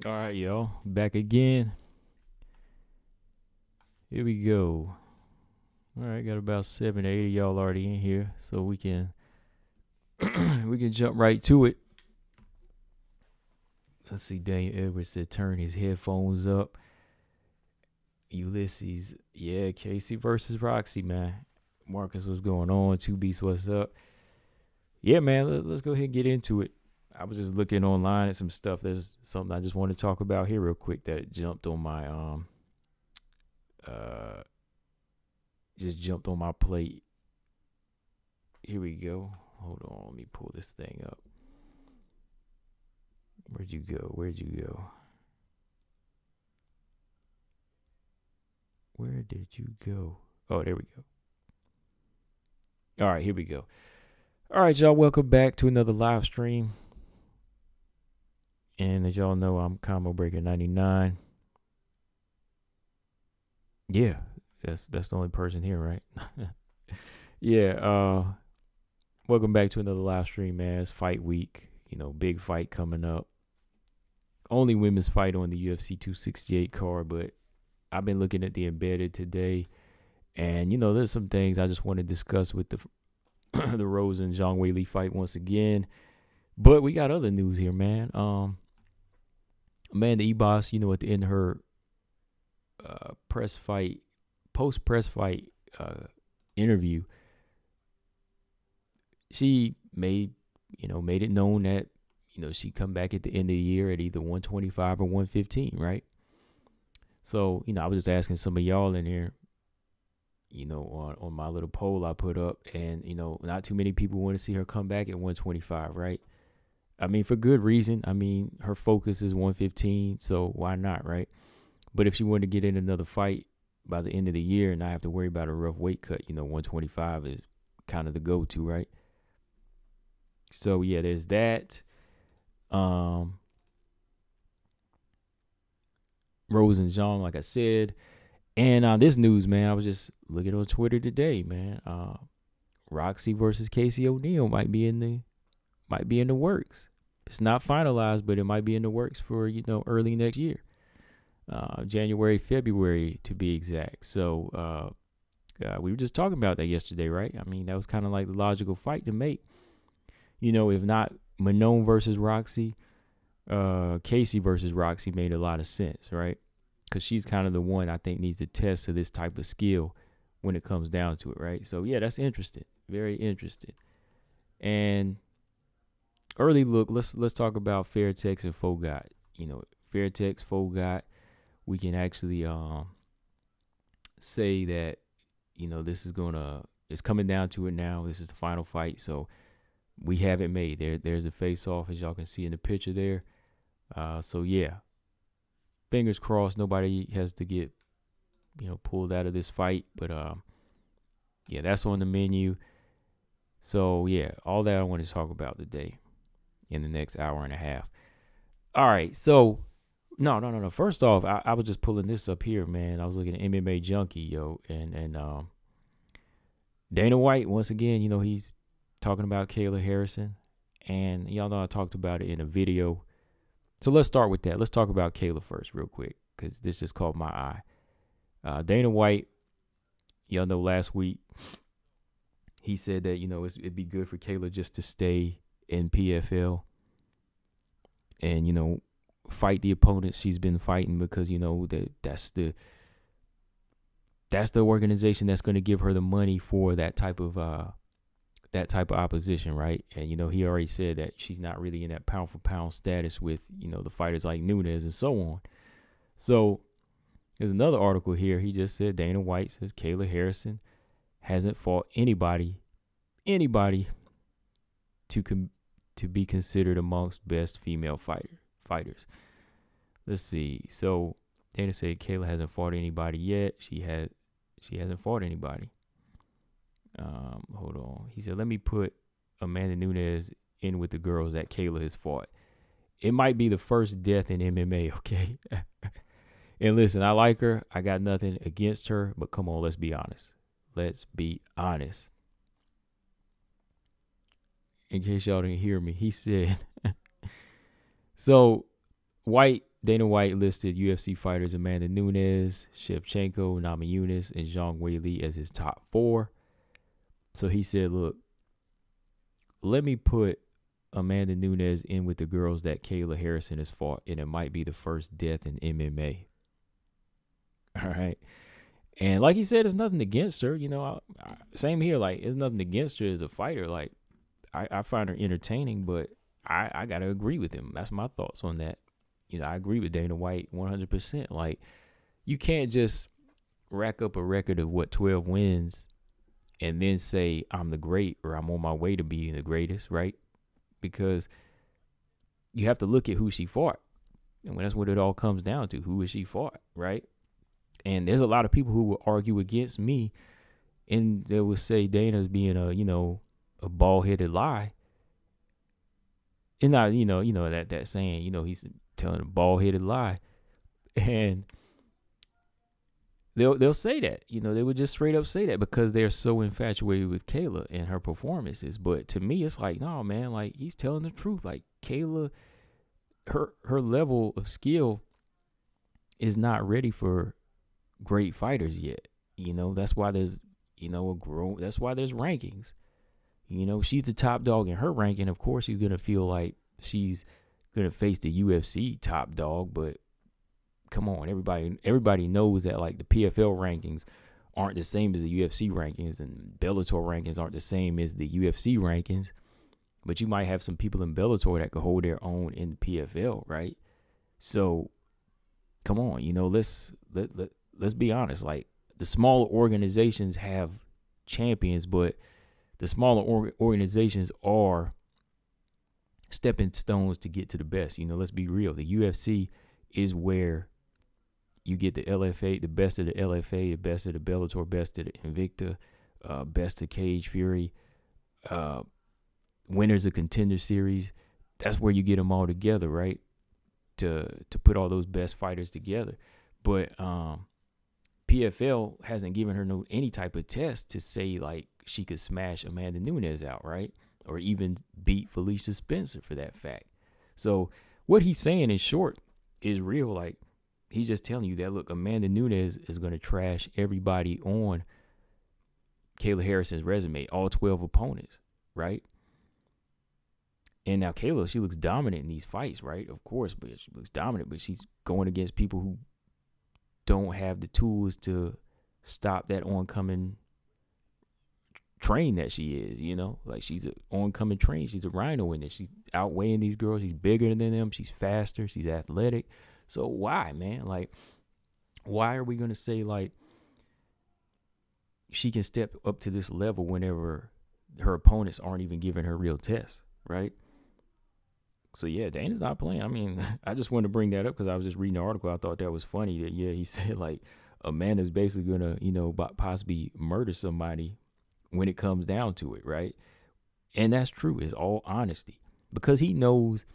All right, y'all. Back again. Here we go. All right, got about 7 to 8 of y'all already in here, so we can we can jump right to it. Let's see. Daniel Edwards said turn his headphones up. Ulysses, yeah, Casey versus Roxy, man. Marcus, what's going on? Two Beats, what's up? Yeah, man. Let's go ahead and get into it. I was just looking online at some stuff. There's something I just want to talk about here real quick that jumped on my uh just jumped on my plate. Here we go. Hold on, let me pull this thing up. Where'd you go? Where did you go? Oh, there we go. All right, here we go. All right, y'all, welcome back to another live stream. And as y'all know, I'm Combo Breaker 99. Yeah, that's the only person here, right? Yeah, welcome back to another live stream, man. It's fight week. Big fight coming up. Only women's fight on the UFC 268 card, but I've been looking at the embedded today, and there's some things I just want to discuss with the the Rose and Zhang Weili fight once again. But we got other news here, man. Amanda Ebos, at the end of her post press fight interview, she made it known that she'd come back at the end of the year at either 125 or 115, right? So I was just asking some of y'all in here, on my little poll I put up, and not too many people want to see her come back at 125, right? I mean, for good reason. I mean, her focus is 115, so why not, right? But if she wanted to get in another fight by the end of the year and not have to worry about a rough weight cut, 125 is kind of the go-to, right? So yeah, there's that. Rose and Zhang, like I said. And this news, man, I was just looking on Twitter today, man. Roxy versus Casey Oneil might be in the works. It's not finalized, but it might be in the works for early next year, January, February to be exact. So we were just talking about that yesterday, right? I mean, that was kind of like the logical fight to make. If not Manon versus Roxy, Casey versus Roxy made a lot of sense, right? Because she's kind of the one I think needs to test to this type of skill when it comes down to it, right? So yeah, that's interesting, very interesting. And early look, let's talk about Fairtex and Phogat. Fairtex, Phogat, we can actually say that this is it's coming down to it now. This is the final fight, so we have it made. There's a face off, as y'all can see in the picture there. So yeah, fingers crossed nobody has to get pulled out of this fight, but yeah, that's on the menu. So yeah, all that I want to talk about today in the next hour and a half. All right, so no. First off, I was just pulling this up here, man. I was looking at MMA Junkie, and Dana White once again. He's talking about Kayla Harrison, and y'all know I talked about it in a video. So let's start with that. Let's talk about Kayla first real quick, because this just caught my eye. Dana White, y'all know last week, he said that, it'd be good for Kayla just to stay in PFL and, fight the opponents she's been fighting, because, that's the organization that's going to give her the money for that type of opposition, right? And he already said that she's not really in that pound for pound status with the fighters like Nunes and so on. So there's another article here. He just said Dana White says Kayla Harrison hasn't fought anybody to be considered amongst best female fighters. Let's see. So Dana said Kayla hasn't fought anybody yet. She hasn't fought anybody. Hold on. He said, let me put Amanda Nunes in with the girls that Kayla has fought. It might be the first death in MMA, okay? And listen, I like her. I got nothing against her, but come on, let's be honest. In case y'all didn't hear me, he said, so White Dana White listed UFC fighters Amanda Nunes, Shevchenko, Namajunas, and Zhang Weili as his top 4. So he said, look, let me put Amanda Nunes in with the girls that Kayla Harrison has fought, and it might be the first death in MMA. All right. And like he said, there's nothing against her. Same here. Like, there's nothing against her as a fighter. Like, I find her entertaining, but I got to agree with him. That's my thoughts on that. I agree with Dana White 100%. Like, you can't just rack up a record of 12 wins and then say I'm the great or I'm on my way to being the greatest, right? Because you have to look at who she fought. And that's what it all comes down to. Who has she fought, right? And there's a lot of people who will argue against me, and they will say Dana's being a bald-headed lie. And not, that saying, he's telling a bald-headed lie. And they'll say that, they would just straight up say that because they're so infatuated with Kayla and her performances. But to me, it's like, no, man, like, he's telling the truth. Like, Kayla, her level of skill is not ready for great fighters yet. That's why there's, that's why there's rankings. She's the top dog in her ranking. Of course, she's going to feel like she's going to face the UFC top dog. But come on, everybody knows that, like, the PFL rankings aren't the same as the UFC rankings, and Bellator rankings aren't the same as the UFC rankings. But you might have some people in Bellator that could hold their own in the PFL, right? So, come on, let's be honest. Like, the smaller organizations have champions, but the smaller organizations are stepping stones to get to the best. Let's be real. The UFC is where you get the LFA, the best of the LFA, the best of the Bellator, best of the Invicta, best of Cage Fury, winners of Contender Series. That's where you get them all together, right? To put all those best fighters together. But PFL hasn't given her any type of test to say, like, she could smash Amanda Nunes out, right? Or even beat Felicia Spencer for that fact. So what he's saying in short is real. Like, he's just telling you that, look, Amanda Nunes is going to trash everybody on Kayla Harrison's resume, all 12 opponents, right? And now Kayla, she looks dominant in these fights, right? Of course, but she looks dominant, but she's going against people who don't have the tools to stop that oncoming train that she is, like, she's an oncoming train. She's a rhino in it. She's outweighing these girls. She's bigger than them. She's faster. She's athletic. So why, man? Like, why are we going to say, like, she can step up to this level whenever her opponents aren't even giving her real tests, right? So, yeah, Dana's not playing. I mean, I just wanted to bring that up because I was just reading the article. I thought that was funny that, yeah, he said, like, Amanda's basically going to, possibly murder somebody when it comes down to it, right? And that's true. It's all honesty. Because he knows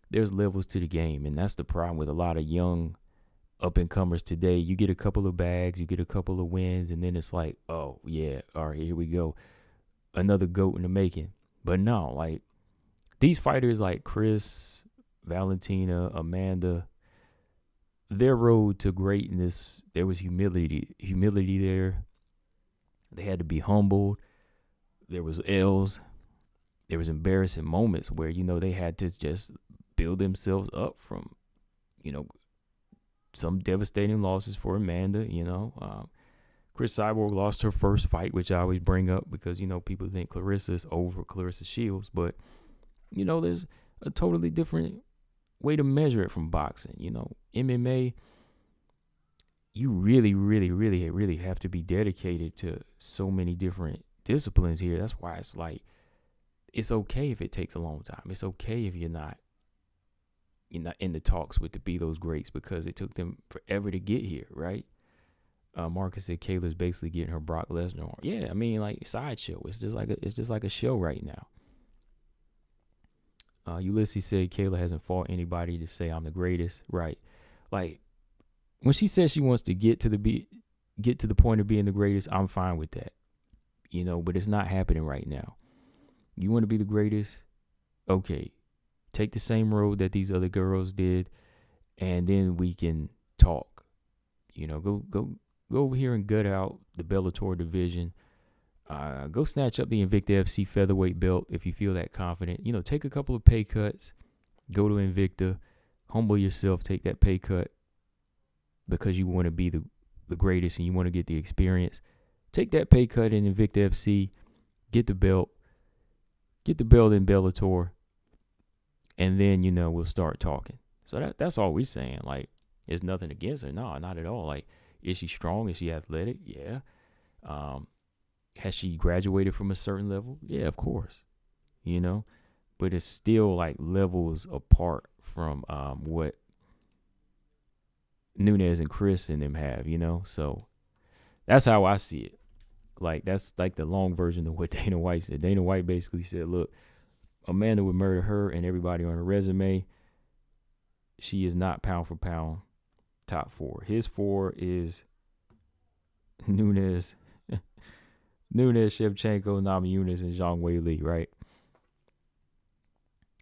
there's levels to the game, and that's the problem with a lot of young up-and-comers today. You get a couple of bags, you get a couple of wins, and then it's like, oh, yeah, all right, here we go. Another GOAT in the making. But no, like, these fighters like Chris, Valentina, Amanda, their road to greatness, there was humility there. They had to be humbled. There was L's. There was embarrassing moments where, they had to just build themselves up from, some devastating losses for Amanda, Chris Cyborg lost her first fight, which I always bring up because, people think Clarissa is over Clarissa Shields. But, there's a totally different way to measure it from boxing. MMA, you really, really, really, really have to be dedicated to so many different disciplines here. That's why it's like, it's okay if it takes a long time. It's okay if you're not in the talks with to be those greats because it took them forever to get here, right? Marcus said Kayla's basically getting her Brock Lesnar on. Yeah, I mean, like, sideshow. It's just like a show right now. Ulysses said Kayla hasn't fought anybody to say I'm the greatest, right? Like, when she says she wants to get to the point of being the greatest, I'm fine with that, but it's not happening right now. You want to be the greatest? Okay, take the same road that these other girls did and then we can talk. Go over here and gut out the Bellator division. Go snatch up the Invicta FC featherweight belt if you feel that confident. Take a couple of pay cuts. Go to Invicta. Humble yourself. Take that pay cut because you want to be the greatest and you want to get the experience. Take that pay cut in Invicta FC. Get the belt. Get the belt in Bellator. And then, we'll start talking. So that's all we're saying. Like, there's nothing against her. No, not at all. Like, is she strong? Is she athletic? Yeah. Has she graduated from a certain level? Yeah, of course. But it's still like levels apart from what Nunes and Chris and them have, So that's how I see it. Like, that's like the long version of what Dana White said. Dana White basically said, look, Amanda would murder her and everybody on her resume. She is not pound for pound top 4. His 4 is Nunes, Shevchenko, Namajunas, and Zhang Weili, right?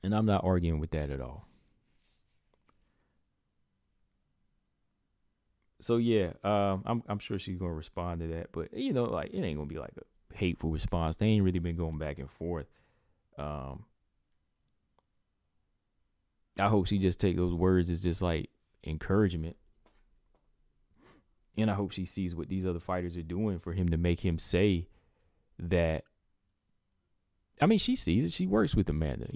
And I'm not arguing with that at all. So yeah, I'm sure she's gonna respond to that, but like, it ain't gonna be like a hateful response. They ain't really been going back and forth. I hope she just take those words as just like encouragement. And I hope she sees what these other fighters are doing for him to make him say that. I mean, she sees it. She works with Amanda.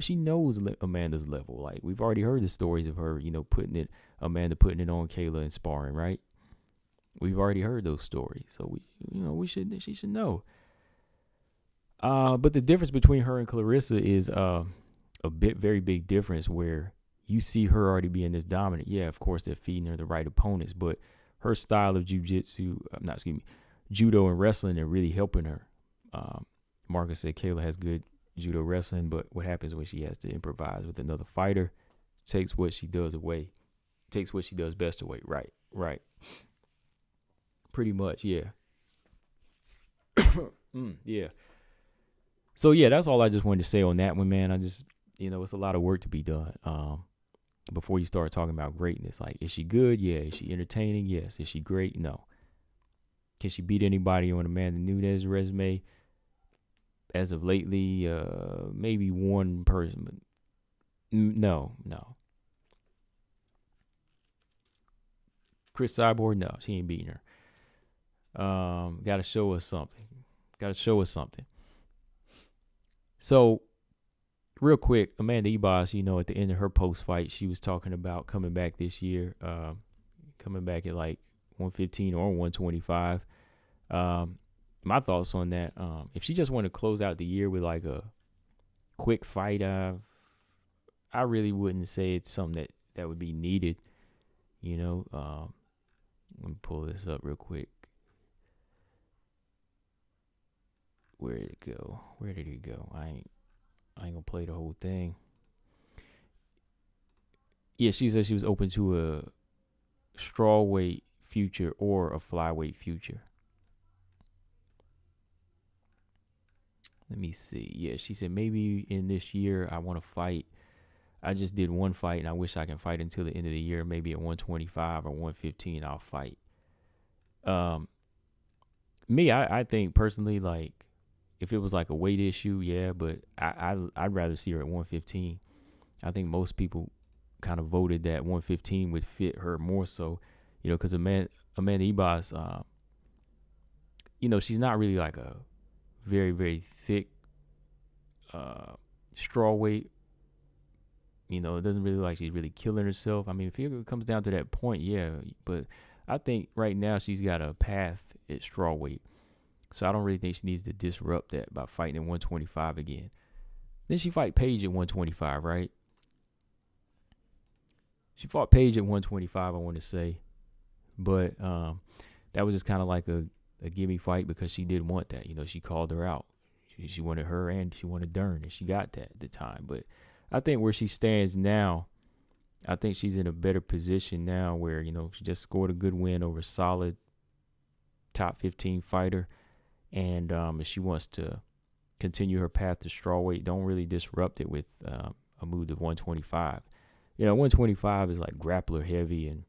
She knows Amanda's level. Like, we've already heard the stories of her, Amanda putting it on Kayla and sparring, right? We've already heard those stories. So she should know. But the difference between her and Clarissa is very big difference, where you see her already being this dominant. Yeah, of course they're feeding her the right opponents, but her style of judo and wrestling are really helping her. Marcus said Kayla has good judo wrestling, but what happens when she has to improvise with another fighter? Takes what she does best away. Right. Pretty much, yeah. Yeah. So yeah, that's all I just wanted to say on that one, man. I just, it's a lot of work to be done. Before you start talking about greatness, like, is she good? Yeah. Is she entertaining? Yes. Is she great? No. Can she beat anybody on Amanda Nunes' resume? As of lately, maybe one person, but no. Chris Cyborg, no, she ain't beating her. Got to show us something. So, real quick, Amanda Ebas, at the end of her post-fight, she was talking about coming back this year, coming back at like 115 or 125. My thoughts on that, if she just want to close out the year with like a quick fight, I really wouldn't say it's something that would be needed. Let me pull this up real quick. Where did it go? I ain't gonna play the whole thing. Yeah, she said she was open to a strawweight future or a flyweight future. Let me see. Yeah, she said maybe in this year I want to fight. I just did one fight and I wish I can fight until the end of the year. Maybe at 125 or 115 I'll fight. I think personally, like, if it was like a weight issue, yeah, but I'd rather see her at 115. I think most people kind of voted that 115 would fit her more so, because Amanda Ebas, she's not really like a very, very thick straw weight. It doesn't really like she's really killing herself. I mean, if it comes down to that point, yeah, but I think right now she's got a path at straw weight. So I don't really think she needs to disrupt that by fighting at 125 again. Then she fight Paige at 125, right? She fought Paige at 125, I want to say. But that was just kind of like a gimme fight because she did want that. She called her out. She wanted her and she wanted Dern, and she got that at the time. But I think where she stands now, I think she's in a better position now where, she just scored a good win over a solid top 15 fighter. And if she wants to continue her path to strawweight, don't really disrupt it with a move to 125. 125 is like grappler heavy, and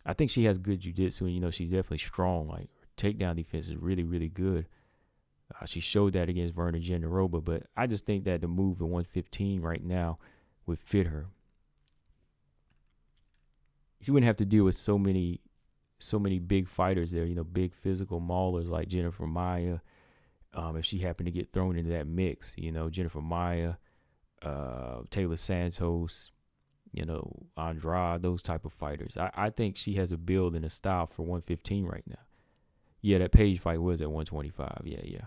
I think she has good jiu-jitsu, and she's definitely strong. Like her takedown defense is really, really good. She showed that against Verna Jandiroba, but I just think that the move at 115 right now would fit her. She wouldn't have to deal with so many big fighters there, big physical maulers like Jennifer Maia. If she happened to get thrown into that mix, Jennifer Maia, Taylor Santos, Andrade, those type of fighters. I think she has a build and a style for 115 right now. Yeah, that Paige fight was at 125. Yeah.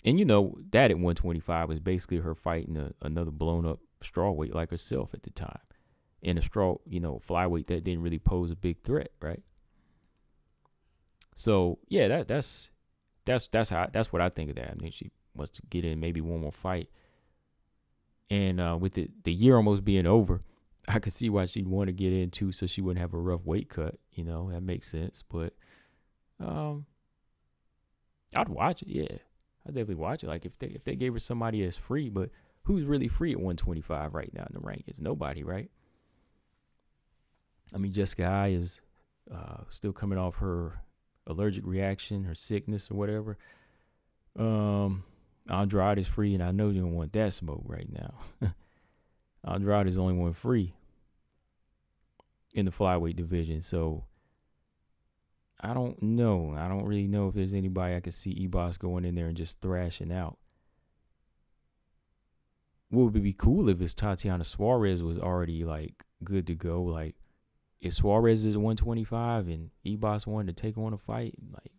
And that at 125 was basically her fighting another blown up strawweight like herself at the time. In a straw, flyweight that didn't really pose a big threat, right? So yeah, that's what I think of that. I mean, she wants to get in maybe one more fight. And with the year almost being over, I could see why she'd want to get in too, so she wouldn't have a rough weight cut. That makes sense. But I'd watch it. Yeah, I'd definitely watch it. Like if they gave her somebody that's free, but who's really free at 125 right now in the rankings? Nobody, right? I mean, Jessica Ai is still coming off her allergic reaction, her sickness or whatever. Andrade is free, and I know you don't want that smoke right now. Andrade is the only one free in the flyweight division, so I don't know. I don't really know if there's anybody I could see Ebos going in there and just thrashing out. What would be cool if it's Tatiana Suarez was already like good to go. Like if Suarez is 125 and Ebos wanted to take on a fight, like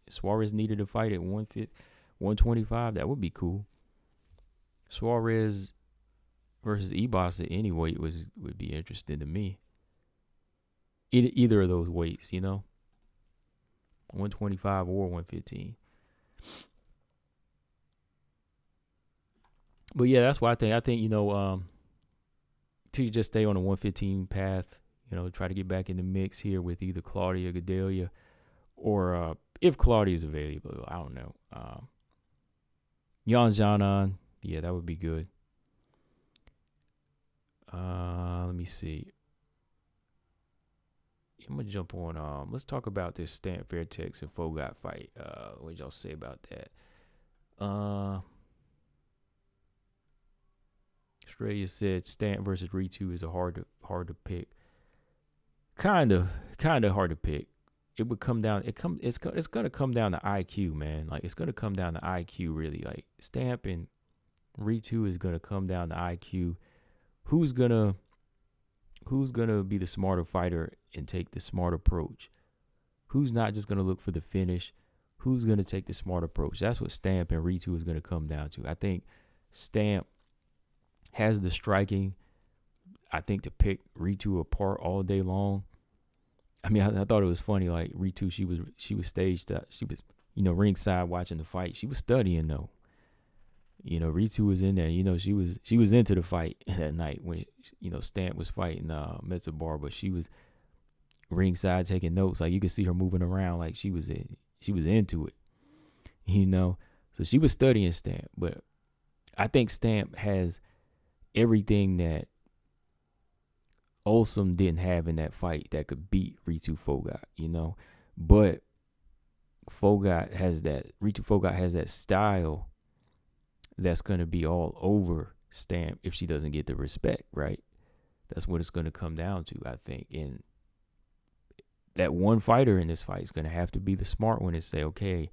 if Suarez needed a fight at 125, that would be cool. Suarez versus Ebos at any weight would be interesting to me. Either of those weights, 125 or 115. But yeah, that's what I think. I think, to just stay on the 115 path, try to get back in the mix here with either Claudia Gadelha or if Claudia is available, I don't know. Yan Xiaonan, yeah, that would be good. Let me see. I'm gonna jump on. Let's talk about this Stamp Fairtex and Phogat fight. What did y'all say about that? Australia said Stamp versus Ritu is a hard to pick. Kind of hard to pick. It would come down. It's gonna come down to IQ, man. Like it's gonna come down to IQ, really. Like Stamp and Ritu is gonna come down to IQ. Who's gonna be the smarter fighter and take the smart approach? Who's not just gonna look for the finish? Who's gonna take the smart approach? That's what Stamp and Ritu is gonna come down to. I think Stamp has the striking. I think to pick Ritu apart all day long. I mean, I thought it was funny. Like Ritu, she was staged. She was, ringside watching the fight. She was studying though. Ritu was in there. She was into the fight that night when Stamp was fighting Metzabar, but she was ringside taking notes. Like you could see her moving around, like she was into it. So she was studying Stamp, but I think Stamp has everything that Olsum didn't have in that fight that could beat Ritu Phogat, but Ritu Phogat has that style that's going to be all over Stamp if she doesn't get the respect, right? That's what it's going to come down to, I think. And that one fighter in this fight is going to have to be the smart one and say, okay,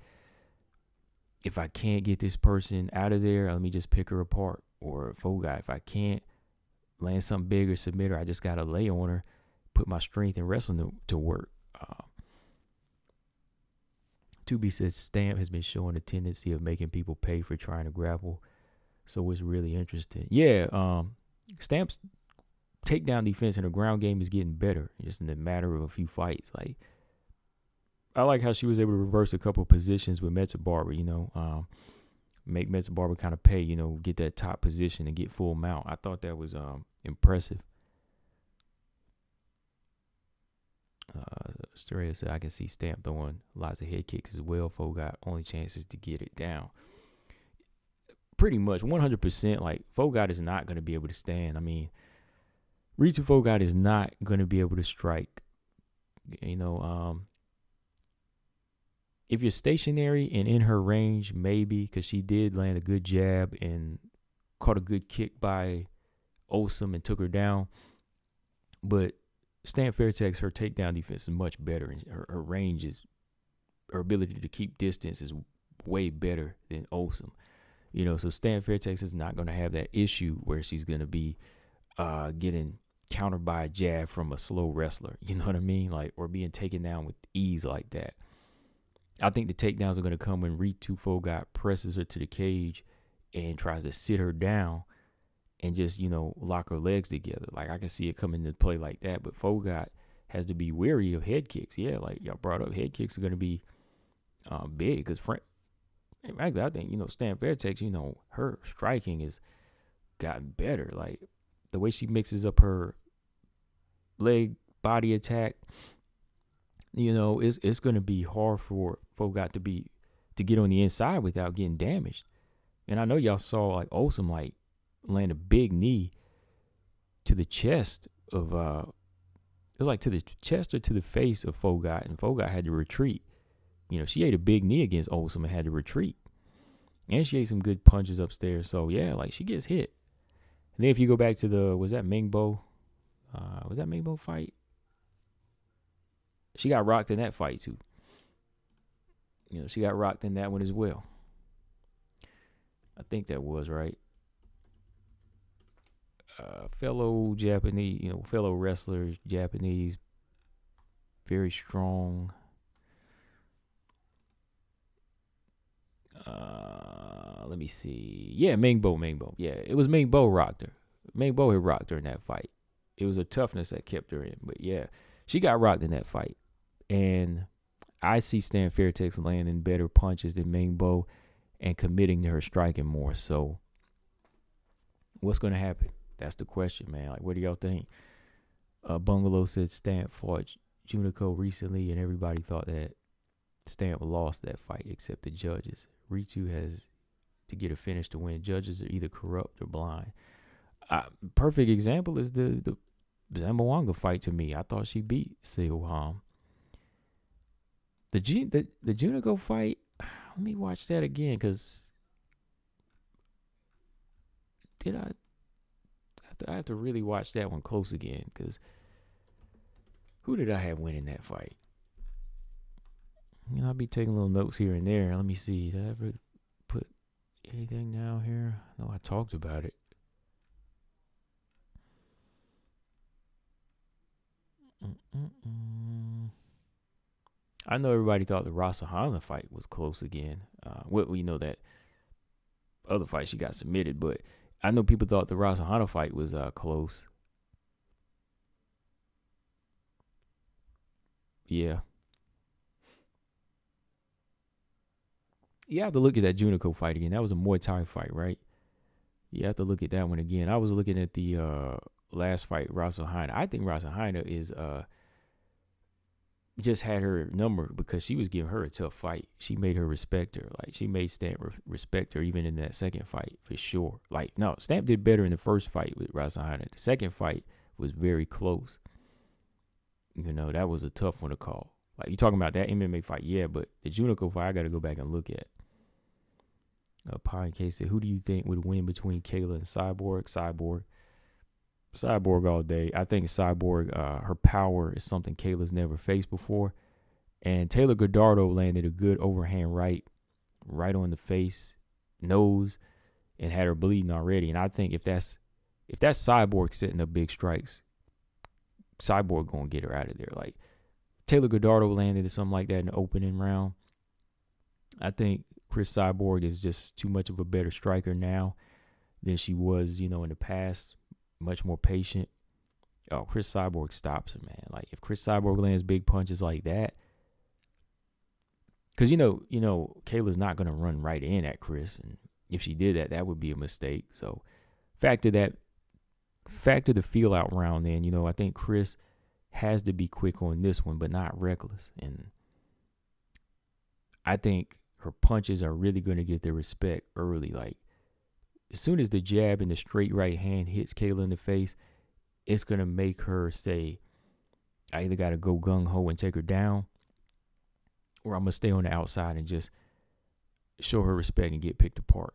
if I can't get this person out of there, let me just pick her apart. Or Phogat, if I can't land something big or submit her, I just got to lay on her, put my strength and wrestling to work. Tubi says Stamp has been showing a tendency of making people pay for trying to grapple. So it's really interesting. Yeah, Stamp's takedown defense and her ground game is getting better just in a matter of a few fights. Like, I like how she was able to reverse a couple of positions with Metzabar, make Metzabar kind of pay, get that top position and get full mount. I thought that was impressive. Australia said, I can see Stamp throwing lots of head kicks as well. Phogat only chances to get it down. pretty much 100%. Like Phogat is not going to be able to stand. I mean, Ritu Phogat is not going to be able to strike. If you're stationary and in her range, maybe, because she did land a good jab and caught a good kick by Osum and took her down. But Stan Fairtex, her takedown defense is much better, and her range is, her ability to keep distance is way better than Osum. So Stan Fairtex is not going to have that issue where she's going to be getting countered by a jab from a slow wrestler. You know what I mean? Like, or being taken down with ease like that. I think the takedowns are going to come when Ritu Phogat presses her to the cage and tries to sit her down and just, lock her legs together. Like, I can see it coming into play like that. But Phogat has to be wary of head kicks. Yeah, like y'all brought up, head kicks are going to be big. Because, frankly, I think, Stan Fairtex, her striking has gotten better. Like, the way she mixes up her leg body attack, it's going to be hard for Phogat to get on the inside without getting damaged. And I know y'all saw like Osum like land a big knee to the chest of it was like to the chest or to the face of Phogat, and Phogat had to retreat. She ate a big knee against Osum and had to retreat. And she ate some good punches upstairs. So yeah, like she gets hit. And then if you go back to was that Mingbo fight? She got rocked in that fight too. She got rocked in that one as well. I think that was right. Fellow Japanese, fellow wrestlers, Japanese, very strong. Let me see. Yeah, Mingbo. Yeah, it was Mingbo rocked her. Mingbo had rocked her in that fight. It was a toughness that kept her in. But yeah, she got rocked in that fight. And I see Stan Fairtex landing better punches than Mingbo and committing to her striking more. So what's going to happen? That's the question, man. Like, what do y'all think? Bungalow said Stamp fought Junico recently, and everybody thought that Stamp lost that fight except the judges. Ritu has to get a finish to win. Judges are either corrupt or blind. Perfect example is the Zamboanga fight to me. I thought she beat Seoham. The Junico fight, let me watch that again, because I have to really watch that one close again, because who did I have winning that fight? I'll be taking little notes here and there. Let me see. Did I ever put anything down here? No, I talked about it. I know everybody thought the Rasahana fight was close again. We know that other fight she got submitted, but I know people thought the Rasahana fight was close. Yeah. You have to look at that Junico fight again. That was a Muay Thai fight, right? You have to look at that one again. I was looking at the last fight, Rasahana. I think Rasahana is just had her number because she was giving her a tough fight. She made her respect her. Like, she made Stamp respect her even in that second fight, for sure. Like, no, Stamp did better in the first fight with Rasahana. The second fight was very close. That was a tough one to call. Like, you talking about that MMA fight, yeah, but the Junico fight, I got to go back and look at. Pine K said, who do you think would win between Kayla and Cyborg? Cyborg all day. I think Cyborg, her power is something Kayla's never faced before. And Taylor Godardo landed a good overhand right on the face, nose, and had her bleeding already. And I think if that's Cyborg setting up big strikes, Cyborg gonna get her out of there. Like, Taylor Godardo landed something like that in the opening round. I think Chris Cyborg is just too much of a better striker now than she was, in the past. Much more patient. Oh, Chris Cyborg stops her, man. Like, if Chris Cyborg lands big punches like that, because Kayla's not gonna run right in at Chris, and if she did that, that would be a mistake. So factor the feel out round. Then I think Chris has to be quick on this one, but not reckless. And I think her punches are really going to get their respect early. Like, as soon as the jab and the straight right hand hits Kayla in the face, it's gonna make her say, I either gotta go gung ho and take her down, or I'm gonna stay on the outside and just show her respect and get picked apart.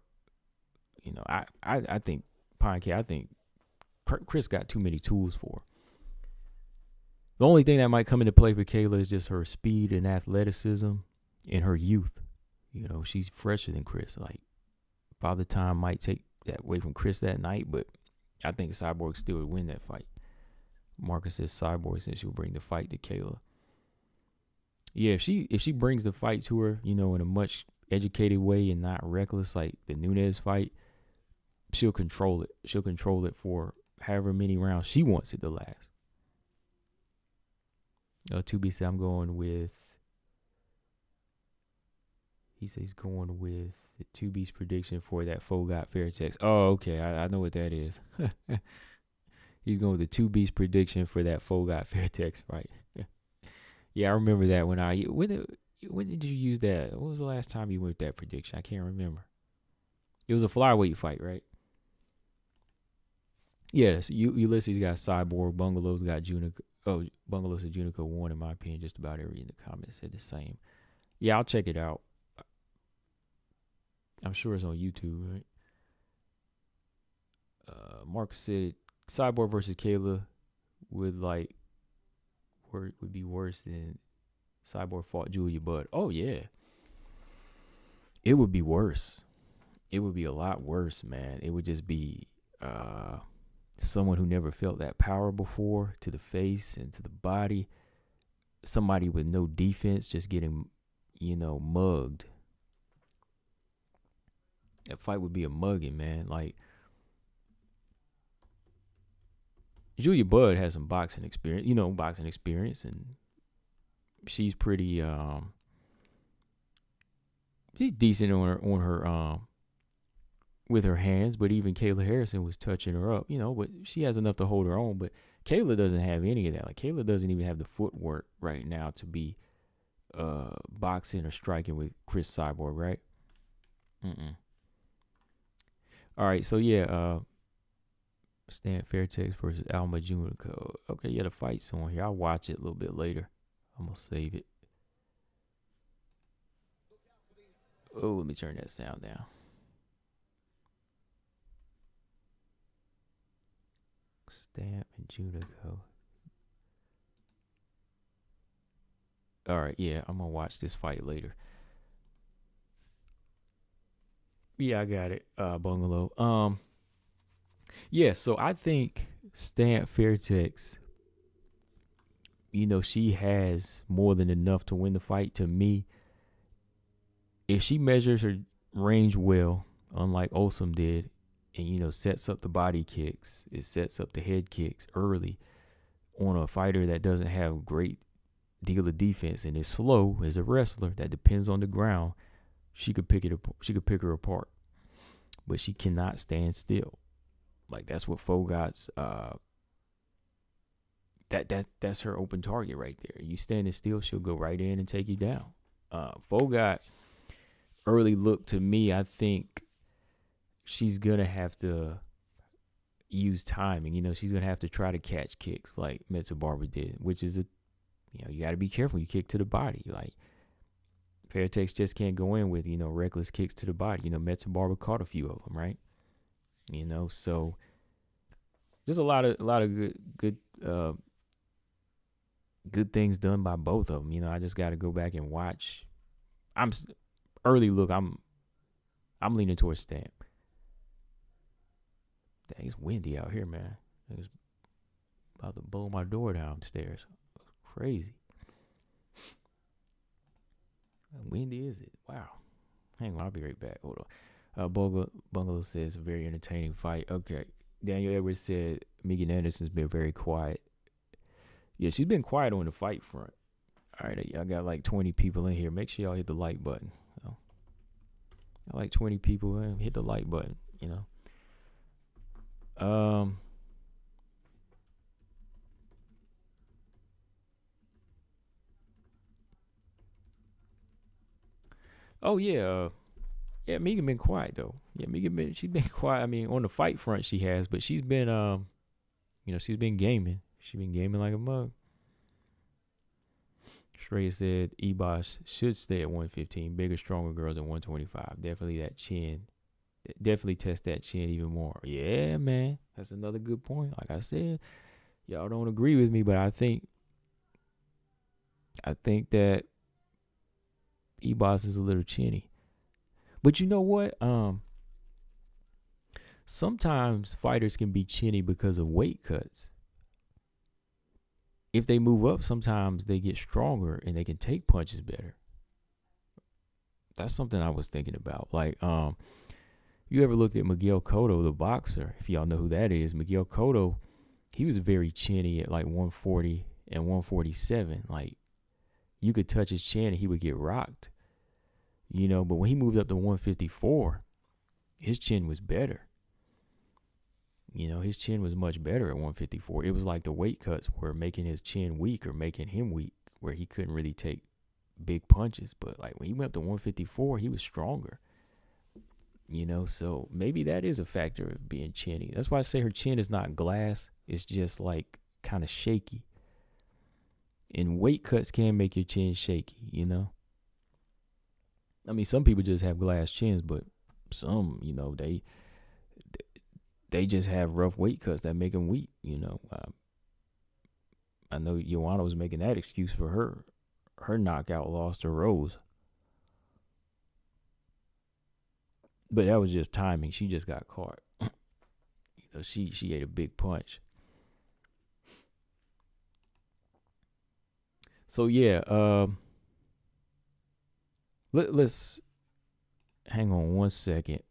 You know, I think I think Chris got too many tools for her. The only thing that might come into play for Kayla is just her speed and athleticism and her youth. You know, she's fresher than Chris. Like, Father Time might take that away from Chris that night, but I think Cyborg still would win that fight. Marcus says Cyborg says she'll bring the fight to Kayla. Yeah, if she brings the fight to her, you know, in a much educated way and not reckless like the Nunes fight, she'll control it. She'll control it for however many rounds she wants it to last. 2B said I'm going with. He says he's going with the 2B's prediction for that Phogat Fairtex. Oh, okay. I know what that is. He's going with the 2B's prediction for that Phogat Fairtex fight. Yeah, I remember that when did you use that? When was the last time you went with that prediction? I can't remember. It was a flyweight fight, right? Yes, Ulysses got Cyborg. Bungalow's got Junica. Oh, Bungalow said Junica won, in my opinion. Just about every in the comments said the same. Yeah, I'll check it out. I'm sure it's on YouTube, right? Mark said Cyborg versus Kayla would be worse than Cyborg fought Julia Budd. Oh yeah, it would be worse. It would be a lot worse, man. It would just be someone who never felt that power before to the face and to the body. Somebody with no defense just getting, mugged. That fight would be a mugging, man. Like, Julia Budd has some boxing experience, and she's pretty she's decent on her with her hands, but even Kayla Harrison was touching her up, but she has enough to hold her own. But Kayla doesn't have any of that. Like, Kayla doesn't even have the footwork right now to be boxing or striking with Chris Cyborg, right? All right, so yeah, Stan Fairtex versus Namajunas. Okay, yeah, the fight's on here. I'll watch it a little bit later. I'm gonna save it. Oh, let me turn that sound down. Stamp and Junico. All right, yeah, I'm gonna watch this fight later. Yeah, I got it, Bungalow. Yeah, so I think Stamp Fairtex, she has more than enough to win the fight. To me, if she measures her range well, unlike Osum did, and sets up the body kicks, it sets up the head kicks early on a fighter that doesn't have great deal of defense and is slow as a wrestler that depends on the ground, she could pick her apart. But she cannot stand still. Like, that's what Phogat's that's her open target right there. You standing still, she'll go right in and take you down. Phogat early look, to me, I think she's gonna have to use timing. She's gonna have to try to catch kicks like Metzabarba did, which is you got to be careful. You kick to the body. Like, Fairtex just can't go in with reckless kicks to the body. Metzabarba caught a few of them, right? So there's a lot of good things done by both of them. I just got to go back and watch. I'm leaning towards Stamp. Dang, it's windy out here, man. It's about to blow my door downstairs. Crazy. How windy is it? Wow. Hang on, I'll be right back. Hold on. Bungalow says a very entertaining fight. Okay. Daniel Edwards said Megan Anderson's been very quiet. Yeah, she's been quiet on the fight front. All right, I got like 20 people in here. Make sure y'all hit the like button. I like 20 people in. Hit the like button. Oh yeah. Yeah, Megan been quiet though. Yeah, she's been quiet. I mean, on the fight front she has, but she's been she's been gaming. She's been gaming like a mug. Shreya said Ebos should stay at 115. Bigger, stronger girls at 125. Definitely that chin. Definitely test that chin even more. Yeah, man. That's another good point. Like I said, y'all don't agree with me, but I think that Ebos is a little chinny. But you know what? Sometimes fighters can be chinny because of weight cuts. If they move up, sometimes they get stronger and they can take punches better. That's something I was thinking about. Like, you ever looked at Miguel Cotto, the boxer? If y'all know who that is, Miguel Cotto, he was very chinny at like 140 and 147. Like, you could touch his chin and he would get rocked. But when he moved up to 154, his chin was better. His chin was much better at 154. It was like the weight cuts were making his chin weak or making him weak, where he couldn't really take big punches. But like when he went up to 154, he was stronger. So maybe that is a factor of being chinny. That's why I say her chin is not glass. It's just like kind of shaky. And weight cuts can make your chin shaky, I mean, some people just have glass chins, but some, they just have rough weight cuts that make them weak, I know Joanna was making that excuse for her knockout loss to Rose. But that was just timing. She just got caught. She ate a big punch. So yeah, let's hang on one second.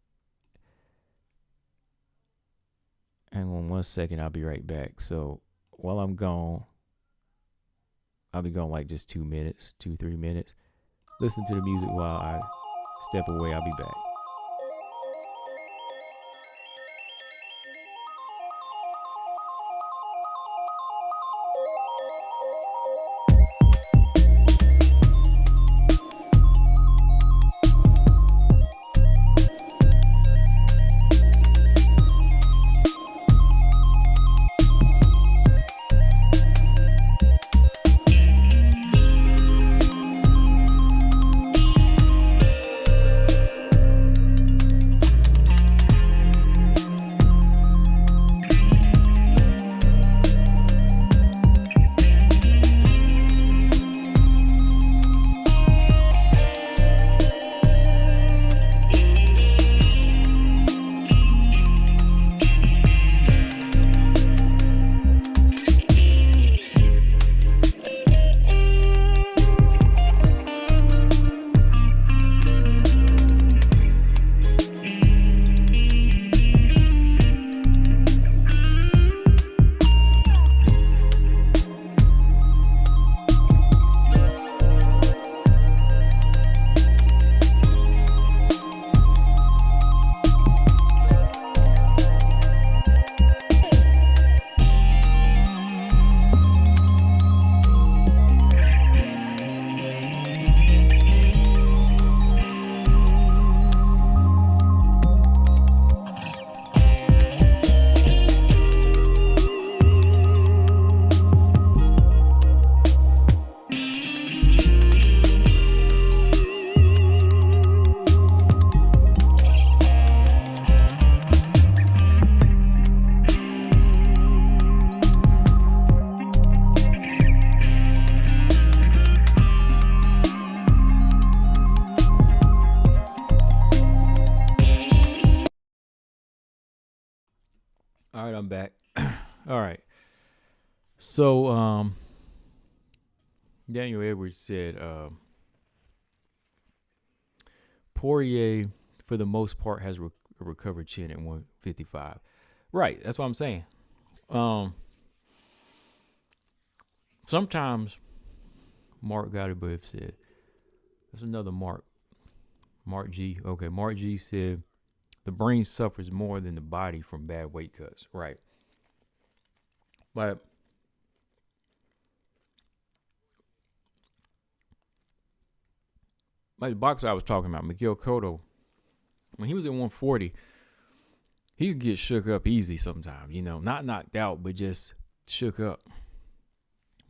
I'll be right back. So while I'm gone, I'll be gone like just 2 minutes, 3 minutes. Listen to the music while I step away. I'll be back. All right, I'm back. All right. So, Daniel Edwards said, Poirier, for the most part, has a recovered chin at 155. Right. That's what I'm saying. Sometimes Mark Gadibev said, there's another Mark G. Okay. Mark G said, the brain suffers more than the body from bad weight cuts. Right. But like the boxer I was talking about, Miguel Cotto, when he was at 140, he could get shook up easy sometimes, not knocked out, but just shook up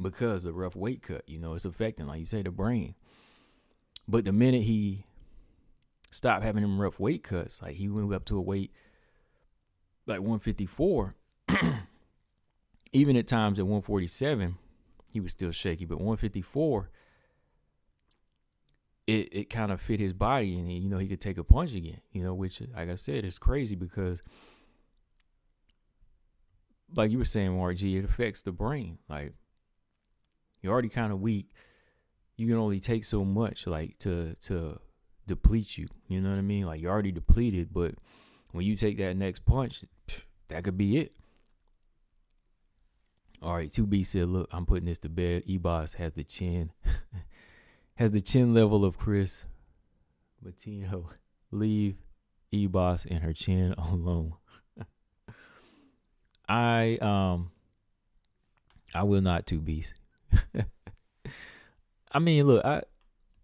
because of the rough weight cut. It's affecting, like you say, the brain. But the minute he stopped having them rough weight cuts, like he went up to a weight like 154, even at times at 147, he was still shaky. But 154, it kind of fit his body, and he could take a punch again, which, like I said, is crazy because, like you were saying, RG, it affects the brain. Like, you're already kind of weak. You can only take so much, like, to deplete you. You know what I mean? Like, you're already depleted, but when you take that next punch, that could be it. All right, 2B said, look, I'm putting this to bed. E-Boss has the chin. Has the chin level of Chris Latino. Leave E-Boss and her chin alone. I will not 2B. I mean, look,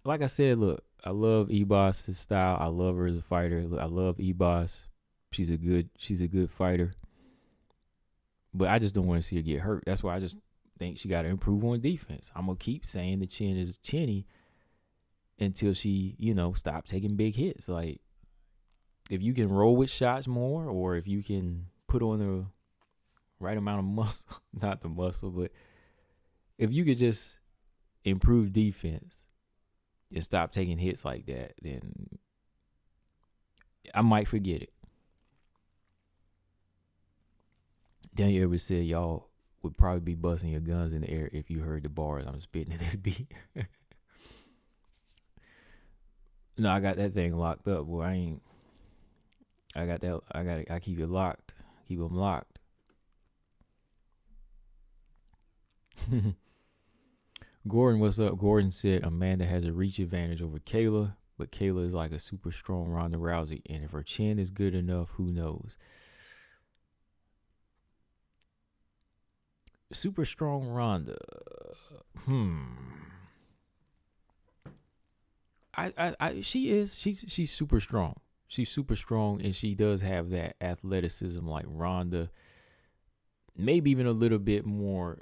like I said, look, I love E-Boss's style. I love her as a fighter. Look, I love E-Boss. She's a good fighter. But I just don't want to see her get hurt. That's why I just think she got to improve on defense. I'm going to keep saying the chin is chinny until she, stop taking big hits. Like, if you can roll with shots more, or if you can put on the right amount of muscle, not the muscle, but if you could just improve defense and stop taking hits like that, then I might forget it. Daniel ever said y'all would probably be busting your guns in the air if you heard the bars I'm spitting at this beat. No, I got that thing locked up. Boy, I keep it locked. Keep them locked. Gordon, what's up? Gordon said Amanda has a reach advantage over Kayla, but Kayla is like a super strong Ronda Rousey, and if her chin is good enough, who knows? Super strong Ronda. She's super strong. She's super strong, and she does have that athleticism like Ronda. Maybe even a little bit more,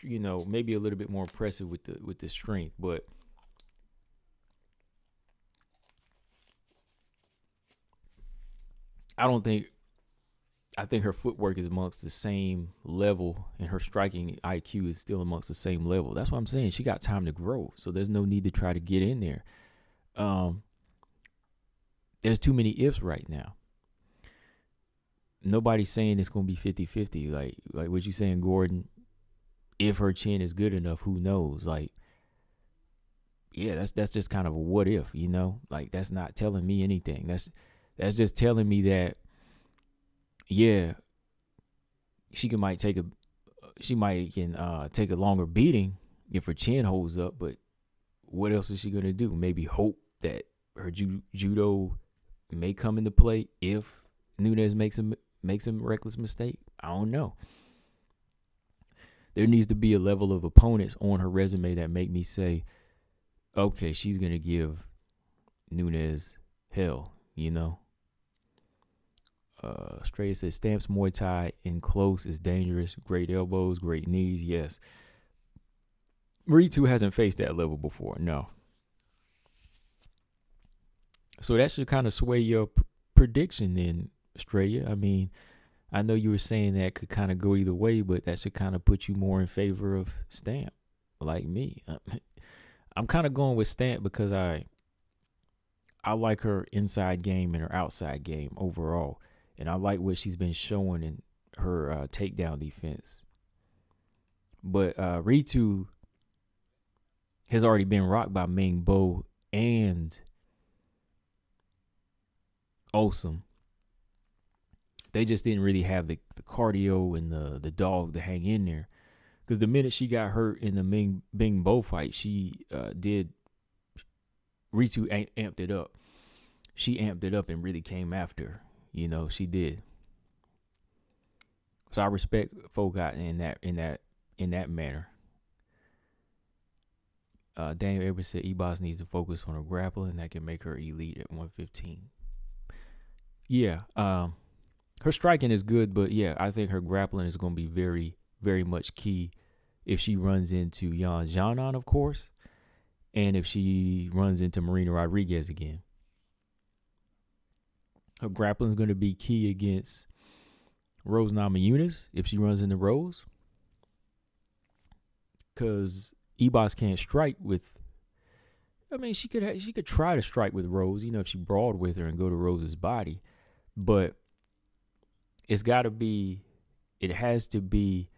maybe a little bit more impressive with the strength, but I think her footwork is amongst the same level, and her striking IQ is still amongst the same level. That's what I'm saying. She got time to grow, so there's no need to try to get in there. There's too many ifs right now. Nobody's saying it's going to be 50-50. Like what you saying, Gordon, if her chin is good enough, who knows? Like, yeah, that's just kind of a what if, Like, that's not telling me anything. That's just telling me that, yeah, she might take a longer beating if her chin holds up, but what else is she gonna do? Maybe hope that her judo may come into play if Nunes makes a reckless mistake. I don't know. There needs to be a level of opponents on her resume that make me say, okay, she's gonna give Nunes hell, Stray says Stamps Muay Thai in close is dangerous. Great elbows, great knees. Yes. Ritu hasn't faced that level before. No. So that should kind of sway your prediction then, Straya. I mean, I know you were saying that could kind of go either way, but that should kind of put you more in favor of Stamp, like me. I'm kind of going with Stamp because I like her inside game and her outside game overall. And I like what she's been showing in her takedown defense. But Ritu has already been rocked by Ming Bo and Osum. They just didn't really have the cardio and the dog to hang in there. Because the minute she got hurt in the Ming Bo fight, she Ritu amped it up. She amped it up and really came after her. She did. So I respect Phogat in that manner. Daniel Edwards said Ebos needs to focus on her grappling. That can make her elite at 115. Yeah, her striking is good, but yeah, I think her grappling is going to be very, very much key if she runs into Yan Xiaonan, of course, and if she runs into Marina Rodriguez again. Her grappling is going to be key against Rose Namajunas if she runs into Rose, because Ebos can't strike with. I mean, she could try to strike with Rose, if she brawled with her and go to Rose's body, but it has to be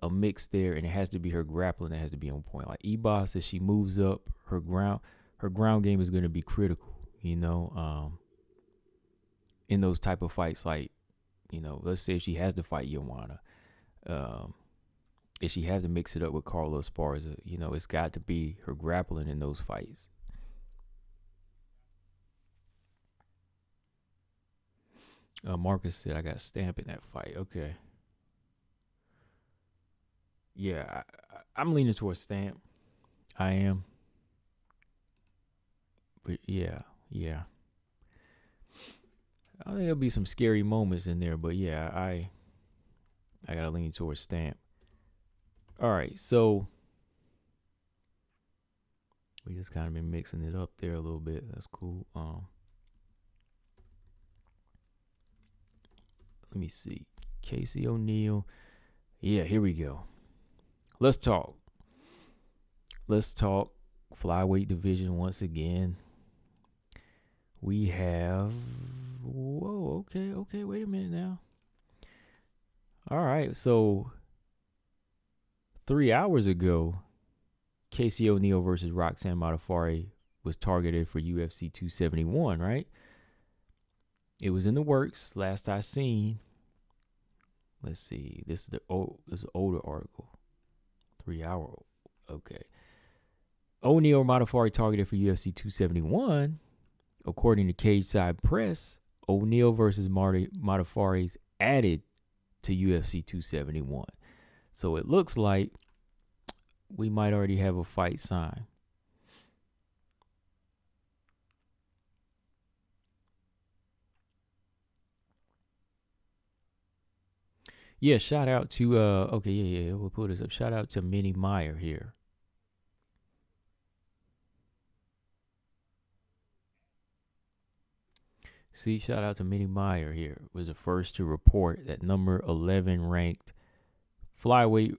a mix there, and it has to be her grappling that has to be on point. Like Ebos, as she moves up, her ground game is going to be critical, in those type of fights. Like, let's say if she has to fight Joanna, if she has to mix it up with Carla Esparza, it's got to be her grappling in those fights. Marcus said, I got Stamp in that fight. Okay. Yeah, I'm leaning towards Stamp. I am. But yeah. I think there'll be some scary moments in there, but yeah, I gotta lean towards Stamp. All right, so we just kind of been mixing it up there a little bit. That's cool. Let me see. Casey Oneil. Yeah, here we go. Let's talk flyweight division once again. We have, okay, wait a minute now. All right, so 3 hours ago, Casey Oneil versus Roxanne Modaferri was targeted for UFC 271, right? It was in the works, last I seen. Let's see, this is an older article. 3 hour, okay. Oneil Modaferri targeted for UFC 271. According to Cage Side Press, Oneil versus Modaferri's added to UFC 271. So it looks like we might already have a fight signed. Yeah, shout out to we'll put this up. Shout out to Minnie Meyer here. See, shout out to Minnie Meyer here. Was the first to report that number 11 ranked flyweight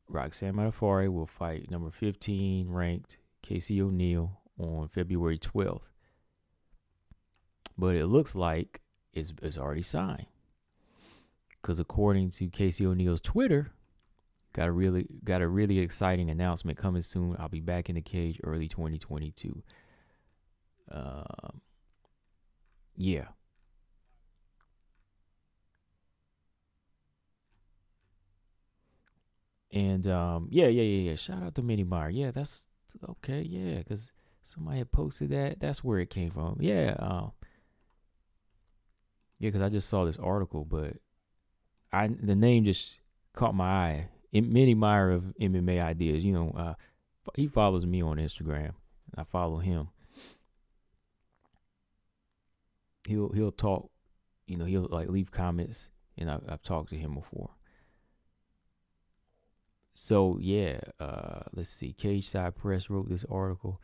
Roxanne Modaferri will fight number 15 ranked Casey Oneil on February 12th. But it looks like it's already signed. Because according to Casey O'Neill's Twitter, got a really exciting announcement coming soon. I'll be back in the cage early 2022. Yeah. And yeah. Shout out to Minnie Meyer. Yeah, that's okay. Yeah, because somebody had posted that. That's where it came from. Yeah. Yeah, because I just saw this article, but the name just caught my eye. Minnie Meyer of MMA Ideas. He follows me on Instagram. I follow him. He'll talk. He'll like leave comments, and I've talked to him before. So yeah, let's see. Cage Side Press wrote this article.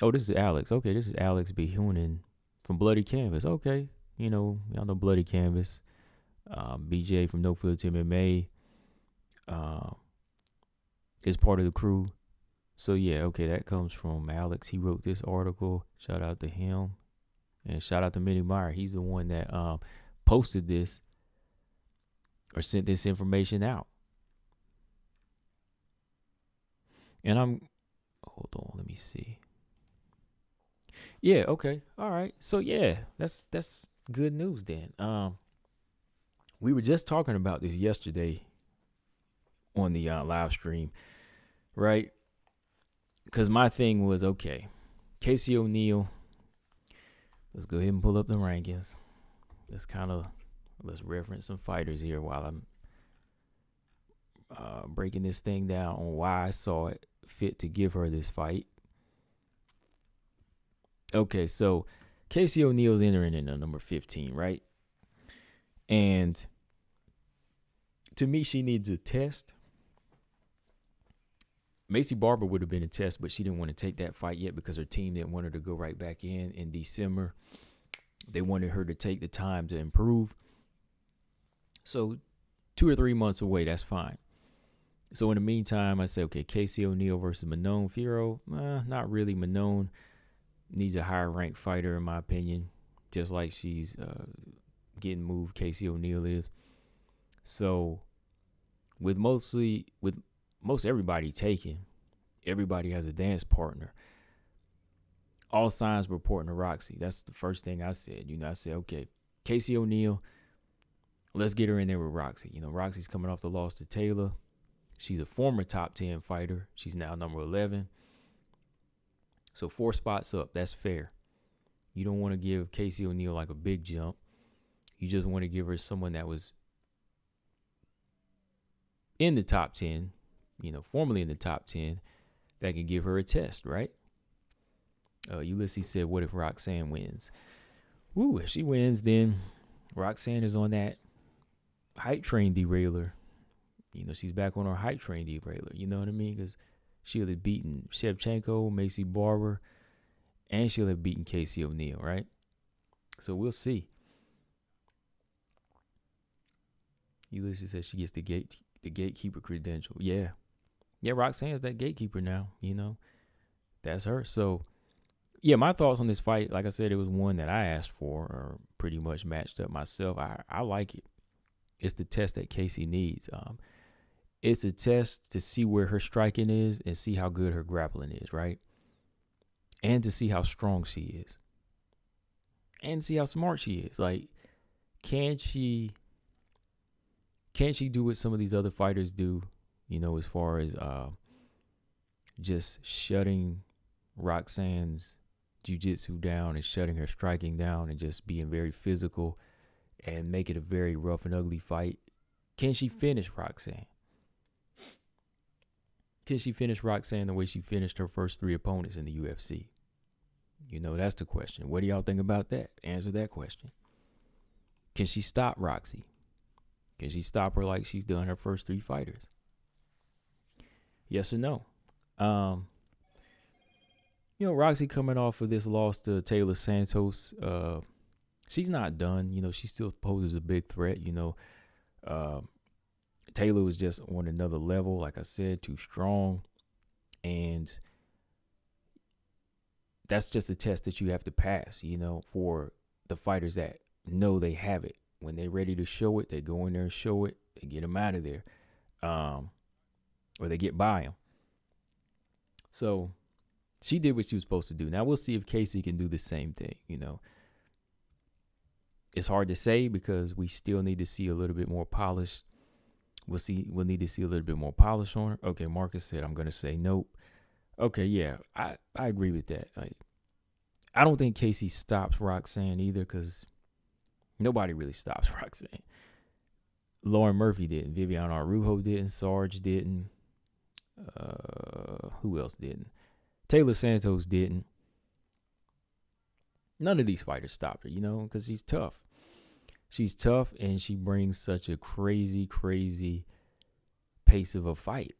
This is Alex. Okay, this is Alex B. Hunin from Bloody Canvas. Okay, y'all know Bloody Canvas. BJ from No Filter MMA is part of the crew. So yeah, okay, that comes from Alex. He wrote this article. Shout out to him, and shout out to Minnie Meyer. He's the one that posted this or sent this information out. And hold on, let me see. Yeah, okay, all right. So yeah, that's good news then. We were just talking about this yesterday on the live stream, right? Because my thing was, okay, Casey Oneil, let's go ahead and pull up the rankings. Let's reference some fighters here while I'm breaking this thing down on why I saw it fit to give her this fight. Okay, so Casey O'Neill's entering in number 15, right? And to me, she needs a test. Macy Barber would have been a test, but she didn't want to take that fight yet because her team didn't want her to go right back in December. They wanted her to take the time to improve. So 2 or 3 months away, that's fine. So in the meantime, I said, okay, Casey O'Neill versus Manon Fiorot. Not really. Manon needs a higher ranked fighter, in my opinion, just like she's getting moved. Casey O'Neill is. So with most everybody taken, everybody has a dance partner. All signs were reporting to Roxy. That's the first thing I said. I said, okay, Casey O'Neill, let's get her in there with Roxy. Roxy's coming off the loss to Taylor. She's a former top 10 fighter. She's now number 11. So 4 spots up. That's fair. You don't want to give Casey O'Neill like a big jump. You just want to give her someone that was in the top 10, formerly in the top 10, that can give her a test, right? Ulysses said, what if Roxanne wins? Woo, if she wins, then Roxanne is on that hype train derailer. She's back on her hype train derailer. You know what I mean? Because she'll have beaten Shevchenko, Macy Barber, and she'll have beaten Casey O'Neill, right? So we'll see. Ulysses says she gets the gatekeeper credential. Yeah, Roxanne's that gatekeeper now. That's her. So, yeah, my thoughts on this fight, like I said, it was one that I asked for, or pretty much matched up myself. I like it. It's the test that Casey needs. It's a test to see where her striking is and see how good her grappling is, right? And to see how strong she is. And see how smart she is. Like, can she do what some of these other fighters do, as far as just shutting Roxanne's jiu-jitsu down and shutting her striking down and just being very physical and make it a very rough and ugly fight? Can she finish Roxanne? Can she finish Roxanne the way she finished her first 3 opponents in the UFC? That's the question. What do y'all think about that? Answer that question. Can she stop Roxy? Can she stop her like she's done her first 3 fighters? Yes or no? Roxy coming off of this loss to Taylor Santos, she's not done. She still poses a big threat. Taylor was just on another level, like I said, too strong. And that's just a test that you have to pass, for the fighters that know they have it. When they're ready to show it, they go in there and show it. They get them out of there. Or they get by them. So she did what she was supposed to do. Now we'll see if Casey can do the same thing, It's hard to say because we still need to see a little bit more polish. We'll need to see a little bit more polish on her. Okay, Marcus said, I'm going to say nope. Okay, yeah, I agree with that. Like, I don't think Casey stops Roxanne either because nobody really stops Roxanne. Lauren Murphy didn't. Vivian Araujo didn't. Sarge didn't. Who else didn't? Taylor Santos didn't. None of these fighters stopped her, because she's tough. She's tough, and she brings such a crazy, crazy pace of a fight.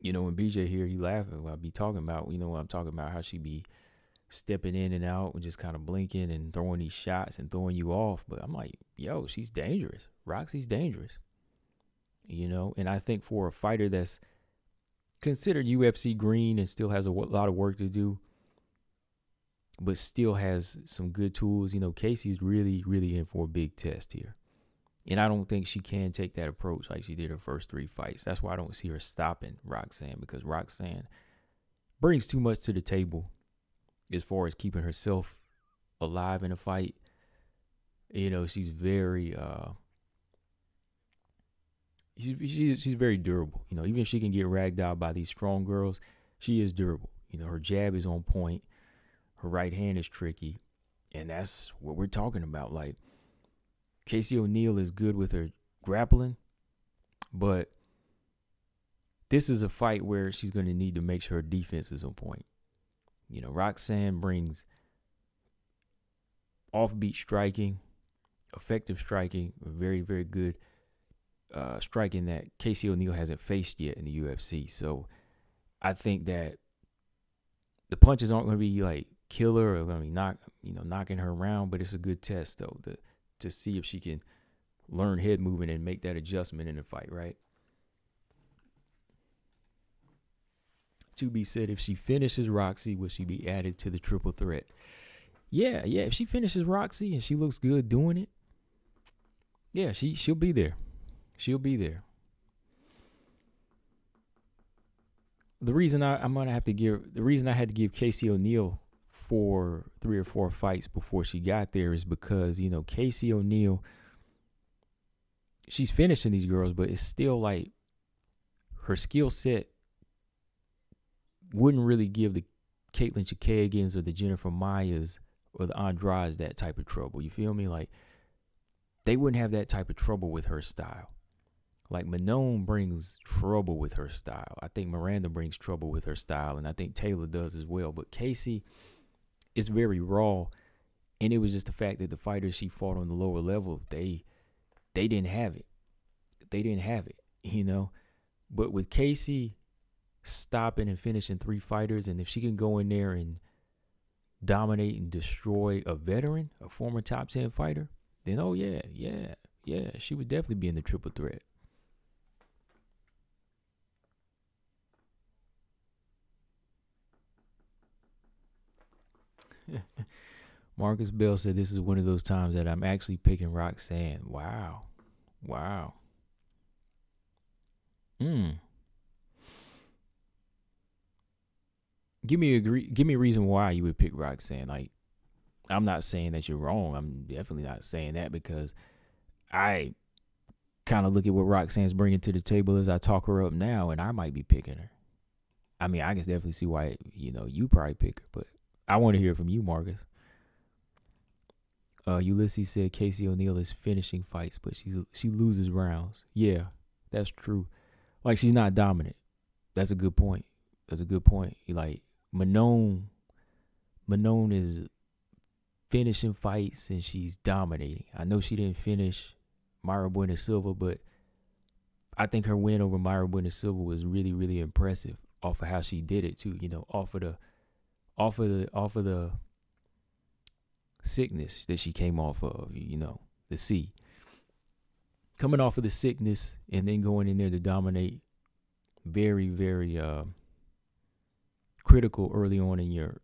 When BJ here, he laughing when I be talking about, what I'm talking about, how she be stepping in and out and just kind of blinking and throwing these shots and throwing you off. But I'm like, yo, she's dangerous. Roxy's dangerous. And I think for a fighter that's considered UFC green and still has a lot of work to do, but still has some good tools, Casey's really, really in for a big test here. And I don't think she can take that approach like she did her first 3 fights. That's why I don't see her stopping Roxanne, because Roxanne brings too much to the table as far as keeping herself alive in a fight. She's very she's very durable. Even if she can get ragged out by these strong girls, she is durable. Her jab is on point. Her right hand is tricky. And that's what we're talking about. Like, Casey O'Neill is good with her grappling, but this is a fight where she's going to need to make sure her defense is on point. Roxanne brings offbeat striking, effective striking, very, very good striking that Casey O'Neil hasn't faced yet in the UFC. So I think that the punches aren't going to be like killer or going to be knocking her around, but it's a good test though to see if she can learn head movement and make that adjustment in the fight, right? To be said, if she finishes Roxy, will she be added to the triple threat? Yeah. If she finishes Roxy and she looks good doing it, yeah, she'll be there. She'll be there. The reason I had to give Casey O'Neil 3 or 4 fights before she got there is because, Casey O'Neil, she's finishing these girls, but it's still like her skill set wouldn't really give the Caitlin Chikagans or the Jennifer Mayas or the Andrades that type of trouble. You feel me? Like, they wouldn't have that type of trouble with her style. Like, Manon brings trouble with her style. I think Miranda brings trouble with her style, and I think Taylor does as well. But Casey is very raw, and it was just the fact that the fighters she fought on the lower level, they didn't have it. But with Casey stopping and finishing 3 fighters, and if she can go in there and dominate and destroy a veteran, a former top 10 fighter, then she would definitely be in the triple threat. Marcus Bell said this is one of those times that I'm actually picking Roxanne. Wow. Give me a reason why you would pick Roxanne. Like, I'm not saying that you're wrong. I'm definitely not saying that, because I kind of look at what Roxanne's bringing to the table as I talk her up now, and I might be picking her. I mean, I can definitely see why, you probably pick her, but I want to hear from you, Marcus. Ulysses said Casey O'Neil is finishing fights, but she loses rounds. Yeah, that's true. Like, she's not dominant. That's a good point. Like, Manon is finishing fights and she's dominating. I know she didn't finish Mayra Bueno Silva, but I think her win over Mayra Bueno Silva was really, really impressive off of how she did it too. Off of the sickness that she came off of. The C. Coming off of the sickness and then going in there to dominate. Very, very critical early on in your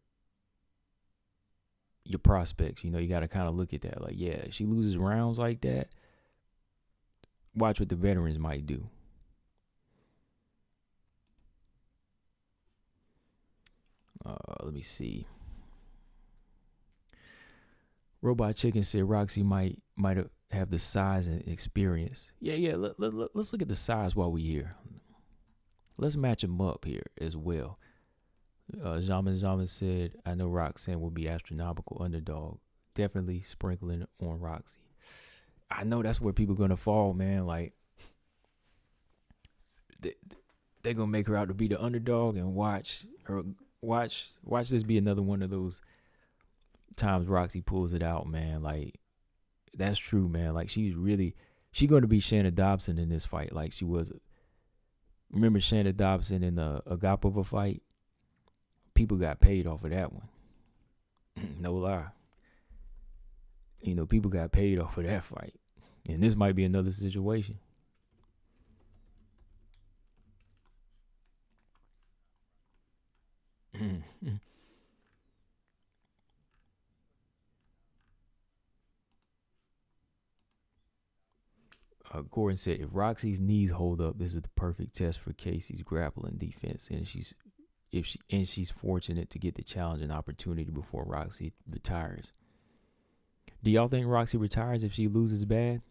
prospects. You got to kind of look at that. Like, yeah, she loses rounds like that. Watch what the veterans might do. Let me see. Robot Chicken said Roxy might have the size and experience. Yeah. Let's look at the size while we're here. Let's match them up here as well. Jamin said, I know Roxanne will be astronomical underdog. Definitely sprinkling on Roxy. I know that's where people are going to fall, man. Like, they're going to make her out to be the underdog, and watch this be another one of those times Roxy pulls it out, man. Like, that's true, man. Like, she's going to be Shanna Dobson in this fight like she was. Remember Shanna Dobson in the Agapova fight? People got paid off of that one. No lie. People got paid off of that fight. And this might be another situation. Gordon said, if Roxy's knees hold up, this is the perfect test for Casey's grappling defense, and she's fortunate to get the challenge and opportunity before Roxy retires. Do y'all think Roxy retires if she loses bad?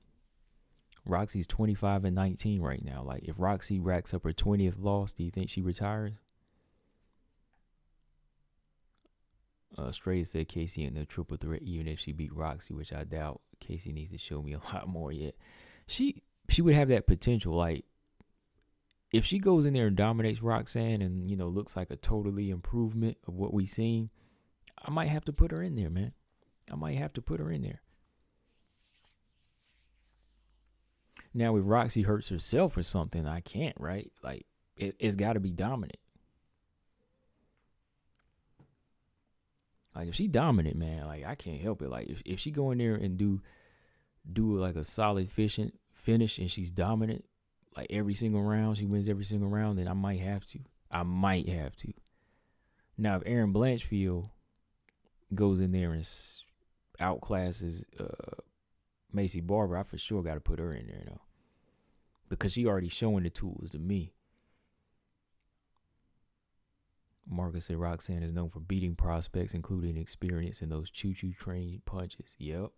Roxy's 25-19 right now. Like, if Roxy racks up her 20th loss, do you think she retires? Stray said Casey in the triple threat, even if she beat Roxy, which I doubt. Casey needs to show me a lot more yet. She would have that potential. Like, if she goes in there and dominates Roxanne and, looks like a totally improvement of what we seen, I might have to put her in there, man. I might have to put her in there. Now, if Roxy hurts herself or something, I can't, right? Like, it's got to be dominant. Like, if she dominant, man, like, I can't help it. Like, if she go in there and do like a solid, efficient finish and she's dominant, like, every single round, she wins every single round, then I might have to. Now, if Erin Blanchfield goes in there and outclasses Macy Barber, I for sure got to put her in there, though. Because she already showing the tools to me. Marcus said Roxanne is known for beating prospects, including experience in those choo-choo train punches. Yep.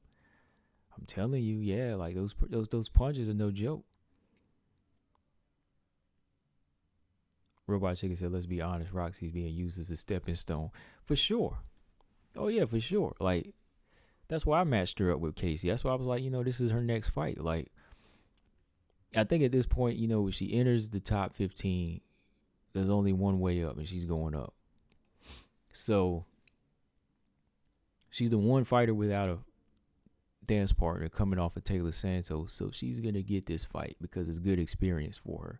I'm telling you, yeah, like those punches are no joke. Robot Chicken said, let's be honest, Roxy's being used as a stepping stone. For sure. Oh, yeah, for sure. Like, that's why I matched her up with Casey. That's why I was like, this is her next fight. Like, I think at this point, if she enters the top 15, there's only one way up, and she's going up. So, she's the one fighter without a dance partner coming off of Taylor Santos. So, she's going to get this fight because it's good experience for her.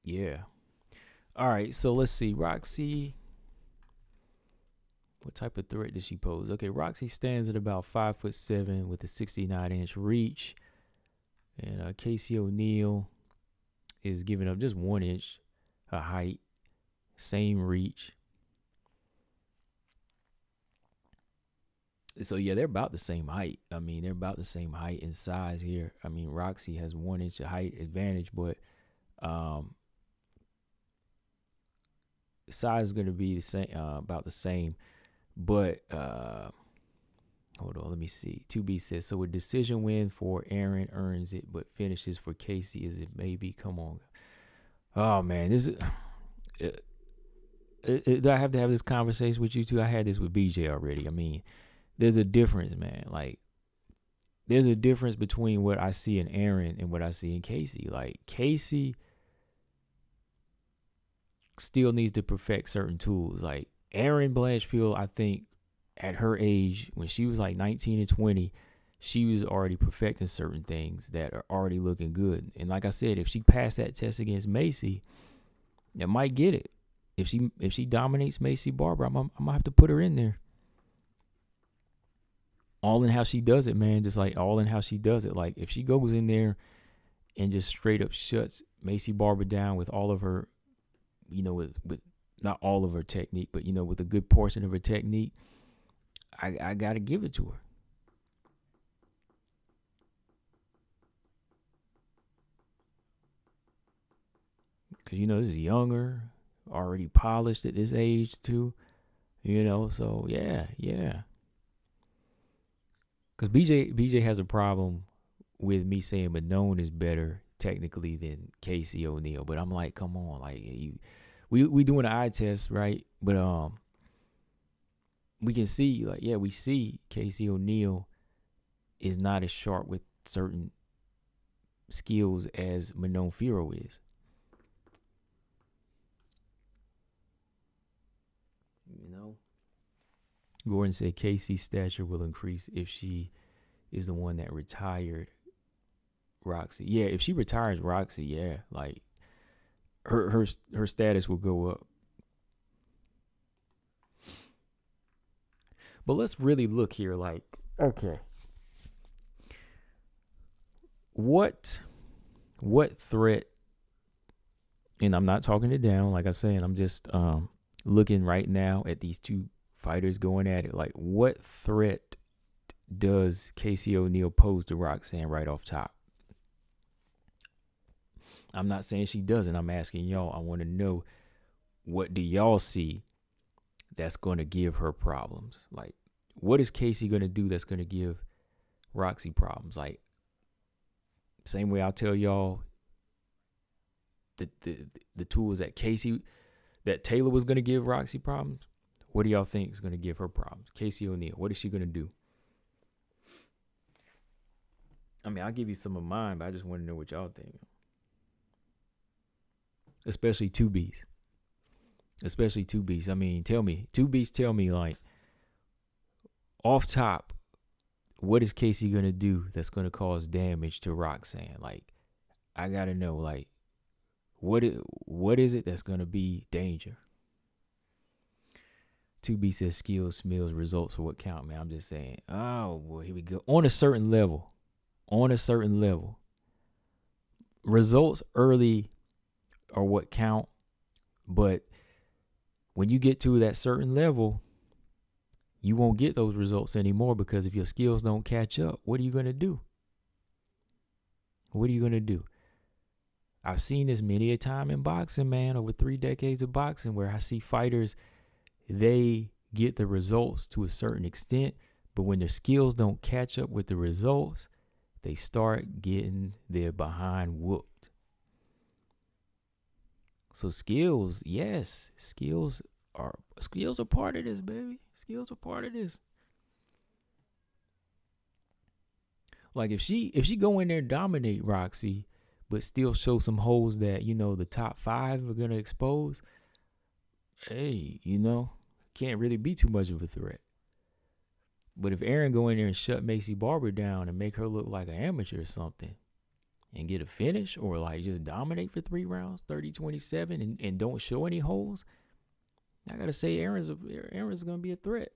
Yeah. All right, so let's see. Roxy, what type of threat does she pose? Okay, Roxy stands at about 5'7" with a 69-inch reach. And Casey Oneil is giving up just 1 inch of height, same reach. So, yeah, they're about the same height. I mean, they're about the same height and size here. I mean, Roxy has 1 inch of height advantage, but size is going to be the same, about the same. But hold on, let me see. 2B says, so a decision win for Aaron earns it, but finishes for Casey is it maybe? Come on. Oh, man, this is. Do I have to have this conversation with you too? I had this with BJ already. I mean, there's a difference, man. Like, there's a difference between what I see in Aaron and what I see in Casey. Like, Casey still needs to perfect certain tools. Like, Erin Blanchfield, I think at her age, when she was like 19 and 20, she was already perfecting certain things that are already looking good. And like I said, if she passed that test against Macy, it might get it. If she dominates Macy Barber, I'm gonna have to put her in there. All in how she does it, man. Just like all in how she does it. Like, if she goes in there and just straight up shuts Macy Barber down with all of her, with not all of her technique, but with a good portion of her technique, I gotta give it to her. Because this is younger, already polished at this age too. So yeah. Because BJ has a problem with me saying Madone is better technically than Casey Oneil, but I'm like, come on, like we doing an eye test, right? But we can see, like, yeah, we see Casey Oneil is not as sharp with certain skills as Modaferri is. Gordon said Casey's stature will increase if she is the one that retired Roxy. Yeah, if she retires Roxy, yeah, like her status will go up. But let's really look here, like, okay, what threat, and I'm not talking it down, like I said, I'm just looking right now at these two fighters going at it. Like, what threat does Casey Oneil pose to Roxanne right off top? I'm not saying she doesn't. I'm asking y'all. I want to know, what do y'all see that's going to give her problems? Like, what is Casey going to do that's going to give Roxy problems? Like, same way I'll tell y'all the tools that Taylor was going to give Roxy problems. What do y'all think is going to give her problems? Casey Oneil, what is she going to do? I mean, I'll give you some of mine, but I just want to know what y'all think. Especially 2Bs. Especially 2Bs. I mean, tell me, 2Bs, tell me, like, off top, what is Casey going to do that's going to cause damage to Roxanne? Like, I got to know, like, what is it that's going to be danger? 2B says skills, smells, results for what count, man. I'm just saying. Oh, boy, here we go. On a certain level. Results early are what count, but when you get to that certain level, you won't get those results anymore, because if your skills don't catch up, what are you going to do? I've seen this many a time in boxing, man, over 3 decades of boxing, where I see fighters, they get the results to a certain extent, but when their skills don't catch up with the results, they start getting their behind whooped. So skills, yes, skills are part of this, baby. Skills are part of this. Like, if she go in there and dominate Roxy, but still show some holes that, the top 5 are gonna expose, hey, can't really be too much of a threat. But if Aaron go in there and shut Macy Barber down and make her look like an amateur or something, and get a finish, or like just dominate for 3 rounds, 30-27, and don't show any holes, I gotta say Aaron's gonna be a threat.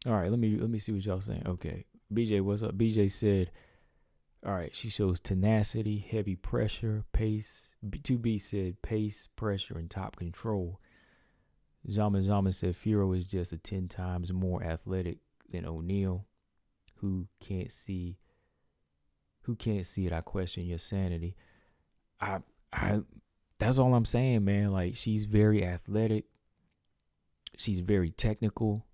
All right, let me see what y'all saying. Okay, BJ, what's up? BJ said, all right, she shows tenacity, heavy pressure, pace. 2B said pace, pressure, and top control. Zhang said Firo is just a 10 times more athletic than Oneil. Who can't see it? I question your sanity. I that's all I'm saying, man. Like, she's very athletic. She's very technical.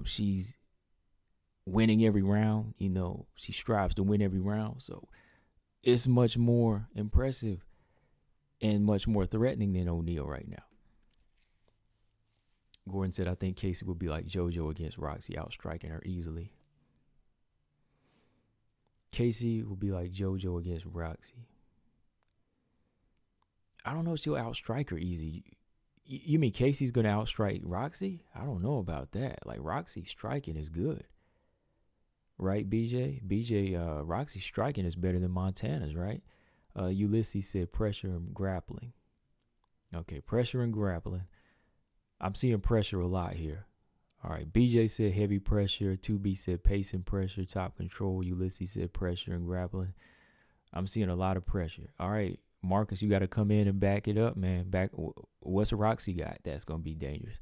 She's winning every round. She strives to win every round. So it's much more impressive and much more threatening than Oneil right now. Gordon said, I think Casey would be like JoJo against Roxy, outstriking her easily. Casey will be like JoJo against Roxy. I don't know if she'll outstrike her easy. You mean Casey's going to outstrike Roxy? I don't know about that. Like, Roxy's striking is good. Right, BJ? Roxy's striking is better than Montana's, right? Ulysses said pressure and grappling. Okay, pressure and grappling. I'm seeing pressure a lot here. All right, BJ said heavy pressure. 2B said pace and pressure, top control. Ulysses said pressure and grappling. I'm seeing a lot of pressure. All right, Marcus, you got to come in and back it up, man. What's Roxy got that's going to be dangerous?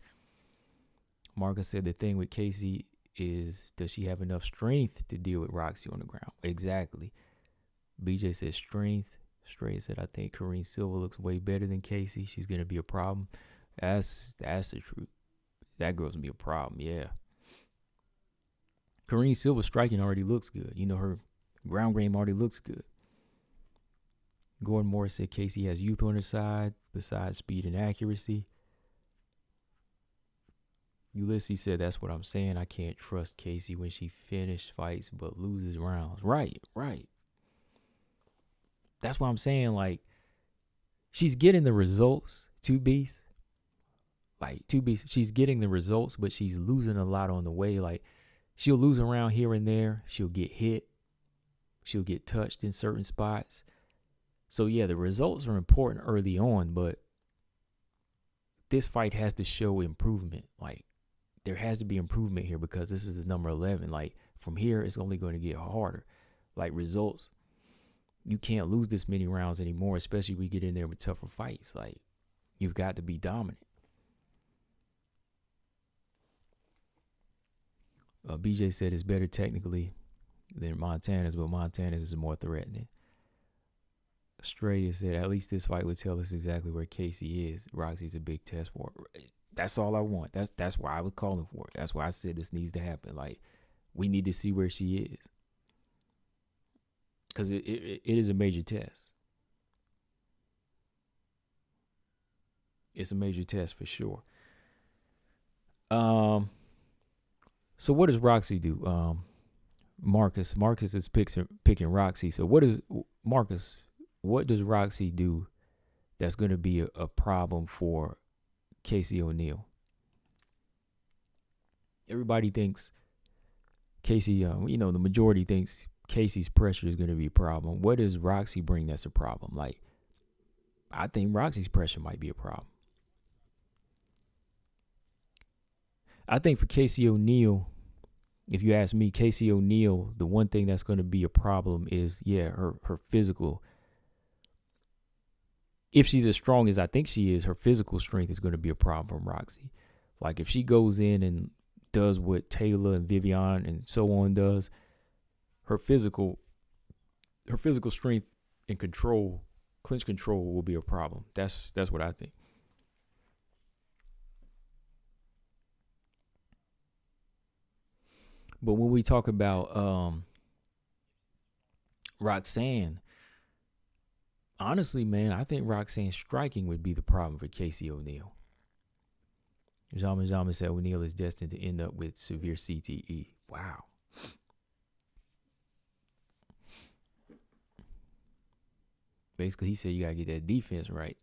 Marcus said the thing with Casey is, does she have enough strength to deal with Roxy on the ground? Exactly. BJ said strength. Stray said, I think Karine Silva looks way better than Casey. She's going to be a problem. That's the truth. That girl's going to be a problem, yeah. Karine Silva's striking already looks good. Her ground game already looks good. Gordon Moore said Casey has youth on her side besides speed and accuracy. Ulysses said, that's what I'm saying. I can't trust Casey when she finishes fights but loses rounds. Right. That's what I'm saying. Like, she's getting the results, 2Bs. Like, 2Bs, she's getting the results, but she's losing a lot on the way. Like, she'll lose a round here and there. She'll get hit. She'll get touched in certain spots. So, yeah, the results are important early on, but this fight has to show improvement. Like, there has to be improvement here, because this is the number 11. Like, from here, it's only going to get harder. Like, results, you can't lose this many rounds anymore, especially if we get in there with tougher fights. Like, you've got to be dominant. BJ said it's better technically than Montana's, but Montana's is more threatening. Australia said, at least this fight would tell us exactly where Casey is. Roxy's a big test for her. That's all I want. That's why I was calling for it. That's why I said this needs to happen. Like, we need to see where she is, because it is a major test. It's a major test for sure. So what does Roxy do? Marcus is picking Roxy. So what is Marcus? What does Roxy do that's going to be a problem for Casey Oneil? Everybody thinks Casey, the majority thinks Casey's pressure is going to be a problem. What does Roxy bring that's a problem? Like, I think Roxy's pressure might be a problem. I think for Casey Oneil, if you ask me, Casey Oneil, the one thing that's going to be a problem is, her physical. If she's as strong as I think she is, her physical strength is going to be a problem for Roxy. Like, if she goes in and does what Taylor and Vivian and so on does, her physical strength and control, clinch control, will be a problem. That's what I think. But when we talk about Roxanne, honestly, man, I think Roxanne's striking would be the problem for Casey Oneil. Jama said Oneil is destined to end up with severe CTE. Wow. Basically, he said you gotta get that defense right.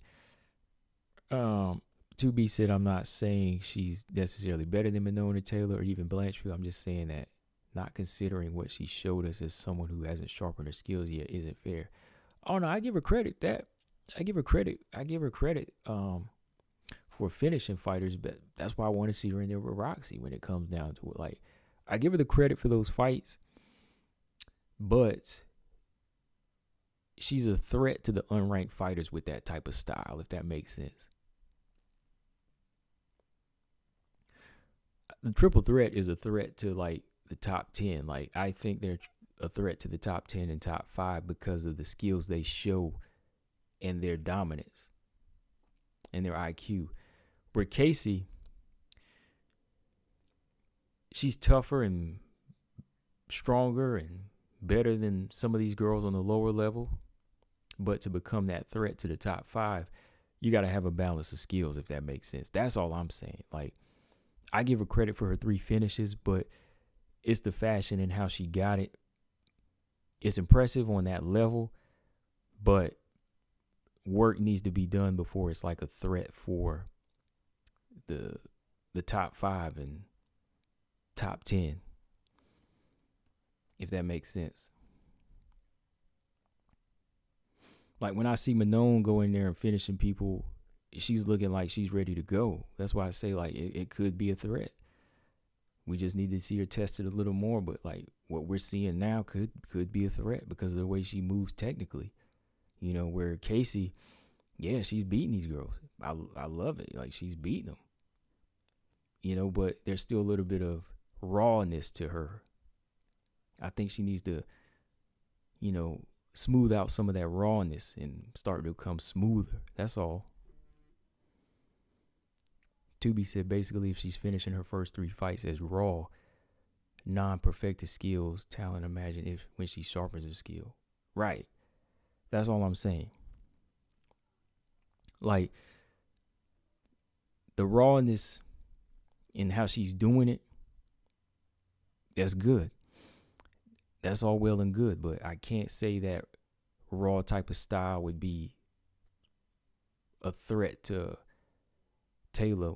2B said, I'm not saying she's necessarily better than Manon or Taylor or even Blanchfield. I'm just saying that not considering what she showed us as someone who hasn't sharpened her skills yet isn't fair. Oh no, I give her credit. I give her credit for finishing fighters, but that's why I want to see her in there with Roxy when it comes down to it. Like, I give her the credit for those fights, but she's a threat to the unranked fighters with that type of style, if that makes sense. The triple threat is a threat to like the top 10. Like, I think they're a threat to the top 10 and top 5 because of the skills they show and their dominance and their IQ. Where Casey, she's tougher and stronger and better than some of these girls on the lower level. But to become that threat to the top 5, you got to have a balance of skills, if that makes sense. That's all I'm saying. Like, I give her credit for her 3 finishes, but it's the fashion and how she got it. It's impressive on that level, but work needs to be done before it's like a threat for the top 5 and top 10, if that makes sense. Like, when I see Manon go in there and finishing people, she's looking like she's ready to go. That's why I say, like, it could be a threat. We just need to see her tested a little more. But, like, what we're seeing now could be a threat because of the way she moves technically. You know, where Casey, yeah, she's beating these girls. I love it. Like, she's beating them. You know, but there's still a little bit of rawness to her. I think she needs to, smooth out some of that rawness and start to become smoother. That's all. Tubi said basically if she's finishing her first 3 fights as raw, non-perfected skills, talent, imagine if when she sharpens her skill. Right. That's all I'm saying. Like, the rawness in how she's doing it, that's good. That's all well and good, but I can't say that raw type of style would be a threat to Taylor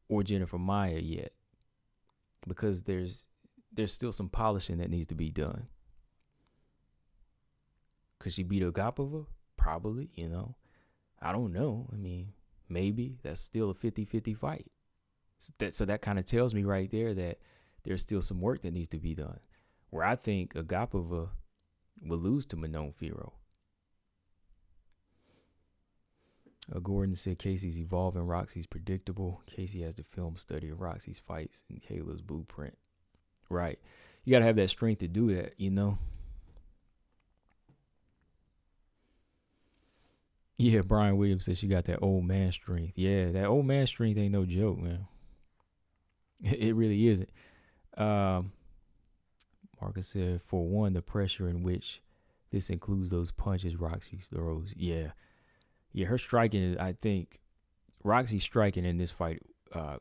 or Jennifer Maia yet, because there's still some polishing that needs to be done. Could she beat Agapova? Probably, I don't know. I mean, maybe. That's still a 50-50 fight. So that kind of tells me right there that there's still some work that needs to be done. Where I think Agapova will lose to Manon Fiorot. Gordon said Casey's evolving, Roxy's predictable. Casey has the film study of Roxy's fights and Kayla's blueprint. Right. You got to have that strength to do that, Yeah, Brian Williams says she got that old man strength. Yeah, that old man strength ain't no joke, man. It really isn't. Marcus said, for one, the pressure in which this includes those punches Roxy throws. Yeah, her striking, I think, Roxy's striking in this fight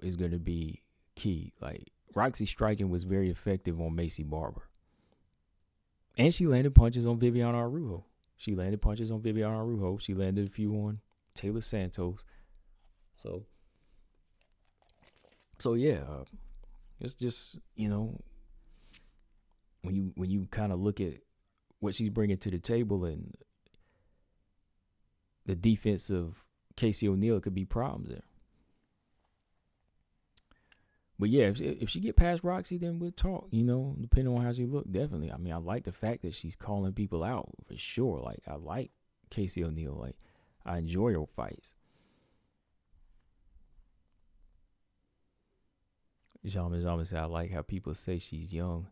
is going to be key. Like, Roxy's striking was very effective on Macy Barber. And she landed punches on Viviana Araújo. She landed a few on Taylor Santos. So yeah, it's just, when you kind of look at what she's bringing to the table and the defense of Casey Oneil, it could be problems there. But yeah, if she get past Roxy, then we'll talk, depending on how she look, definitely. I mean, I like the fact that she's calling people out for sure. Like, I like Casey Oneil. Like, I enjoy her fights. Zhang said, I like how people say she's young.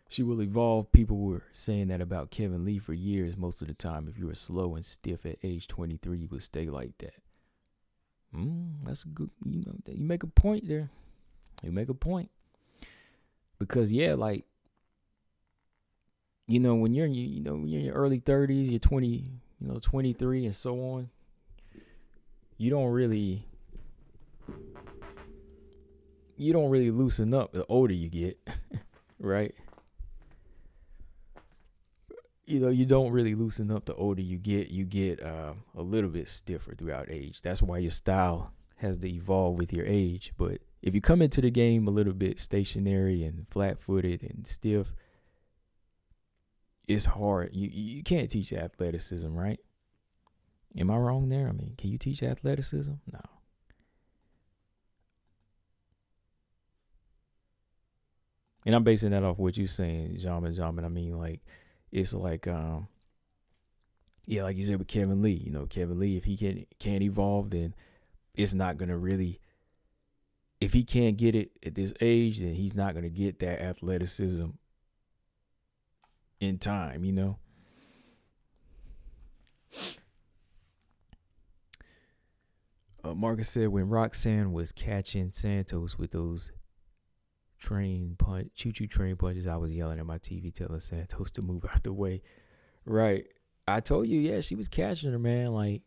She will evolve. People were saying that about Kevin Lee for years. Most of the time, if you were slow and stiff at age 23, you would stay like that. That's a good, you make a point there. You make a point. Because, yeah, like, when you're in your early 30s, you're 20, 23 and so on, you don't really loosen up the older you get, right? You don't really loosen up the older you get. You get a little bit stiffer throughout age. That's why your style has to evolve with your age. But if you come into the game a little bit stationary and flat-footed and stiff, it's hard. You can't teach athleticism, right? Am I wrong there? I mean, can you teach athleticism? No. And I'm basing that off what you're saying, Jamin. I mean, like, it's like, like you said with Kevin Lee. Kevin Lee, if he can't evolve, then it's not going to really, if he can't get it at this age, then he's not going to get that athleticism in time, Marcus said when Roxanne was catching Santos with those choo-choo train punches, I was yelling at my TV telling Santos to move out the way. Right. I told you, yeah, she was catching her, man. Like,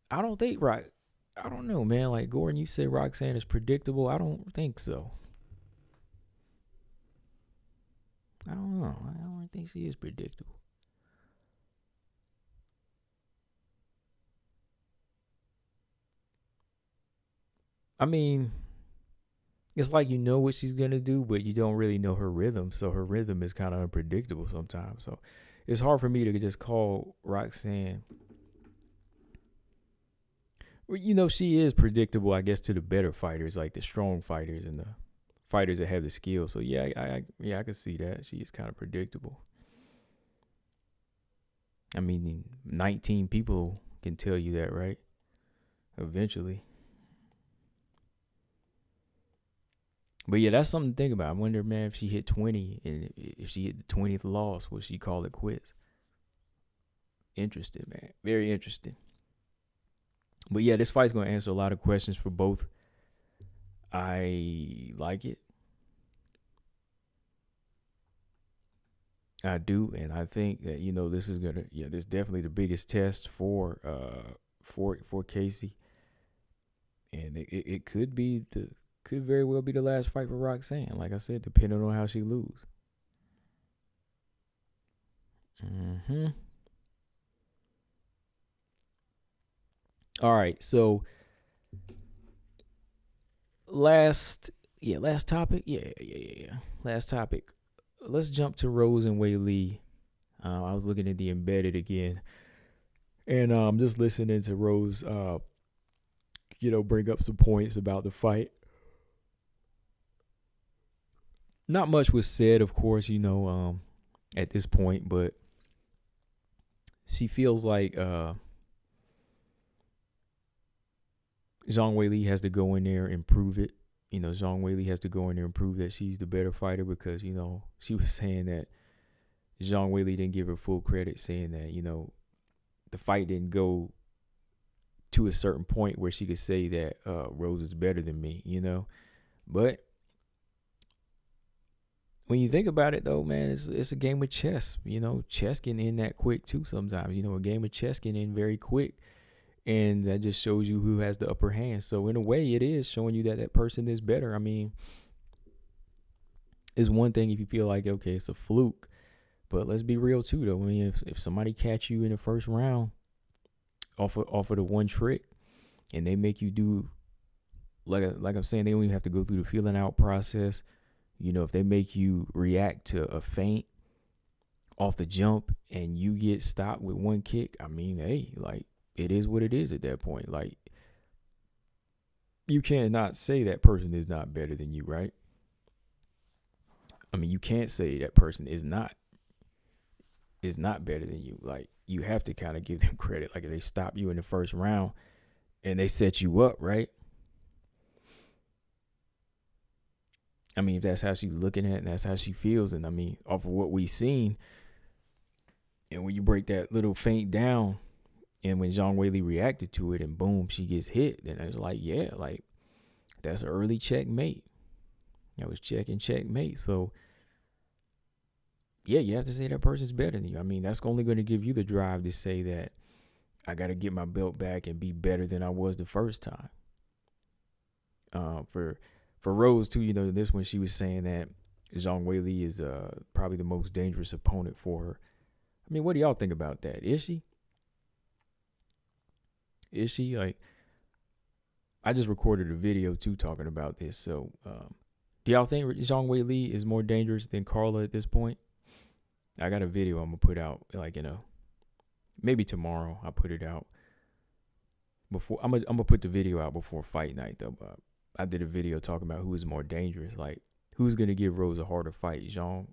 I don't know, man. Like, Gordon, you said Roxanne is predictable. I don't think so. I don't know. I don't think she is predictable. I mean, it's like you know what she's going to do, but you don't really know her rhythm. So her rhythm is kind of unpredictable sometimes. So it's hard for me to just call Roxanne. Well, she is predictable, I guess, to the better fighters, like the strong fighters and the fighters that have the skill. So, yeah, I can see that. She is kind of predictable. I mean, 19 people can tell you that, right? Eventually. But yeah, that's something to think about. I wonder, man, if she hit 20 and if she hit the 20th loss, would she call it quits? Interesting, man. Very interesting. But yeah, this fight's going to answer a lot of questions for both. I like it. I do, and I think that this is gonna this is definitely the biggest test for Casey, and it could very well be the last fight for Roxanne. Like I said, depending on how she lose. All right, so last topic. Yeah. Last topic. Let's jump to Rose and Weili. I was looking at the embedded again, and just listening to Rose, bring up some points about the fight. Not much was said, of course, at this point, but she feels like Zhang Weili has to go in there and prove it. Zhang Weili has to go in there and prove that she's the better fighter because, she was saying that Zhang Weili didn't give her full credit, saying that, the fight didn't go to a certain point where she could say that Rose is better than me, But when you think about it, though, man, it's a game of chess. Chess can end that quick, too, sometimes. A game of chess can end very quick. And that just shows you who has the upper hand. So in a way, it is showing you that that person is better. I mean, it's one thing if you feel like, okay, it's a fluke. But let's be real too, though. I mean, if somebody catch you in the first round off of the one trick, and they make you do, like I'm saying, they don't even have to go through the feeling out process. If they make you react to a feint off the jump and you get stopped with one kick, I mean, hey, like, it is what it is at that point. Like, you cannot say that person is not better than you, right? I mean, you can't say that person is not better than you. Like, you have to kind of give them credit. Like, if they stop you in the first round and they set you up, right? I mean, if that's how she's looking at it and that's how she feels, and I mean, off of what we've seen, and when you break that little feint down, and when Zhang Weili reacted to it, and boom, she gets hit, then it's like, yeah, like, that's an early checkmate. That was checkmate. So, yeah, you have to say that person's better than you. I mean, that's only going to give you the drive to say that I got to get my belt back and be better than I was the first time. For Rose, too, this one, she was saying that Zhang Weili is probably the most dangerous opponent for her. I mean, what do y'all think about that? Is she? Like, I just recorded a video, too, talking about this. So, do y'all think Zhang Weili is more dangerous than Carla at this point? I got a video I'm going to put out, like, maybe tomorrow I'll put it out. I'm going to put the video out before fight night, though. But I did a video talking about who is more dangerous. Like, who's going to give Rose a harder fight? Zhang?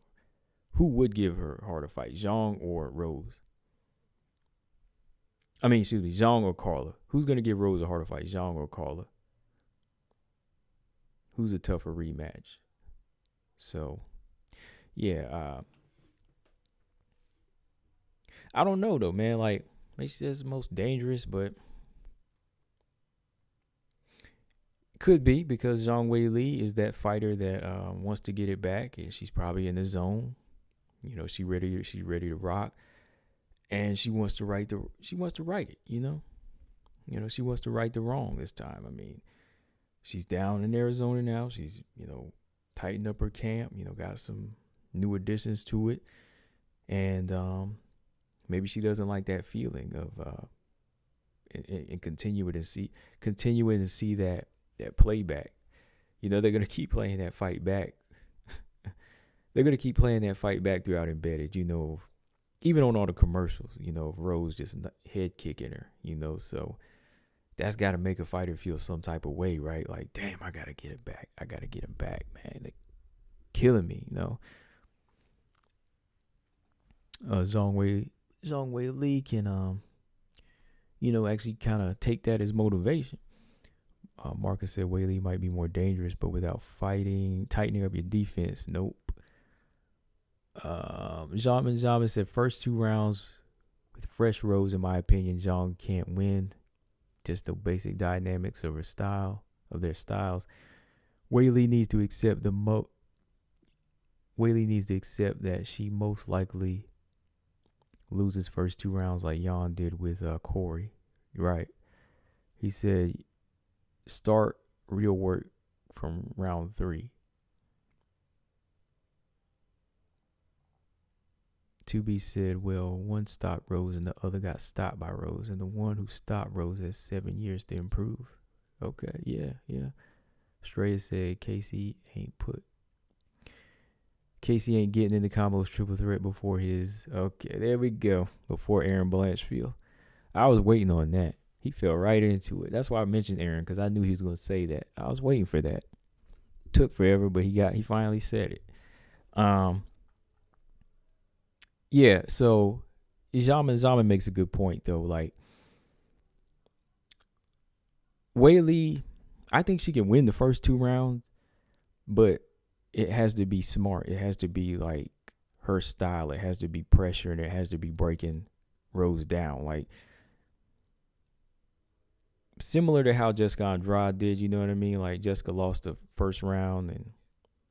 Who would give her a harder fight? Zhang or Rose? I mean, excuse me, Zhang or Carla? Who's going to give Rose a harder fight? Zhang or Carla? Who's a tougher rematch? So, yeah. I don't know, though, man. Like, maybe she says the most dangerous, but could be because Zhang Weili is that fighter that wants to get it back, and she's probably in the zone. She's ready to rock, and she wants to right it. She wants to right the wrong this time. I mean, she's down in Arizona now. She's tightened up her camp. Got some new additions to it, and maybe she doesn't like that feeling of and continuing to see that playback. They're gonna keep playing that fight back. They're gonna keep playing that fight back throughout Embedded. Even on all the commercials. Of Rose just head kicking her. So that's got to make a fighter feel some type of way, right? Like, damn, I gotta get it back. Man. They're killing me. Zhang Weili can actually kind of take that as motivation. Marcus said Weili might be more dangerous, but without tightening up your defense, nope. Zhang said first 2 rounds with fresh Rose, in my opinion, Zhang can't win. Just the basic dynamics of their styles. Weili needs to accept that she most likely loses first 2 rounds like Jan did with Corey. Right. He said start real work from round 3. To be said, well, one stopped Rose and the other got stopped by Rose, and the one who stopped Rose has 7 years to improve. Okay, yeah. Straya said Casey ain't getting in the combos triple threat before his. Okay, there we go. Before Aaron Blanchfield. I was waiting on that. He fell right into it. That's why I mentioned Aaron, because I knew he was going to say that. I was waiting for that. Took forever, but he finally said it. Yeah, so Zhang makes a good point, though. Like, Weili, I think she can win the first 2 rounds, but it has to be smart. It has to be, like, her style. It has to be pressure, and it has to be breaking Rose down. Like, similar to how Jessica Andrade did, you know what I mean? Like, Jessica lost the first round, and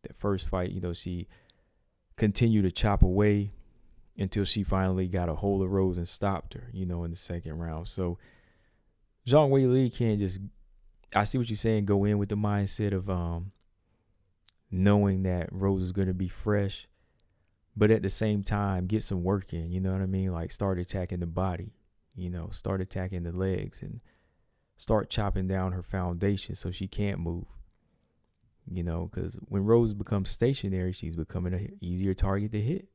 that first fight, she continued to chop away until she finally got a hold of Rose and stopped her, in the second round. So Zhang Weili can't just, I see what you're saying, go in with the mindset of knowing that Rose is going to be fresh, but at the same time, get some work in, you know what I mean? Like, start attacking the body, start attacking the legs and start chopping down her foundation so she can't move, because when Rose becomes stationary, she's becoming an easier target to hit.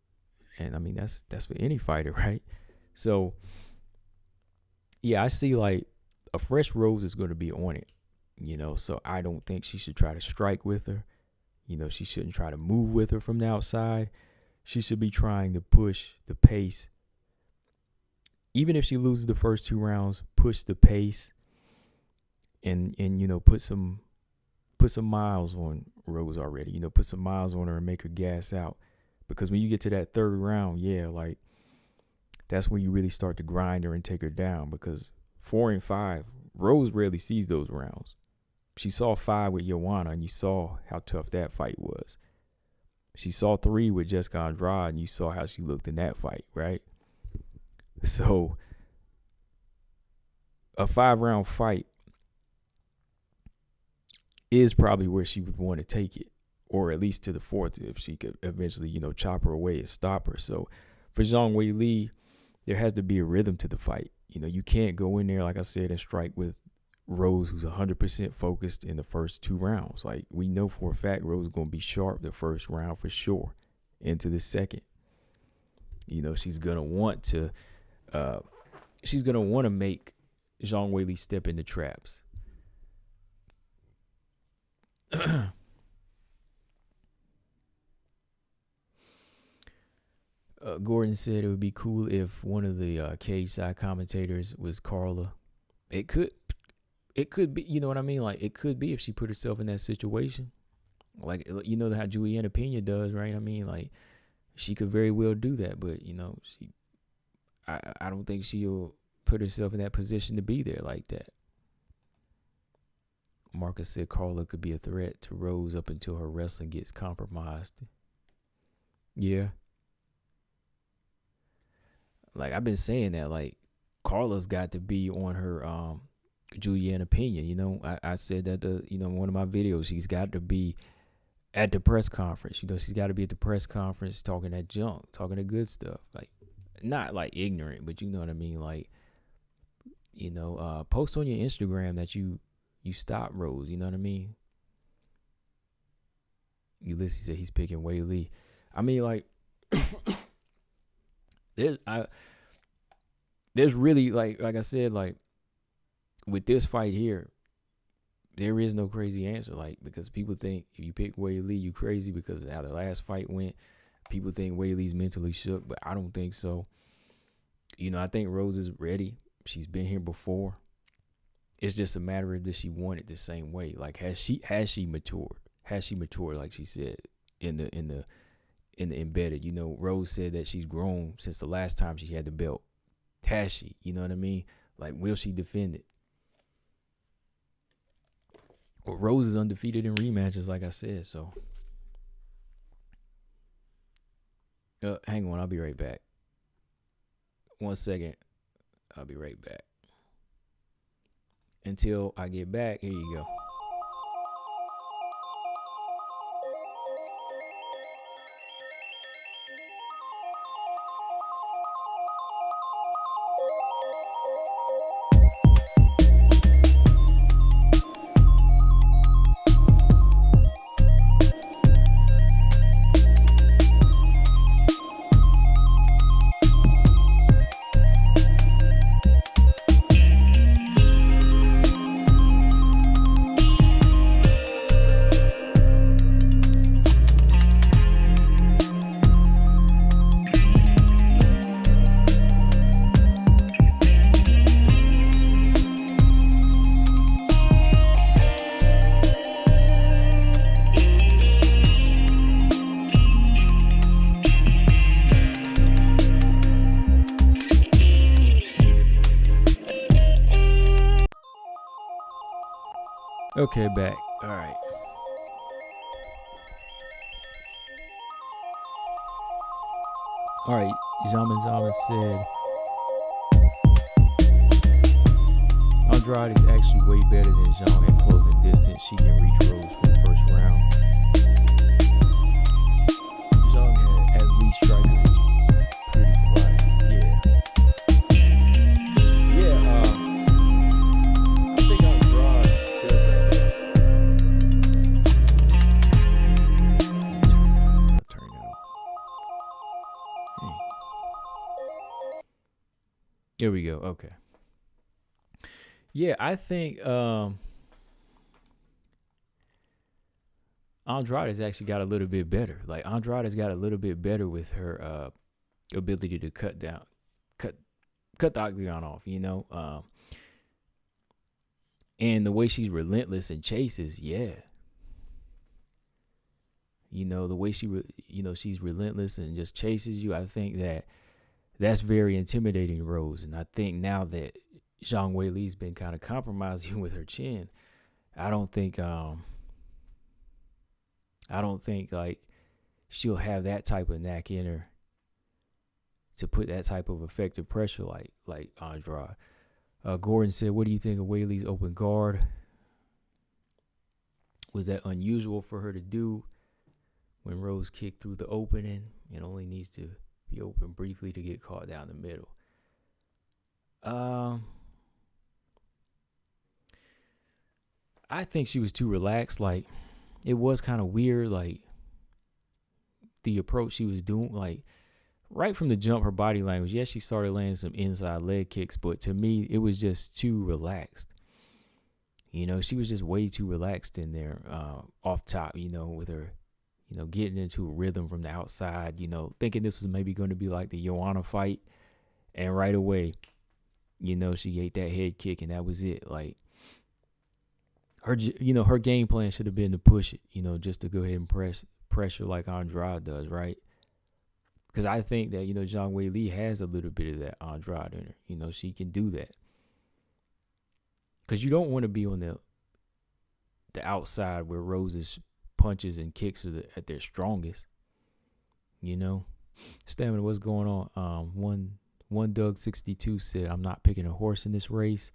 And I mean, that's for any fighter, right? So, yeah, I see like a fresh Rose is going to be on it, so I don't think she should try to strike with her. She shouldn't try to move with her from the outside. She should be trying to push the pace. Even if she loses the first 2 rounds, push the pace and put some miles on Rose already. Put some miles on her and make her gas out. Because when you get to that 3rd round, yeah, like that's when you really start to grind her and take her down. Because 4 and 5, Rose rarely sees those rounds. She saw 5 with Joanna, and you saw how tough that fight was. She saw 3 with Jessica Andrade, and you saw how she looked in that fight, right? So a 5-round fight is probably where she would want to take it, or at least to the 4th if she could eventually, chop her away and stop her. So for Zhang Weili, there has to be a rhythm to the fight. You can't go in there, like I said, and strike with Rose, who's 100% focused in the first 2 rounds. Like, we know for a fact Rose is going to be sharp the first round for sure. Into the second, she's going to want to make Zhang Weili step into traps. Gordon said it would be cool if one of the cage side commentators was Carla. It could be, you know what I mean? Like, it could be if she put herself in that situation. Like, how Juliana Pena does, right? I mean, like, she could very well do that, but, I don't think she'll put herself in that position to be there like that. Marcus said Carla could be a threat to Rose up until her wrestling gets compromised. Yeah. Like, I've been saying that, like, Carla's got to be on her Juliana Pena. I said that in one of my videos. She's got to be at the press conference. She's got to be at the press conference talking that junk, talking the good stuff. Like, not like ignorant, but you know what I mean. Like, post on your Instagram that you stop Rose. You know what I mean. Ulysses said he's picking Weili. I mean, like, there's really like I said, like, with this fight here, there is no crazy answer. Like, because people think if you pick Weili, you crazy because of how the last fight went. People think Weili's mentally shook, but I don't think so. I think Rose is ready. She's been here before. It's just a matter of does she want it the same way? Like, has she matured? Has she matured, like she said in the embedded? Rose said that she's grown since the last time she had the belt. Has she? You know what I mean? Like, will she defend it? Well, Rose is undefeated in rematches, like I said, so. Hang on, I'll be right back. 1 second. I'll be right back. Until I get back, here you go. Okay, back. All right. All right. Zaman said, Andrade is actually way better than Zhang at closing distance. She can reach Rose from the first round. Zhang as lead striker is pretty quiet. I think Andrade does have that. Turn out. Here we go. Okay. Yeah, I think Andrade's actually got a little bit better. Like Andrade's got a little bit better with her ability to cut the octagon off, you know. And the way she's relentless and chases, yeah. You know, the way she's relentless and just chases you. I think that's very intimidating, Rose. And I think now that Zhang Weili's been kind of compromising with her chin, I don't think like she'll have that type of knack in her to put that type of effective pressure like Andrade. Gordon said, "What do you think of Weili's open guard? Was that unusual for her to do when Rose kicked through the opening and only needs to be open briefly to get caught down the middle?" I think she was too relaxed. Like, it was kind of weird, like, the approach she was doing. Like, right from the jump, her body language, yes, she started landing some inside leg kicks, but to me, it was just too relaxed. You know, she was just way too relaxed in there off top, you know, with her, you know, getting into a rhythm from the outside, you know, thinking this was maybe going to be like the Joanna fight. And right away, you know, she ate that head kick and that was it. Like, her game plan should have been to push it, you know, just to go ahead and pressure like Andrade does, right? Because I think that, you know, Zhang Weili has a little bit of that Andrade in her. You know, she can do that. Because you don't want to be on the outside where Rose's punches and kicks are at their strongest. You know? Stamina, what's going on? One Doug 62 said, "I'm not picking a horse in this race.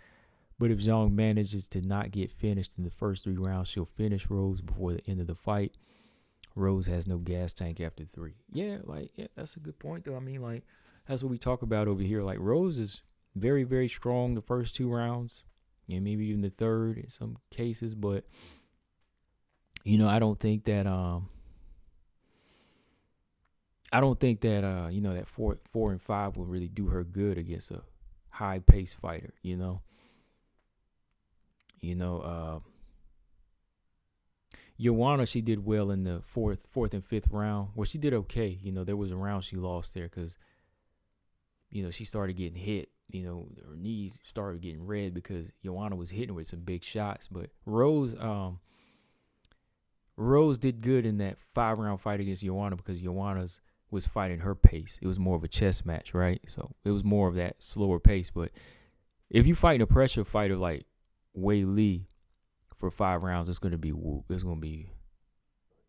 But if Zhang manages to not get finished in the first 3 rounds, she'll finish Rose before the end of the fight. Rose has no gas tank after 3. Yeah, that's a good point, though. I mean, like, that's what we talk about over here. Like, Rose is very, very strong the first 2 rounds, and maybe even the third in some cases. But, you know, I don't think that you know, that 4 and 5 will really do her good against a high pace fighter, you know. Joanna, she did well in the fourth and fifth round. Well, she did okay. You know, there was a round she lost there because, you know, she started getting hit. You know, her knees started getting red because Joanna was hitting with some big shots. But Rose did good in that 5-round fight against Joanna because Joanna's was fighting her pace. It was more of a chess match, right? So it was more of that slower pace. But if you fight a pressure fighter like Weili for 5 rounds, it's gonna be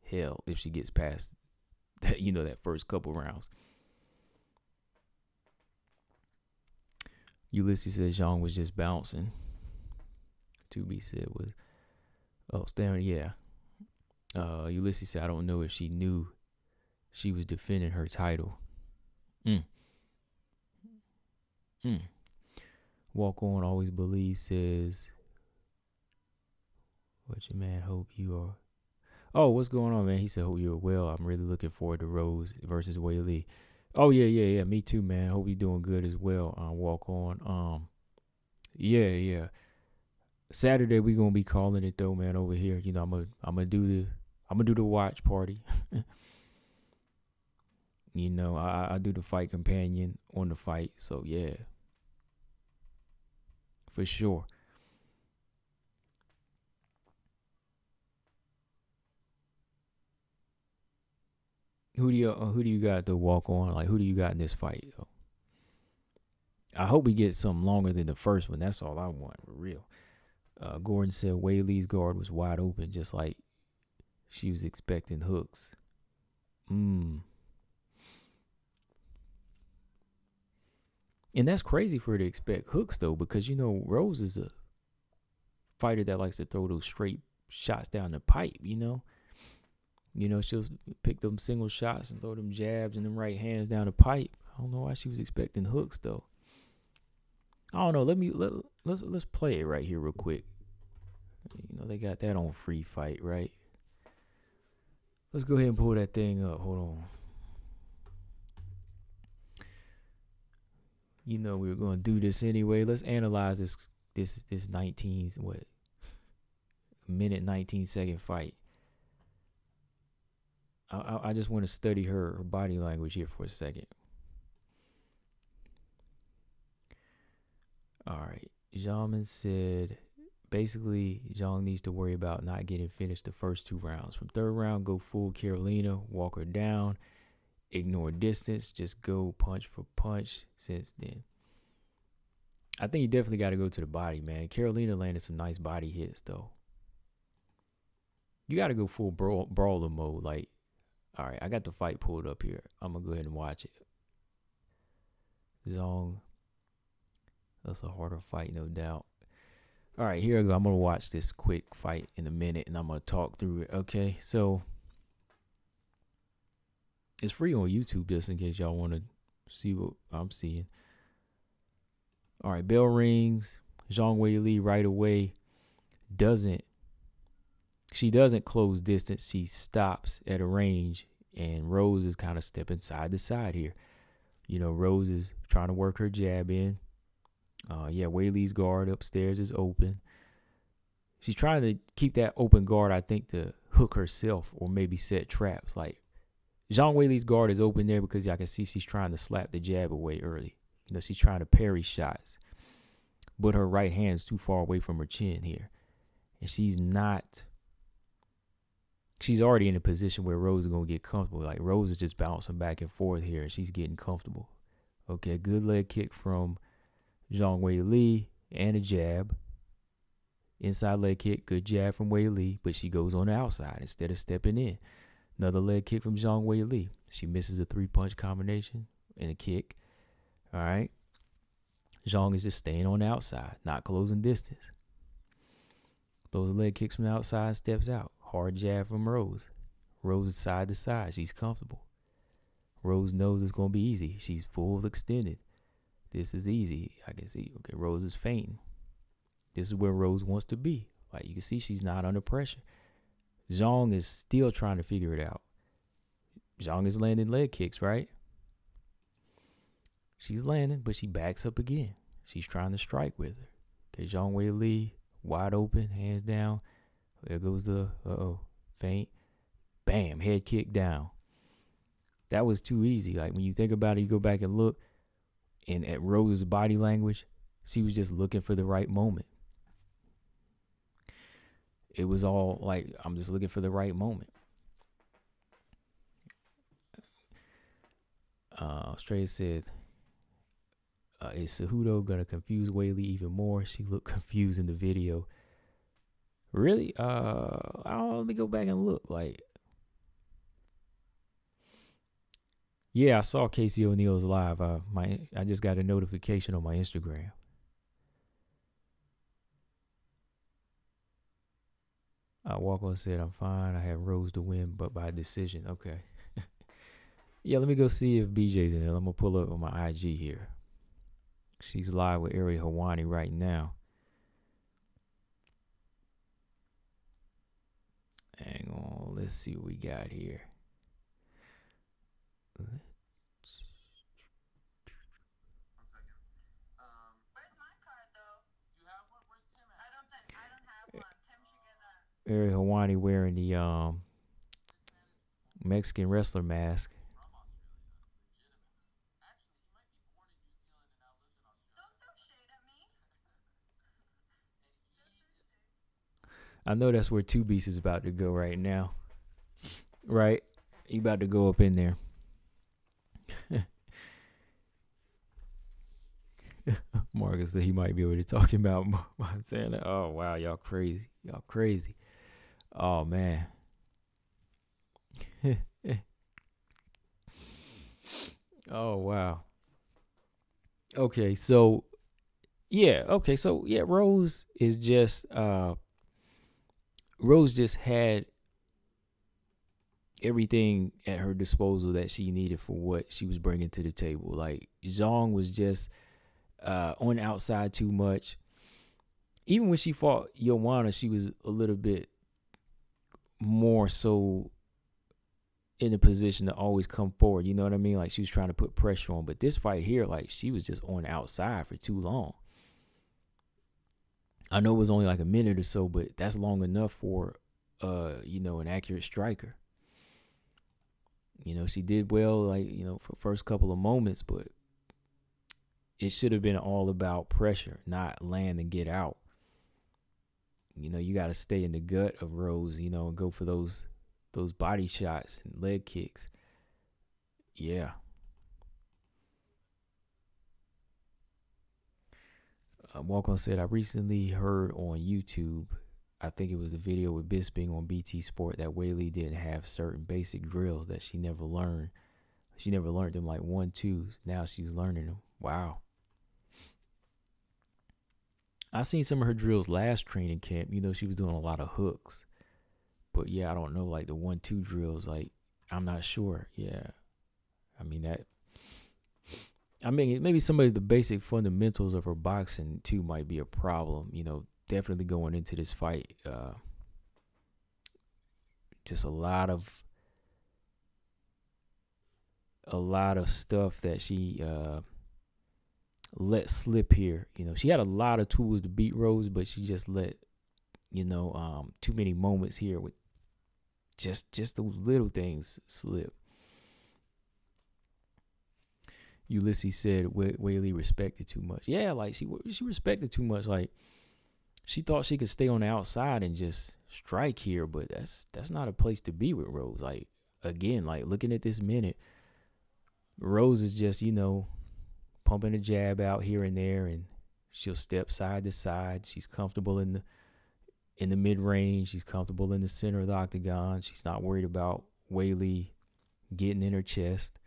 hell if she gets past that, you know, that first couple rounds. Ulysses says Zhang was just bouncing. 2B said was staring. Yeah. Ulysses said, "I don't know if she knew she was defending her title." Walk on, always believe says, "What your man hope you are." Oh, what's going on, man? He said, "Hope you're well. I'm really looking forward to Rose versus Weili." Oh yeah. Me too, man. Hope you're doing good as well. Walk on. Yeah. Saturday we gonna be calling it though, man. Over here, you know, I'm gonna do the watch party. You know, I do the fight companion on the fight. So yeah, for sure. Who do you got to walk on? Like, who do you got in this fight? Though? I hope we get something longer than the first one. That's all I want, for real. Gordon said Weili's guard was wide open, just like she was expecting hooks. And that's crazy for her to expect hooks, though, because, you know, Rose is a fighter that likes to throw those straight shots down the pipe, she'll pick them single shots and throw them jabs and them right hands down the pipe. I don't know why she was expecting hooks though. I don't know. Let's play it right here real quick. They got that on free fight, right? Let's go ahead and pull that thing up. Hold on. We were gonna do this anyway. Let's analyze this minute 19-second fight. I just want to study her body language here for a second. All right. Zhang said, basically, Zhang needs to worry about not getting finished the first 2 rounds. From third round, go full Carolina, walk her down, ignore distance, just go punch for punch since then. I think you definitely got to go to the body, man. Carolina landed some nice body hits, though. You got to go full brawler mode. Like, all right, I got the fight pulled up here. I'm going to go ahead and watch it. Zhang. That's a harder fight, no doubt. All right, here I go. I'm going to watch this quick fight in a minute, and I'm going to talk through it. Okay, so it's free on YouTube just in case y'all want to see what I'm seeing. All right, bell rings. Zhang Weili right away doesn't close distance. She stops at a range, and Rose is kind of stepping side to side here. Rose is trying to work her jab in. Weili's guard upstairs is open. She's trying to keep that open guard, I think, to hook herself or maybe set traps. Like, Zhang Weili's guard is open there because I can see she's trying to slap the jab away early. She's trying to parry shots. But her right hand's too far away from her chin here. And she's already in a position where Rose is going to get comfortable. Like, Rose is just bouncing back and forth here, and she's getting comfortable. Okay, good leg kick from Zhang Weili and a jab. Inside leg kick, good jab from Weili, but she goes on the outside instead of stepping in. Another leg kick from Zhang Weili. She misses a 3-punch combination and a kick. All right. Zhang is just staying on the outside, not closing distance. Those leg kicks from the outside, steps out. Hard jab from Rose. Rose is side to side. She's comfortable. Rose knows it's going to be easy. She's full extended. This is easy. I can see. Okay, Rose is fainting. This is where Rose wants to be. Like, you can see she's not under pressure. Zhang is still trying to figure it out. Zhang is landing leg kicks, right? She's landing, but she backs up again. She's trying to strike with her. Okay, Zhang Weili, wide open, hands down. There goes the, feint. Bam, head kick down. That was too easy. Like, when you think about it, you go back and look, and at Rose's body language, she was just looking for the right moment. It was all like, I'm just looking for the right moment. Stray said, is Cejudo going to confuse Weili even more? She looked confused in the video. Really? Let me go back and look. Like, yeah, I saw Casey O'Neill's live. I just got a notification on my Instagram. Walker said, I'm fine. I have Rose to win, but by decision. Okay. Yeah, let me go see if BJ's in there. I'm going to pull up on my IG here. She's live with Ariel Helwani right now. Hang on. Let's see what we got here. Ariel Helwani wearing the Mexican wrestler mask. I know that's where Two Beasts is about to go right now. Right? He about to go up in there. Marcus said he might be able to talk about Montana. Oh, wow. Y'all crazy. Y'all crazy. Oh, man. Oh, wow. Okay, so Yeah, okay, so yeah, Rose just had everything at her disposal that she needed for what she was bringing to the table. Like Zhang was just on the outside too much. Even when she fought Joanna, she was a little bit more so in a position to always come forward. You know what I mean? Like she was trying to put pressure on. But this fight here, like she was just on the outside for too long. I know it was only like a minute or so, but that's long enough for an accurate striker. She did well, like, for first couple of moments, but it should have been all about pressure, not land and get out. You got to stay in the gut of Rose, and go for those body shots and leg kicks. Yeah. Walk-On said, I recently heard on YouTube, I think it was the video with Bisping on BT Sport, that Weili didn't have certain basic drills that she never learned. She never learned them, like 1-2s. Now she's learning them. Wow. I seen some of her drills last training camp. She was doing a lot of hooks. But yeah, I don't know, like the 1-2 drills, like I'm not sure. Yeah. Maybe some of the basic fundamentals of her boxing too might be a problem. Definitely going into this fight, just a lot of stuff that she let slip here. She had a lot of tools to beat Rose, but she just let too many moments here with just those little things slip. Ulysses said Weili respected too much. Yeah, like she respected too much. Like she thought she could stay on the outside and just strike here, but that's not a place to be with Rose. Like again, like looking at this minute, Rose is just pumping a jab out here and there, and she'll step side to side. She's comfortable in the mid range. She's comfortable in the center of the octagon. She's not worried about Weili getting in her chest.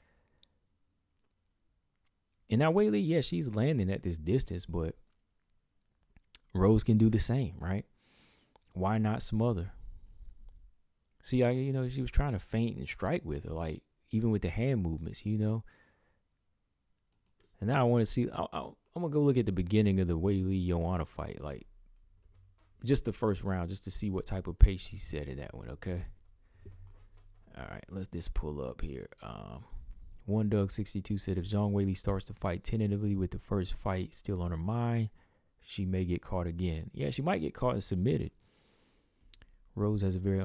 And now Weili, yeah, she's landing at this distance, but Rose can do the same, right? Why not smother? See, she was trying to feint and strike with her, like even with the hand movements, And now I want to see. I'm gonna go look at the beginning of the Weili Joanna fight, like just the first round, just to see what type of pace she set in that one. Okay. All right, let's just pull up here. One Doug 62 said, if Zhang Weili starts to fight tentatively with the first fight still on her mind, she may get caught again. Yeah, she might get caught and submitted. Rose has a very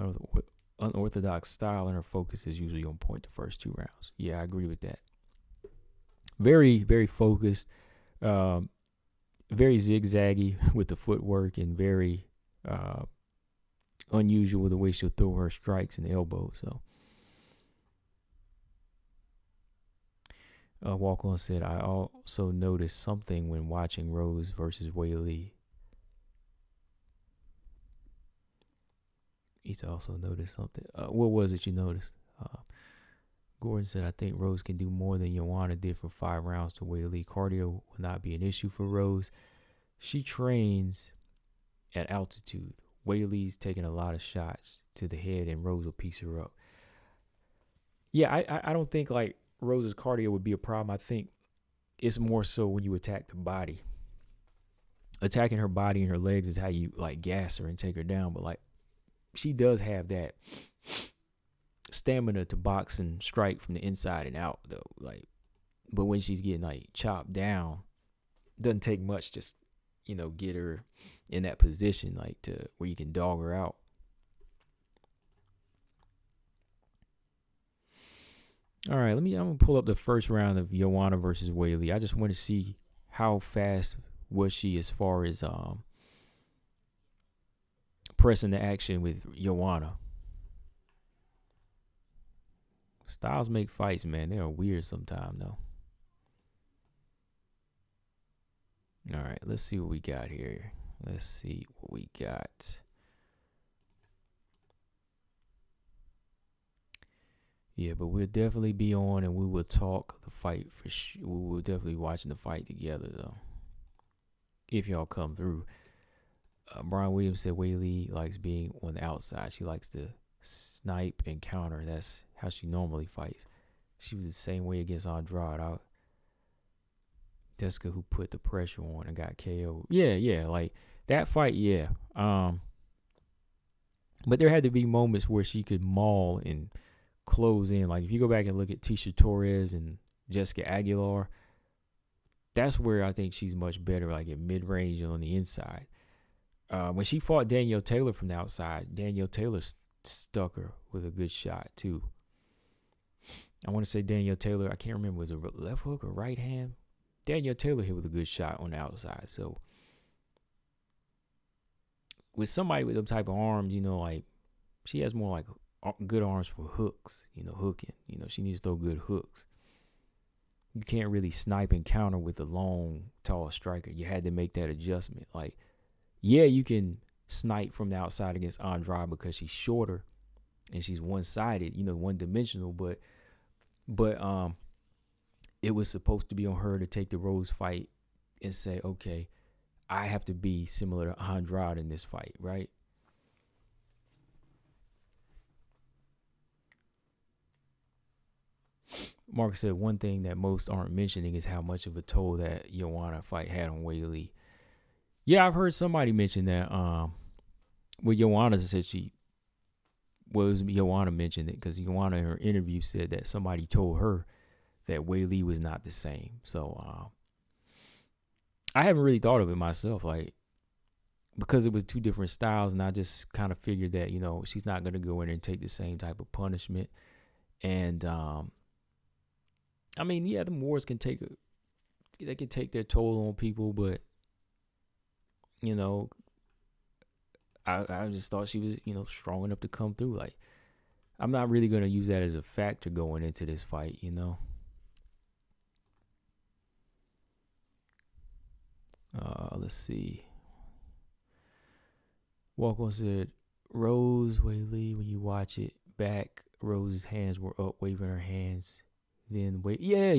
unorthodox style, and her focus is usually on point the first 2 rounds. Yeah, I agree with that. Very, very focused, very zigzaggy with the footwork, and very unusual the way she'll throw her strikes and elbows. So. Walk-On said, I also noticed something when watching Rose versus Weili. He also noticed something. What was it you noticed? Gordon said, I think Rose can do more than Joanna did for 5 rounds to Weili. Cardio will not be an issue for Rose. She trains at altitude. Weili's taking a lot of shots to the head, and Rose will piece her up. Yeah, I don't think like Rose's cardio would be a problem. I think it's more so when you attack the body. Attacking her body and her legs is how you like gas her and take her down. But like she does have that stamina to box and strike from the inside and out though. Like, but when she's getting like chopped down, doesn't take much. Just get her in that position like to where you can dog her out. All right, I'm gonna pull up the first round of Joanna versus Weili. I just want to see how fast was she as far as pressing the action with Joanna. Styles make fights, man. They are weird sometimes, though. All right, let's see what we got here. Yeah, but we'll definitely be on, and we will talk the fight for sure. We will definitely be watching the fight together, though. if y'all come through. Brian Williams said Weili likes being on the outside. She likes to snipe and counter. That's how she normally fights. She was the same way against Andrade. Jessica, who put the pressure on and got KO'd. Yeah, like that fight, yeah. But there had to be moments where she could maul and close in. Like if you go back and look at Tisha Torres and Jessica Aguilar, that's where I think she's much better, like at mid-range and on the inside. When she fought Danielle Taylor from the outside, Danielle Taylor stuck her with a good shot too. I want to say Danielle Taylor, I can't remember, was it left hook or right hand? Danielle Taylor hit with a good shot on the outside. So with somebody with them type of arms, like she has more like good arms for hooks, hooking. She needs to throw good hooks. You can't really snipe and counter with a long, tall striker. You had to make that adjustment. Like, yeah, you can snipe from the outside against Andrade because she's shorter and she's one-sided, one-dimensional, but it was supposed to be on her to take the Rose fight and say, okay, I have to be similar to Andrade in this fight, right? Mark said one thing that most aren't mentioning is how much of a toll that Joanna fight had on Weili. Yeah, I've heard somebody mention that. Well, Joanna said Joanna mentioned it because Joanna in her interview said that somebody told her that Weili was not the same. So I haven't really thought of it myself, like because it was two different styles, and I just kind of figured that she's not gonna go in and take the same type of punishment. And I mean, yeah, the wars can take their toll on people, but I just thought she was strong enough to come through. Like I'm not really gonna use that as a factor going into this fight, Let's see. Walker said, Rose Weili, when you watch it back, Rose's hands were up, waving her hands. Then wait, yeah.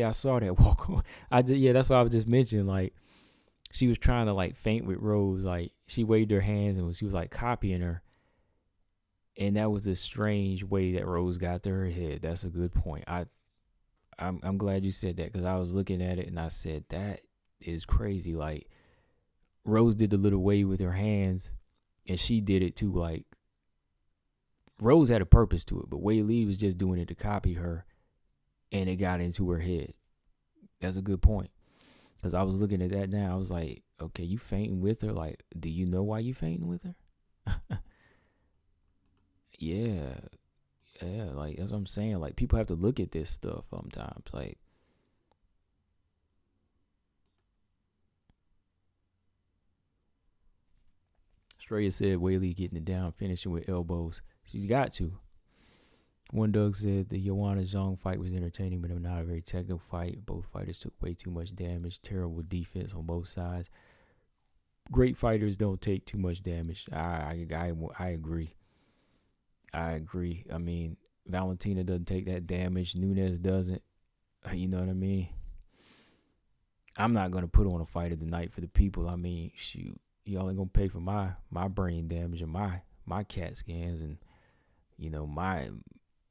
I saw that Walker. That's what I was just mentioning. Like she was trying to like feint with Rose, like she waved her hands and she was like copying her. And that was a strange way that Rose got to her head. That's a good point. I'm glad you said that because I was looking at it and I said that is crazy. Like Rose did the little wave with her hands and she did it too. Like Rose had a purpose to it, but Weili was just doing it to copy her and it got into her head. That's a good point. Because I was looking at that now. I was like, okay, you fainting with her? Like, do you know why you fainting with her? Yeah, like that's what I'm saying. Like people have to look at this stuff sometimes. Like Straya said, Weili getting it down, finishing with elbows. She's got to. One Doug said the Joanna Zhang fight was entertaining, but not a very technical fight. Both fighters took way too much damage. Terrible defense on both sides. Great fighters don't take too much damage. I agree. I mean, Valentina doesn't take that damage. Nunes doesn't. You know what I mean? I'm not going to put on a fight of the night for the people. I mean, shoot. Y'all ain't going to pay for my brain damage and my CAT scans and,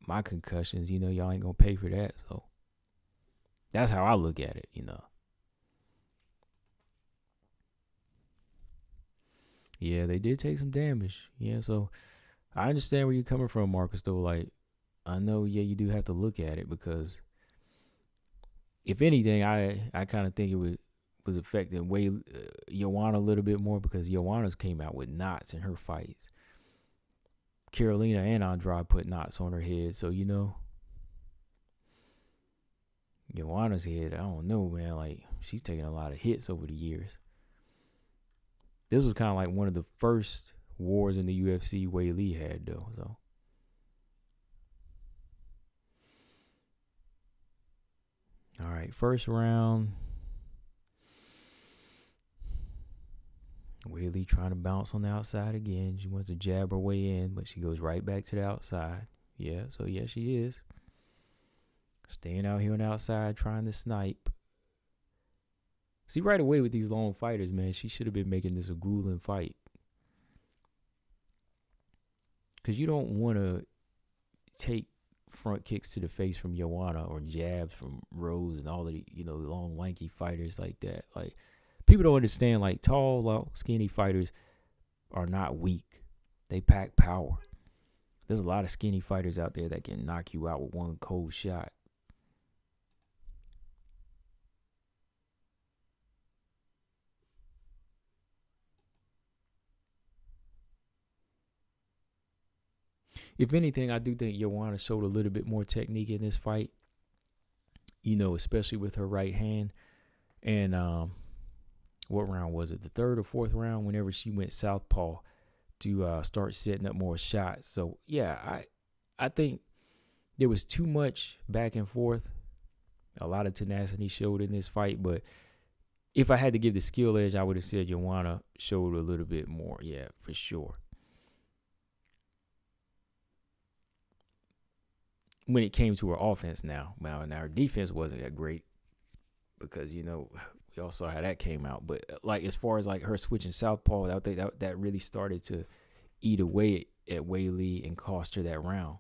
my concussions. Y'all ain't going to pay for that. So that's how I look at it, Yeah, they did take some damage. Yeah, so I understand where you're coming from, Marcus, though. Like, I know, yeah, you do have to look at it because, if anything, I kind of think it was affecting Joanna a little bit more because Joanna's came out with knots in her fights. Carolina and Andrade put knots on her head, so Joanna's head, I don't know, man. Like, she's taken a lot of hits over the years. This was kind of like one of the first wars in the UFC Weili had, though. So all right, first round. Weili trying to bounce on the outside again. She wants to jab her way in, but she goes right back to the outside. Yeah, so yeah, she is staying out here on the outside trying to snipe. See, right away with these long fighters, man, she should have been making this a grueling fight. Because you don't want to take front kicks to the face from Joanna or jabs from Rose and all of the, long, lanky fighters like that. Like, people don't understand, like, tall, skinny fighters are not weak. They pack power. There's a lot of skinny fighters out there that can knock you out with one cold shot. If anything, I do think Joanna showed a little bit more technique in this fight, especially with her right hand. And what round was it? The third or fourth round, whenever she went southpaw to start setting up more shots. So, yeah, I think there was too much back and forth. A lot of tenacity showed in this fight. But if I had to give the skill edge, I would have said Joanna showed a little bit more. Yeah, for sure. When it came to her offense now her defense wasn't that great because, we all saw how that came out. But, like, as far as, like, her switching southpaw, I think that really started to eat away at Weili and cost her that round.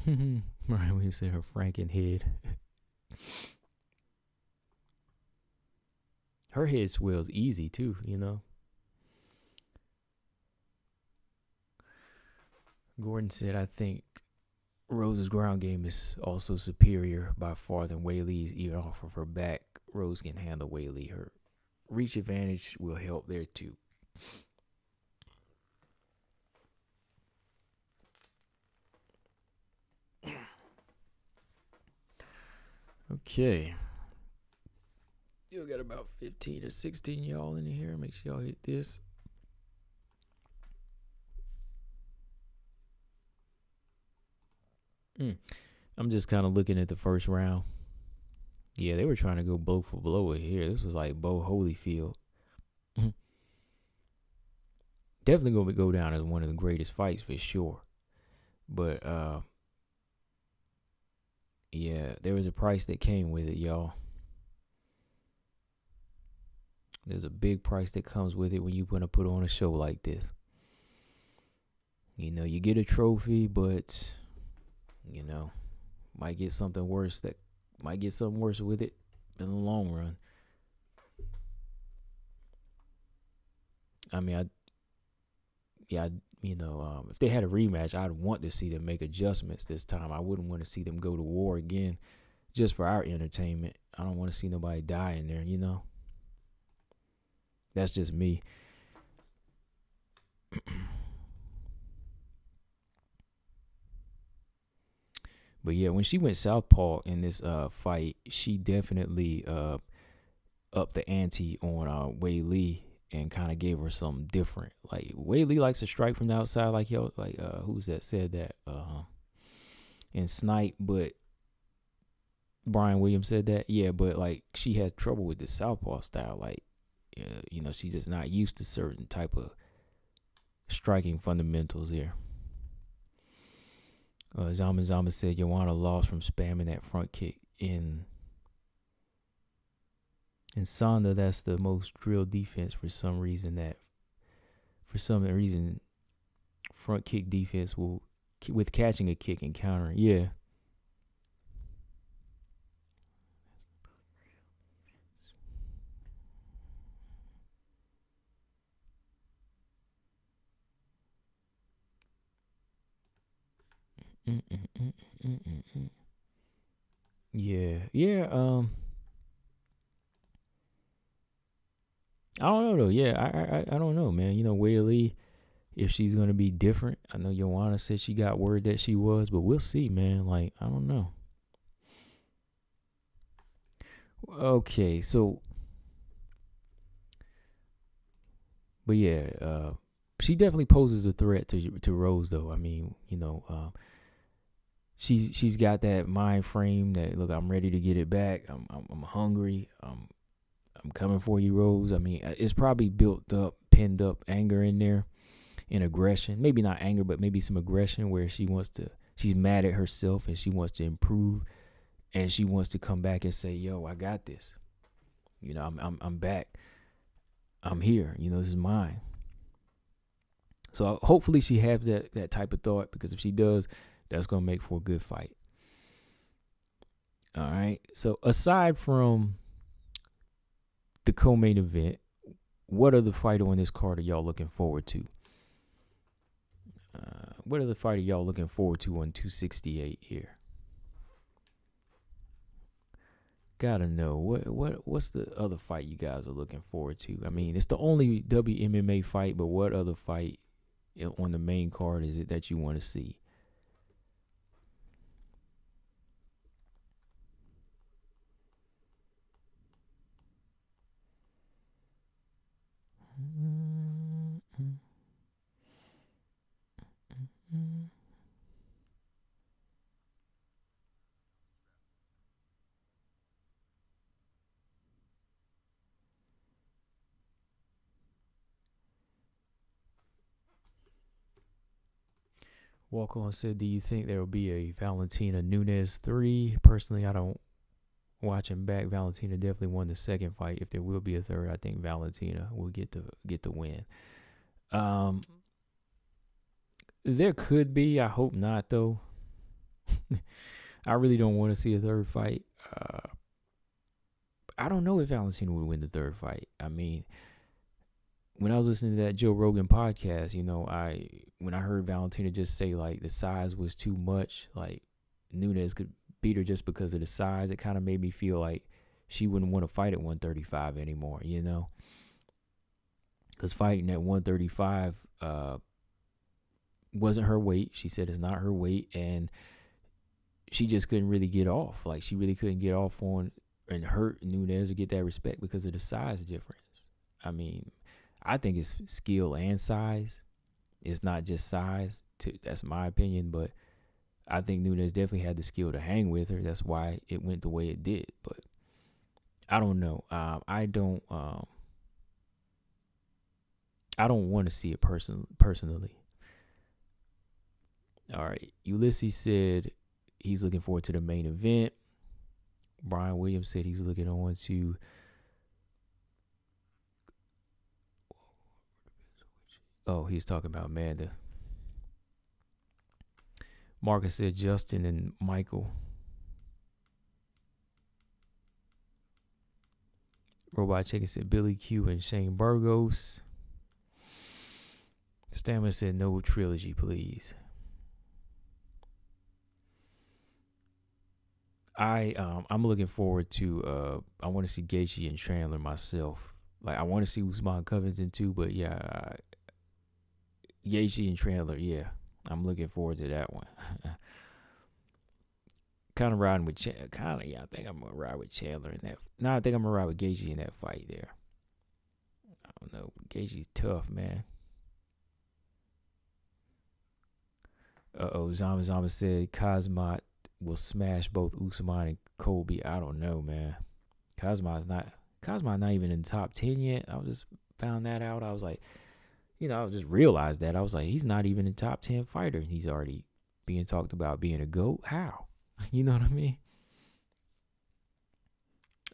Right, when you say her Franken head. Her head swells easy, too, Gordon said, I think Rose's ground game is also superior by far than Weili's. Even off of her back, Rose can handle Weili. Her reach advantage will help there, too. Okay. Still got about 15 or 16 y'all in here. Make sure y'all hit this. I'm just kind of looking at the first round. Yeah, they were trying to go blow for blow here. This was like Bo Holyfield. Definitely going to go down as one of the greatest fights for sure. But, yeah, there was a price that came with it, y'all. There's a big price that comes with it when you want to put on a show like this. You get a trophy, but, might get something worse with it in the long run. I mean, if they had a rematch, I'd want to see them make adjustments this time. I wouldn't want to see them go to war again just for our entertainment. I don't want to see nobody die in there, That's just me. But yeah, when she went southpaw in this fight, she definitely upped the ante on Weili and kind of gave her something different. Like, Weili likes to strike from the outside, who's that said that? And snipe, but Brian Williams said that. Yeah, but like she had trouble with the southpaw style. Like, she's just not used to certain type of striking fundamentals here. Zama said Joanna lost from spamming that front kick in Sonda. That's the most drilled defense for some reason. Front kick defense will, with catching a kick and countering. Yeah. Yeah. I don't know though. Yeah, I don't know, man. Weili, if she's gonna be different. I know Joanna said she got word that she was, but we'll see, man. Like, I don't know. Okay, so, but yeah, she definitely poses a threat to Rose, though. I mean, she's got that mind frame that, look, I'm ready to get it back. I'm hungry. I'm coming for you, Rose. I mean, it's probably built up, pinned up anger in there, in aggression, maybe not anger, but maybe some aggression where she's mad at herself and she wants to improve and she wants to come back and say, yo, I got this. I'm back. I'm here. This is mine. So hopefully she has that type of thought, because if she does, that's going to make for a good fight. All right. So aside from the co-main event, what other fighter on this card are y'all looking forward to? What other fighter y'all looking forward to on 268 here? Gotta know what's the other fight you guys are looking forward to? I mean, it's the only WMMA fight, but what other fight on the main card is it that you want to see? Walk on said, do you think there will be a Valentina Nunes 3? Personally, I don't. Watching back, Valentina definitely won the second fight. If there will be a third, I think Valentina will get the win. There could be. I hope not, though. I really don't want to see a third fight. I don't know if Valentina would win the third fight. I mean, when I was listening to that Joe Rogan podcast, when I heard Valentina just say like the size was too much, like Nunes could beat her just because of the size, it kind of made me feel like she wouldn't want to fight at 135 anymore, because fighting at 135 wasn't her weight. She said it's not her weight, and she just couldn't really get off. Like, she really couldn't get off on and hurt Nunes or get that respect because of the size difference. I mean, I think it's skill and size. It's not just size. That's my opinion, but I think Nunes definitely had the skill to hang with her. That's why it went the way it did. But I don't know. I don't want to see it personally. All right. Ulysses said he's looking forward to the main event. Brian Williams said he's looking on to he was talking about Amanda. Marcus said Justin and Michael. Robot Chicken said Billy Q and Shane Burgos. Stamina said no trilogy, please. I'm looking forward to I want to see Gaethje and Chandler myself. Like, I want to see Usman Covington too, but yeah, Gaethje and Chandler, yeah. I'm looking forward to that one. Kind of riding with Chandler. I think I'm going to ride with Chandler in that. No, I think I'm going to ride with Gaethje in that fight there. I don't know. Gaethje's tough, man. Zama said Kazmat will smash both Usman and Colby. I don't know, man. Kazmat's not even in the top 10 yet. I just found that out. I was like, I just realized that. I was like, he's not even a top 10 fighter. And he's already being talked about being a GOAT. How? You know what I mean?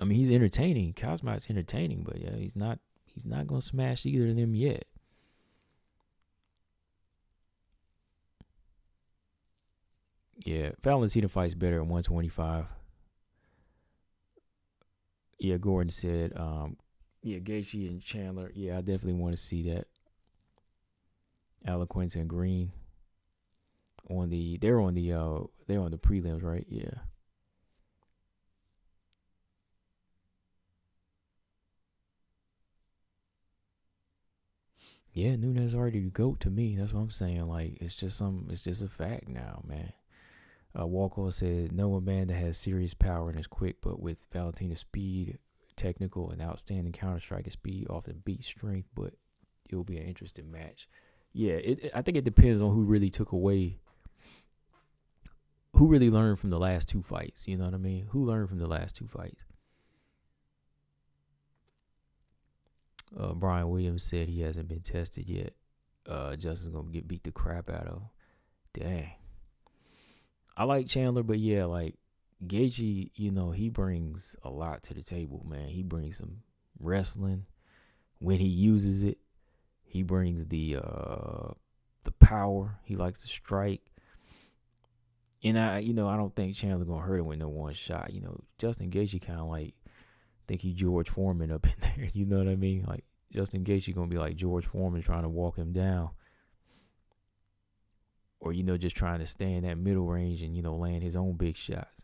I mean, he's entertaining. Kazmat's entertaining, but yeah, he's not going to smash either of them yet. Yeah, Valentina fights better at 125. Yeah, Gordon said, Gaethje and Chandler. Yeah, I definitely want to see that. Eloquence and Green they're on the prelims, right? Yeah. Yeah, Nunes already the GOAT to me. That's what I'm saying. Like, it's just a fact now, man. Walker said no Amanda has serious power and is quick, but with Valentina's speed, technical, and outstanding counter-strike and speed often beats strength, but it will be an interesting match. Yeah, I think it depends on who really learned from the last two fights. You know what I mean? Who learned from the last two fights? Brian Williams said he hasn't been tested yet. Justin's gonna get beat the crap out of. Dang. I like Chandler, but yeah, like Gaethje, he brings a lot to the table, man. He brings some wrestling when he uses it. He brings the power. He likes to strike. And I don't think Chandler gonna hurt him with no one shot. Justin Gaethje kind of like think he George Foreman up in there. You know what I mean? Like Justin Gaethje gonna be like George Foreman trying to walk him down, or just trying to stay in that middle range and land his own big shots.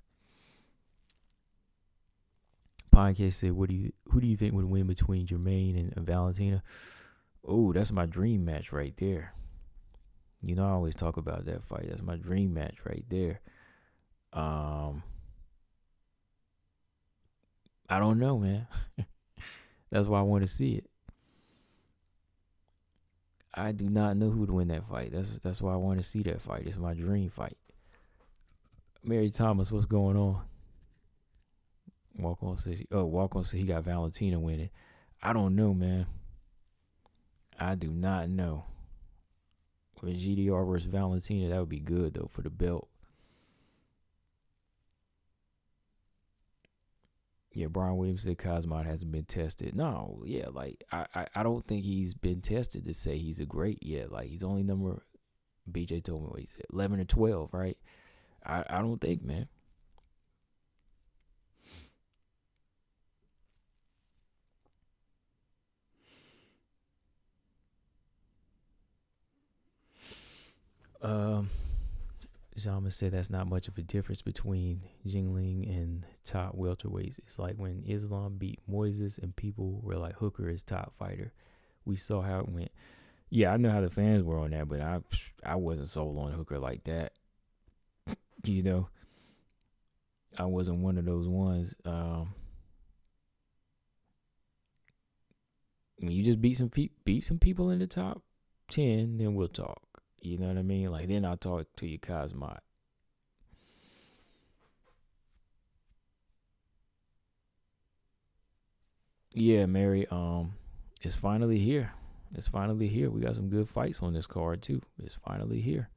Podcast said, who do you think would win between Jermaine and Valentina? Oh, that's my dream match right there. I always talk about that fight. That's my dream match right there. I don't know, man. That's why I want to see it. I do not know who would win that fight. That's why I want to see that fight. It's my dream fight. Mary Thomas, what's going on? Walk on says he got Valentina winning. I don't know, man. I do not know. With GDR versus Valentina, that would be good though for the belt. Yeah, Brian Williams said Kazmat hasn't been tested. No, yeah, like I don't think he's been tested to say he's a great yet. Like he's only BJ told me what he said, 11 or 12, right? I don't think, man. Zhang said that's not much of a difference between Jingling and top welterweights. It's like when Islam beat Moises and people were like, Hooker is top fighter. We saw how it went. Yeah, I know how the fans were on that, but I wasn't sold on Hooker like that. I wasn't one of those ones. When you just beat some people in the top 10, then we'll talk. You know what I mean? Like, then I'll talk to you, Kazmat. Yeah, Mary, it's finally here. It's finally here. We got some good fights on this card, too. It's finally here.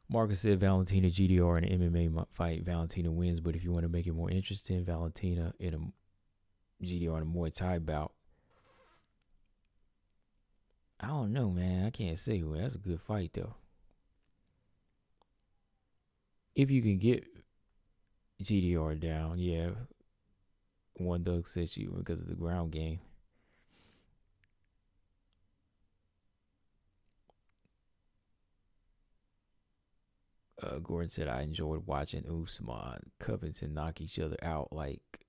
Marcus said Valentina GDR in an MMA fight. Valentina wins, but if you want to make it more interesting, Valentina in a GDR in a Muay Thai bout. I don't know, man. I can't say who. That's a good fight, though. If you can get GDR down, yeah. One Doug said you because of the ground game. Gordon said I enjoyed watching Usman Covington knock each other out like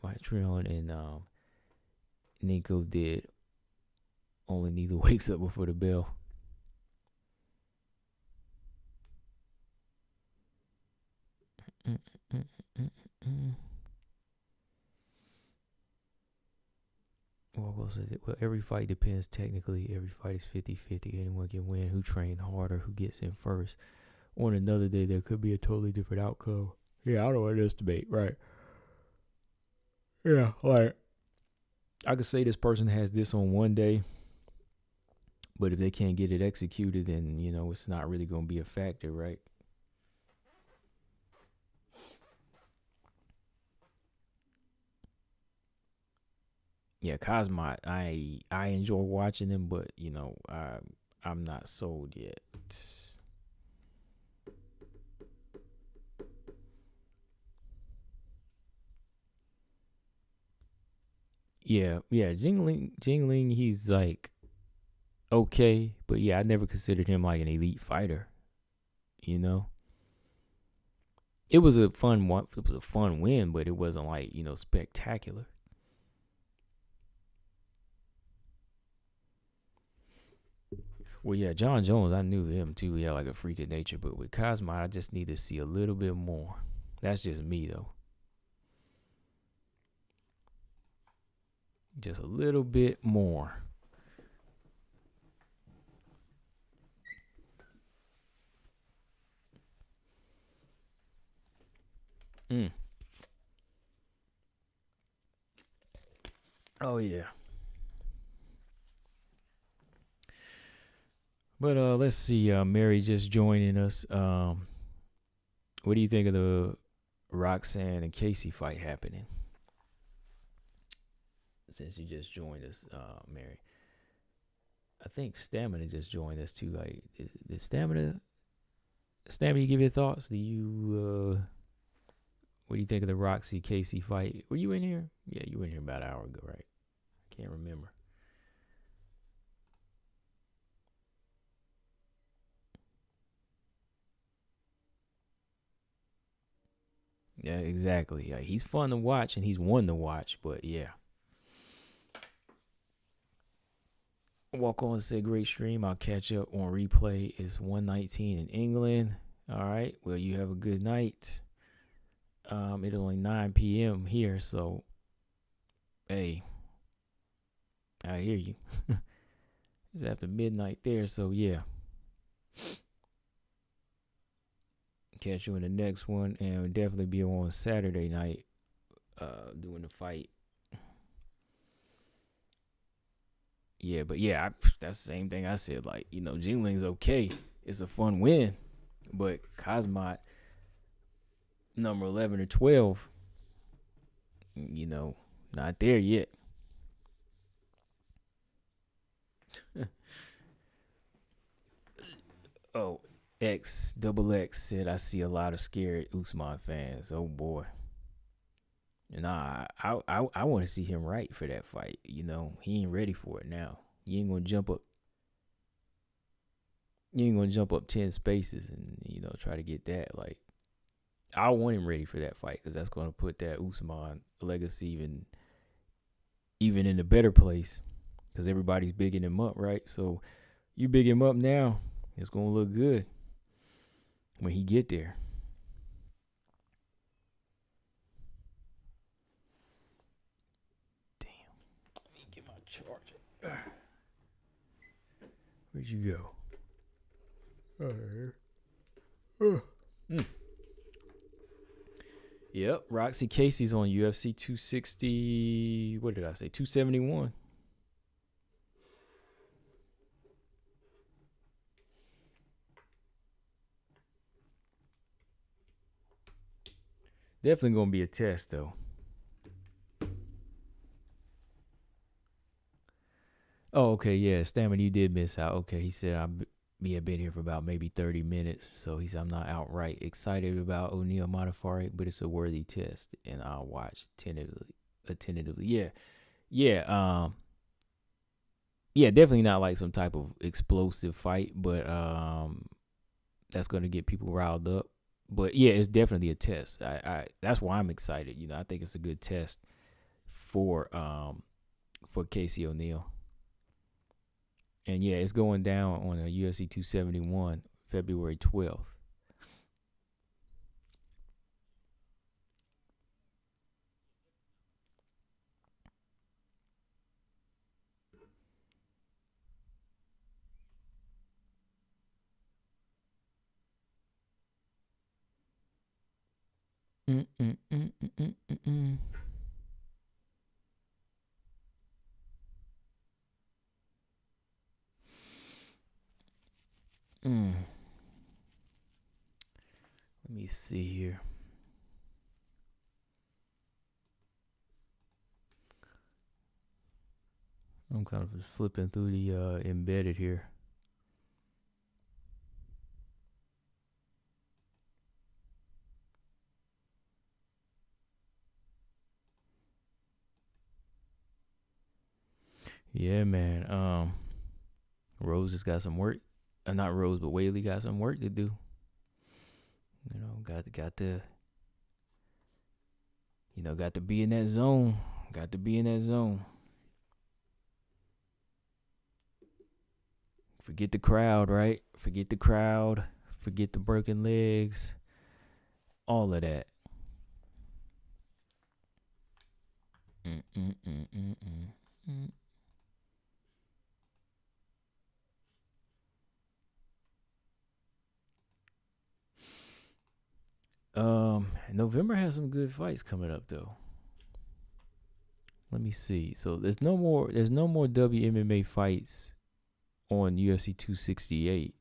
Montreal and Nico did. Only neither wakes up before the bell. Well, every fight depends technically. Every fight is 50-50. Anyone can win. Who trained harder? Who gets in first? On another day, there could be a totally different outcome. Yeah, I don't underestimate, right? Yeah, like, I could say this person has this on one day, but if they can't get it executed, then, it's not really going to be a factor, right? Yeah, Cosmot, I enjoy watching him, but, I'm not sold yet. Yeah, Jingling, he's like okay, but yeah, I never considered him like an elite fighter. It was a fun one. It was a fun win, but it wasn't like spectacular. Well, yeah, John Jones, I knew him too. He had like a freak of nature, but with Cosmo, I just need to see a little bit more. That's just me though. Just a little bit more. Oh yeah. But let's see. Mary just joining us. What do you think of the Roxanne and Casey fight happening? Since you just joined us, Mary. I think Stamina just joined us too. Like, is Stamina? Stamina, you give your thoughts. Do you? What do you think of the Roxy Casey fight? Were you in here? Yeah, you were in here about an hour ago, right? Can't remember. Yeah, exactly. Yeah, he's fun to watch and he's one to watch. But yeah, walk on said great stream. I'll catch up on replay. It's 1:19 in England. All right. Well, you have a good night. It's only 9 p.m. here, so hey, I hear you. It's after midnight there, so yeah. Catch you in the next one, and we'll definitely be on Saturday night, doing the fight. Yeah, but yeah, that's the same thing I said. Like, Jingling's okay. It's a fun win, but Cosmot number 11 or 12, not there yet. Oh, X said I see a lot of scared Usman fans. Oh boy. Nah, I want to see him right for that fight. He ain't ready for it now. You ain't gonna jump up. You ain't gonna jump up 10 spaces and try to get that. Like, I want him ready for that fight because that's gonna put that Usman legacy even in a better place because everybody's bigging him up, right? So you big him up now, it's gonna look good when he get there. Damn. Let me get my charger. Where'd you go? All right. Yep, Roxy Casey's on UFC 260. What did I say? 271. Definitely gonna be a test though. Oh, okay, yeah. Stamina, you did miss out. Okay, he said I've been here for about maybe 30 minutes. So he said I'm not outright excited about Oneil Modaferri, but it's a worthy test, and I'll watch tentatively. Yeah, yeah. Yeah, definitely not like some type of explosive fight, but that's gonna get people riled up. But yeah, it's definitely a test. I that's why I'm excited. I think it's a good test for Casey Oneil. And yeah, it's going down on a UFC 271, February 12th. Let me see here. I'm kind of just flipping through the embedded here. Yeah, man. Rose has got some work. Not Rose, but Whaley got some work to do. Got to got to be in that zone. Got to be in that zone. Forget the crowd, right? Forget the crowd. Forget the broken legs. All of that. November has some good fights coming up though. Let me see. So there's no more WMMA fights on UFC 268.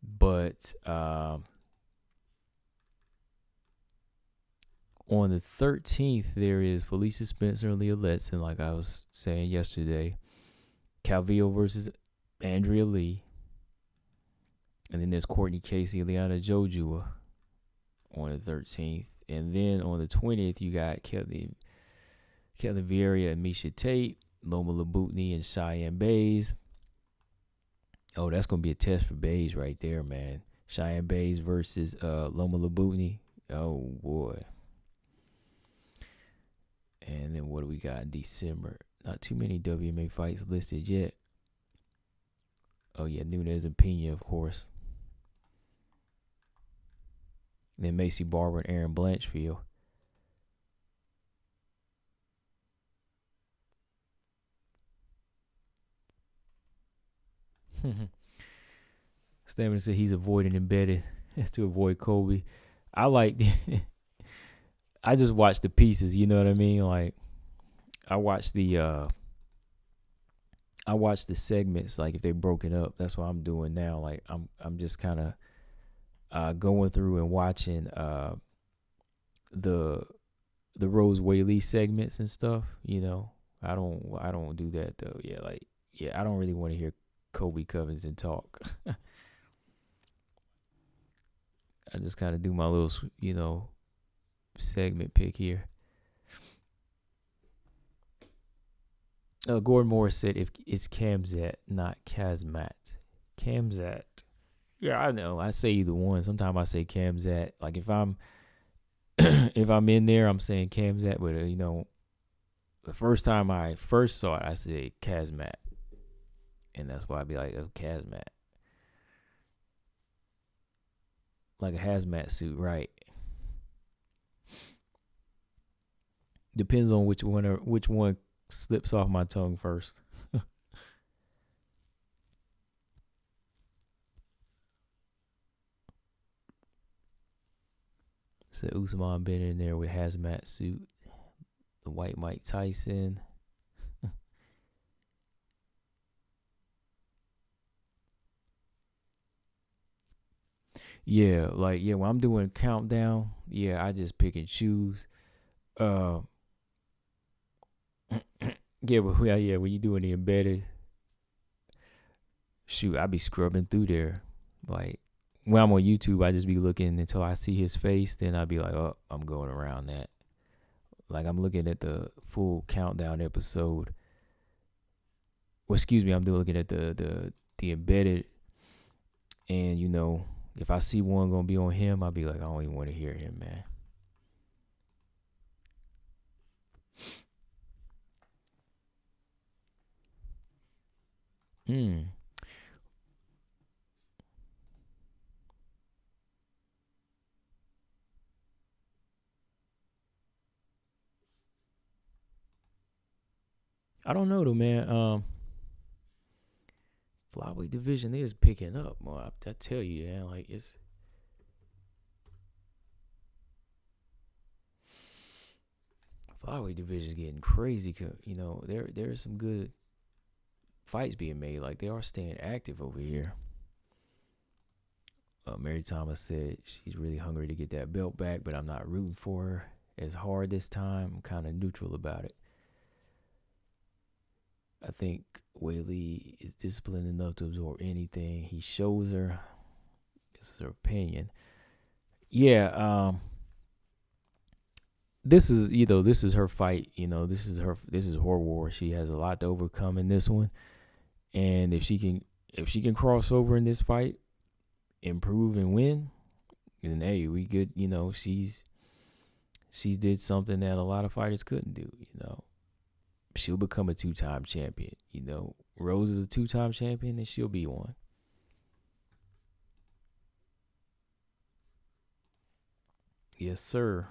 But on the 13th, there is Felicia Spencer and Leah Letson, like I was saying yesterday. Calvillo versus Andrea Lee. And then there's Courtney Casey and Liana Jojua on the 13th. And then on the 20th, you got Kelly Vieira and Miesha Tate, Loma Labutni and Cheyenne Bays. Oh, that's going to be a test for Bays right there, man. Cheyenne Bays versus Loma Labutni. Oh, boy. And then what do we got in December? Not too many WMA fights listed yet. Oh, yeah, Nunes and Pena, of course. And then Macy Barber and Aaron Blanchfield. Stamina said he's avoiding embedded to avoid Kobe. I like I just watch the pieces, you know what I mean? Like I watch the segments, like if they broken up. That's what I'm doing now. Like I'm just kind of going through and watching the Rose Whaley segments and stuff, you know. I don't do that though. I don't really want to hear Kobe Covington talk. I just kind of do my little, you know, segment pick here. Gordon Morris said if it's Kamzat, not Kazmat. Kamzat. Yeah, I know. I say either one. Sometimes I say Kamzat. Like if I'm in there, I'm saying Kamzat. But you know, the first time I first saw it, I said Kazmat, and that's why I'd be like, oh, Kazmat. Like a hazmat suit, right? Depends on which one slips off my tongue first. Said Usman been in there with hazmat suit. The white Mike Tyson. When I'm doing countdown, I just pick and choose. When you doing the embedded, shoot, I be scrubbing through there. Like when I'm on YouTube, I just be looking until I see his face. Then I'll be like, oh, I'm going around that. Like I'm looking at the full countdown episode. Well, excuse me, I'm looking at the embedded, and you know, if I see one gonna be on him, I'll be like, I don't even want to hear him, man. I don't know though, man. Flyweight division is picking up, more. I tell you, man. Like it's flyweight division is getting crazy. You know, there's some good fights being made. Like they are staying active over here. Mary Thomas said she's really hungry to get that belt back, but I'm not rooting for her as hard this time. I'm kind of neutral about it. I think Whaley is disciplined enough to absorb anything he shows her. This is her opinion. Yeah, this is her fight. You know, this is her war. She has a lot to overcome in this one, and if she can cross over in this fight, improve and win, then hey, we good. You know, she's did something that a lot of fighters couldn't do. You know, she'll become a 2-time champion. You know, Rose is a 2-time champion, and she'll be one. Yes, sir.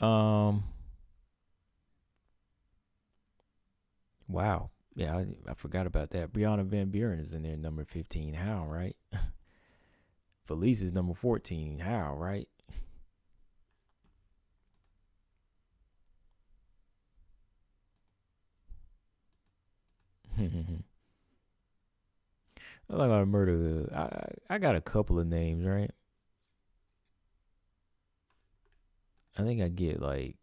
Wow. Yeah, I forgot about that. Brianna Van Buren is in there, number 15. How, right? Felice is number 14. How, right? I like to murder. I got a couple of names, right? I think I get like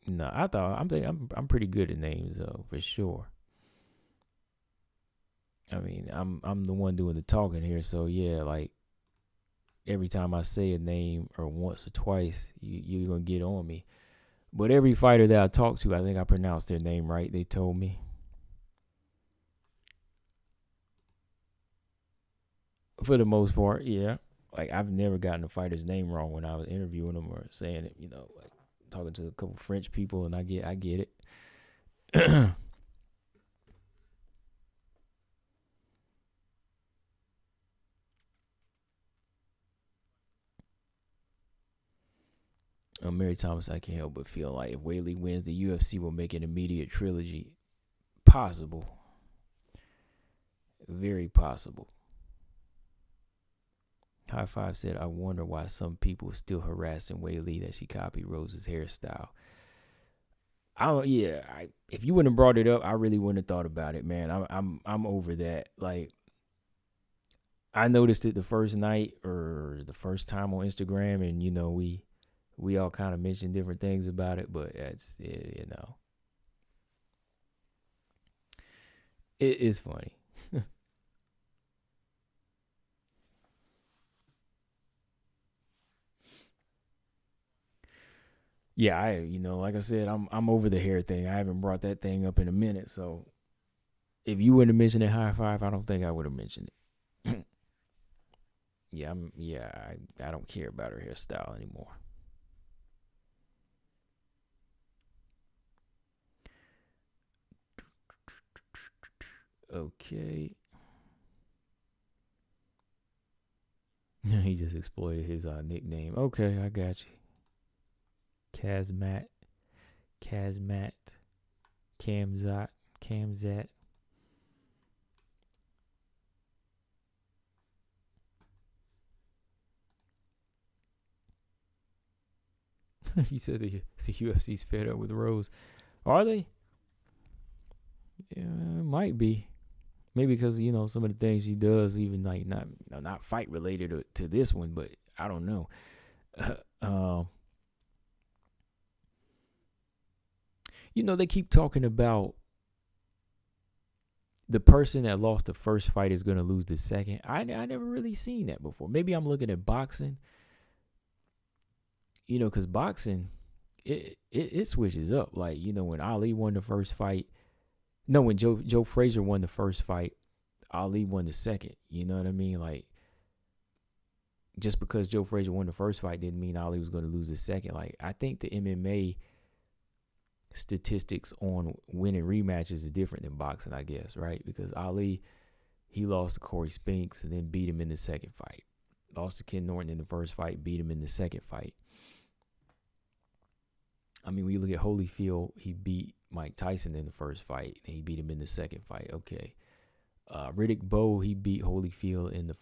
no. I thought I'm pretty good at names though, for sure. I mean, I'm the one doing the talking here, so yeah, like every time I say a name or once or twice, you're gonna get on me. But every fighter that I talk to, I think I pronounced their name right. They told me. For the most part, yeah. Like I've never gotten a fighter's name wrong when I was interviewing them or saying it. Like talking to a couple French people, and I get it. Mary Thomas, I can't help but feel like if Whaley wins, the UFC will make an immediate trilogy possible. Very possible. High Five said, I wonder why some people still harassing Whaley that she copied Rose's hairstyle. If you wouldn't have brought it up, I really wouldn't have thought about it, man. I'm over that. Like, I noticed it the first night or the first time on Instagram, and we all kind of mentioned different things about it, but it's it is funny. Yeah, like I said, I'm over the hair thing. I haven't brought that thing up in a minute, so if you wouldn't have mentioned it, High Five, I don't think I would have mentioned it. I don't care about her hairstyle anymore. Okay. He just exploited his nickname. Okay, I got you. Kazmat, Kamzat. You said the UFC's fed up with Rose. Are they? Yeah, it might be. Maybe because some of the things she does, even like not fight related to this one, but I don't know. They keep talking about the person that lost the first fight is going to lose the second. I never really seen that before. Maybe I'm looking at boxing. Because boxing, it switches up. Like, when Ali won the first fight. No, when Joe Frazier won the first fight, Ali won the second. You know what I mean? Like, just because Joe Frazier won the first fight didn't mean Ali was going to lose the second. Like, I think the MMA statistics on winning rematches is different than boxing, I guess, right? Because Ali, he lost to Corey Spinks and then beat him in the second fight. Lost to Ken Norton in the first fight, beat him in the second fight. I mean, when you look at Holyfield, he beat Mike Tyson in the first fight, and he beat him in the second fight. Okay. Riddick Bowe, he beat Holyfield in the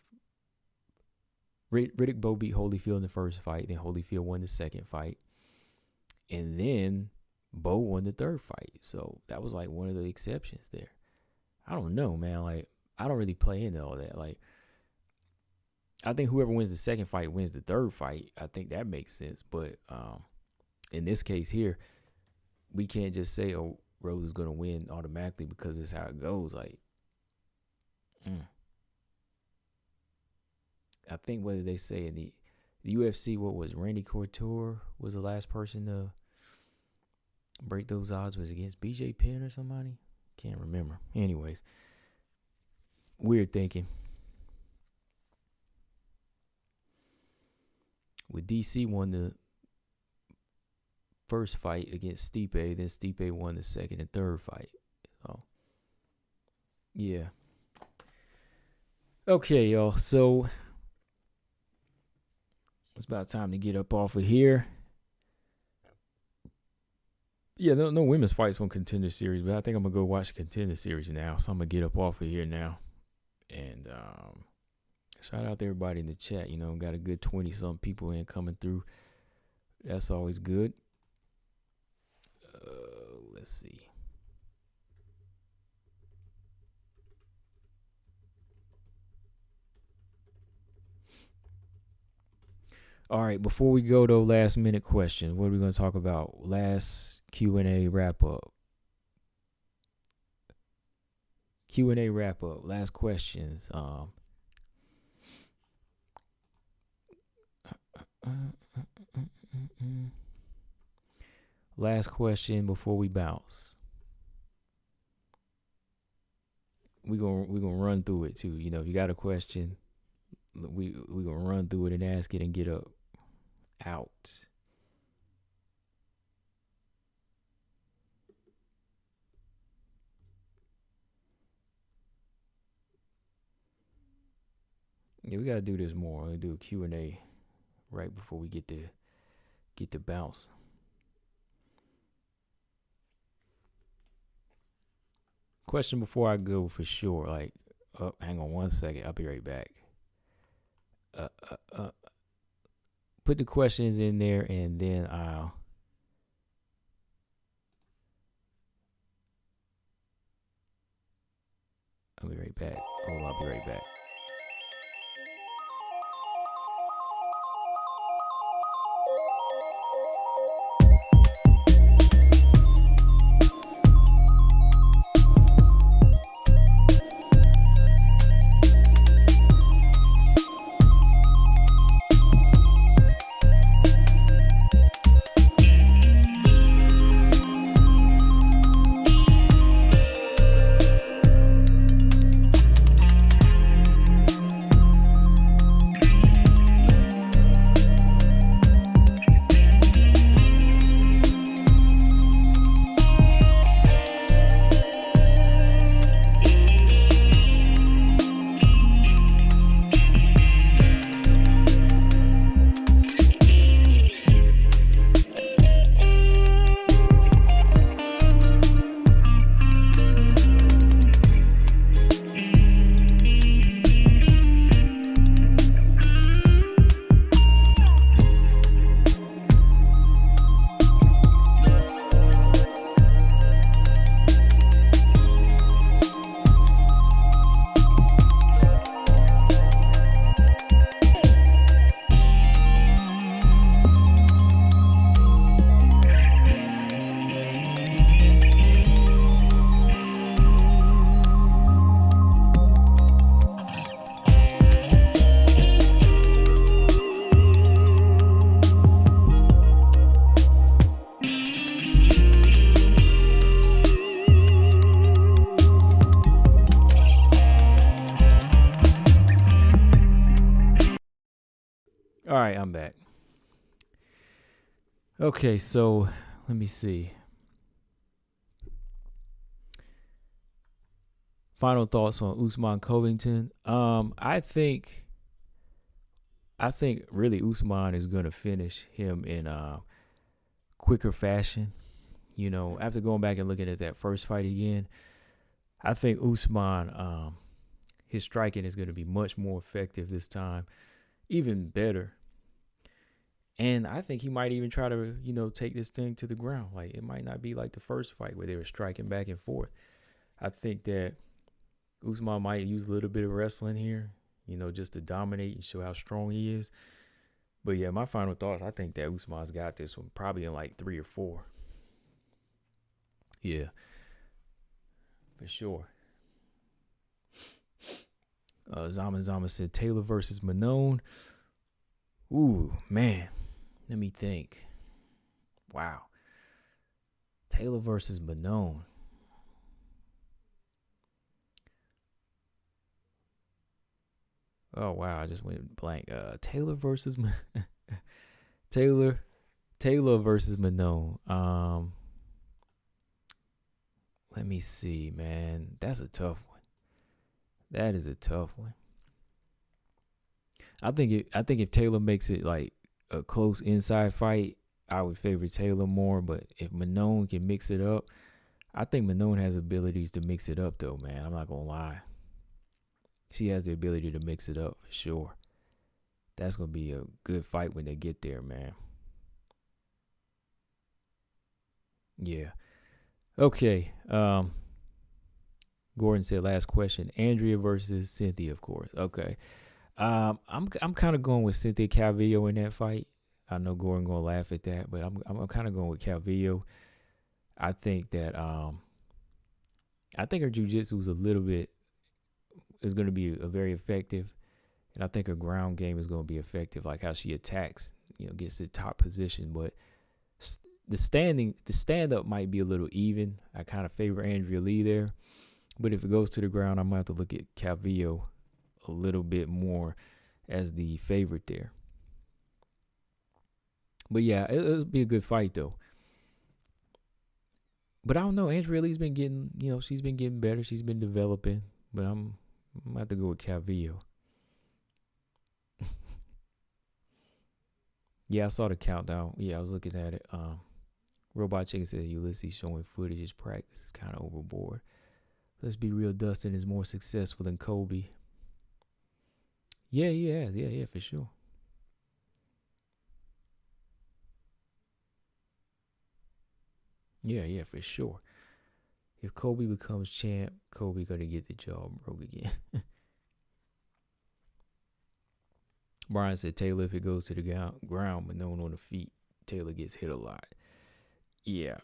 Riddick Bowe beat Holyfield in the first fight, then Holyfield won the second fight, and then Bowe won the third fight. So that was like one of the exceptions there. I don't know, man. Like, I don't really play into all that. Like, I think whoever wins the second fight wins the third fight. I think that makes sense. But in this case here, we can't just say, oh, Rose is going to win automatically because it's how it goes. Like, I think whether they say in the UFC, what was Randy Couture was the last person to break those odds, was against BJ Penn or somebody? Can't remember. Anyways, weird thinking. With DC won the first fight against Stipe, then Stipe won the second and third fight. So, yeah. Okay, y'all. So, it's about time to get up off of here. Yeah, no women's fights on Contender Series, but I think I'm going to go watch the Contender Series now. So, I'm going to get up off of here now. And shout out to everybody in the chat. Got a good 20-something people in coming through. That's always good. Let's see. All right, before we go though, last minute question. What are we going to talk about? Last Q&A wrap up. Q&A wrap up. Last questions. Last question before we bounce. We gonna run through it too. You know, if you got a question, we gonna run through it and ask it and get up out. Yeah, we gotta do this more. We'll do a Q&A right before we get to bounce. Question before I go for sure. Like, hang on one second. I'll be right back. Put the questions in there and then I'll be right back. I'll be right back. All right, I'm back. Okay, so let me see. Final thoughts on Usman Covington. I think really Usman is gonna finish him in quicker fashion. You know, after going back and looking at that first fight again, I think Usman, his striking is gonna be much more effective this time, even better. And I think he might even try to, you know, take this thing to the ground. Like, it might not be like the first fight where they were striking back and forth. I think that Usman might use a little bit of wrestling here, you know, just to dominate and show how strong he is. But yeah, my final thoughts, I think that Usman's got this one probably in like 3 or 4. Yeah, for sure. Zama said Taylor versus Manon. Ooh, man. Let me think. Wow. Taylor versus Manon. Oh, wow. I just went blank. Taylor versus Taylor versus Manon. Let me see, man. That's a tough one. That is a tough one. I think if Taylor makes it like a close inside fight, I would favor Taylor more. But if Manon can mix it up, I think Manon has abilities to mix it up, though, man. I'm not gonna lie. She has the ability to mix it up for sure. That's gonna be a good fight when they get there, man. Yeah. Okay. Gordon said last question. Andrea versus Cynthia, of course. Okay. I'm kind of going with Cynthia Calvillo in that fight. I know Gordon gonna laugh at that, but I'm kind of going with Calvillo. I think that I think her jiu-jitsu is a little bit is going to be a very effective, and I think her ground game is going to be effective, like how she attacks, gets the top position. But the stand up might be a little even. I kind of favor Andrea Lee there, but if it goes to the ground, I'm gonna have to look at Calvillo a little bit more as the favorite there. But yeah, it'll be a good fight though. But I don't know. Andrea Lee's been getting, she's been getting better. She's been developing. But I'm gonna have to go with Calvillo. Yeah, I saw the countdown. Yeah, I was looking at it. Robot Chicken said Ulysses showing footage is practice is kind of overboard. Let's be real, Dustin is more successful than Kobe. Yeah, for sure. Yeah, for sure. If Kobe becomes champ, Kobe gonna get the job broke again. Brian said Taylor, if it goes to the ground, but no one on the feet, Taylor gets hit a lot. Yeah.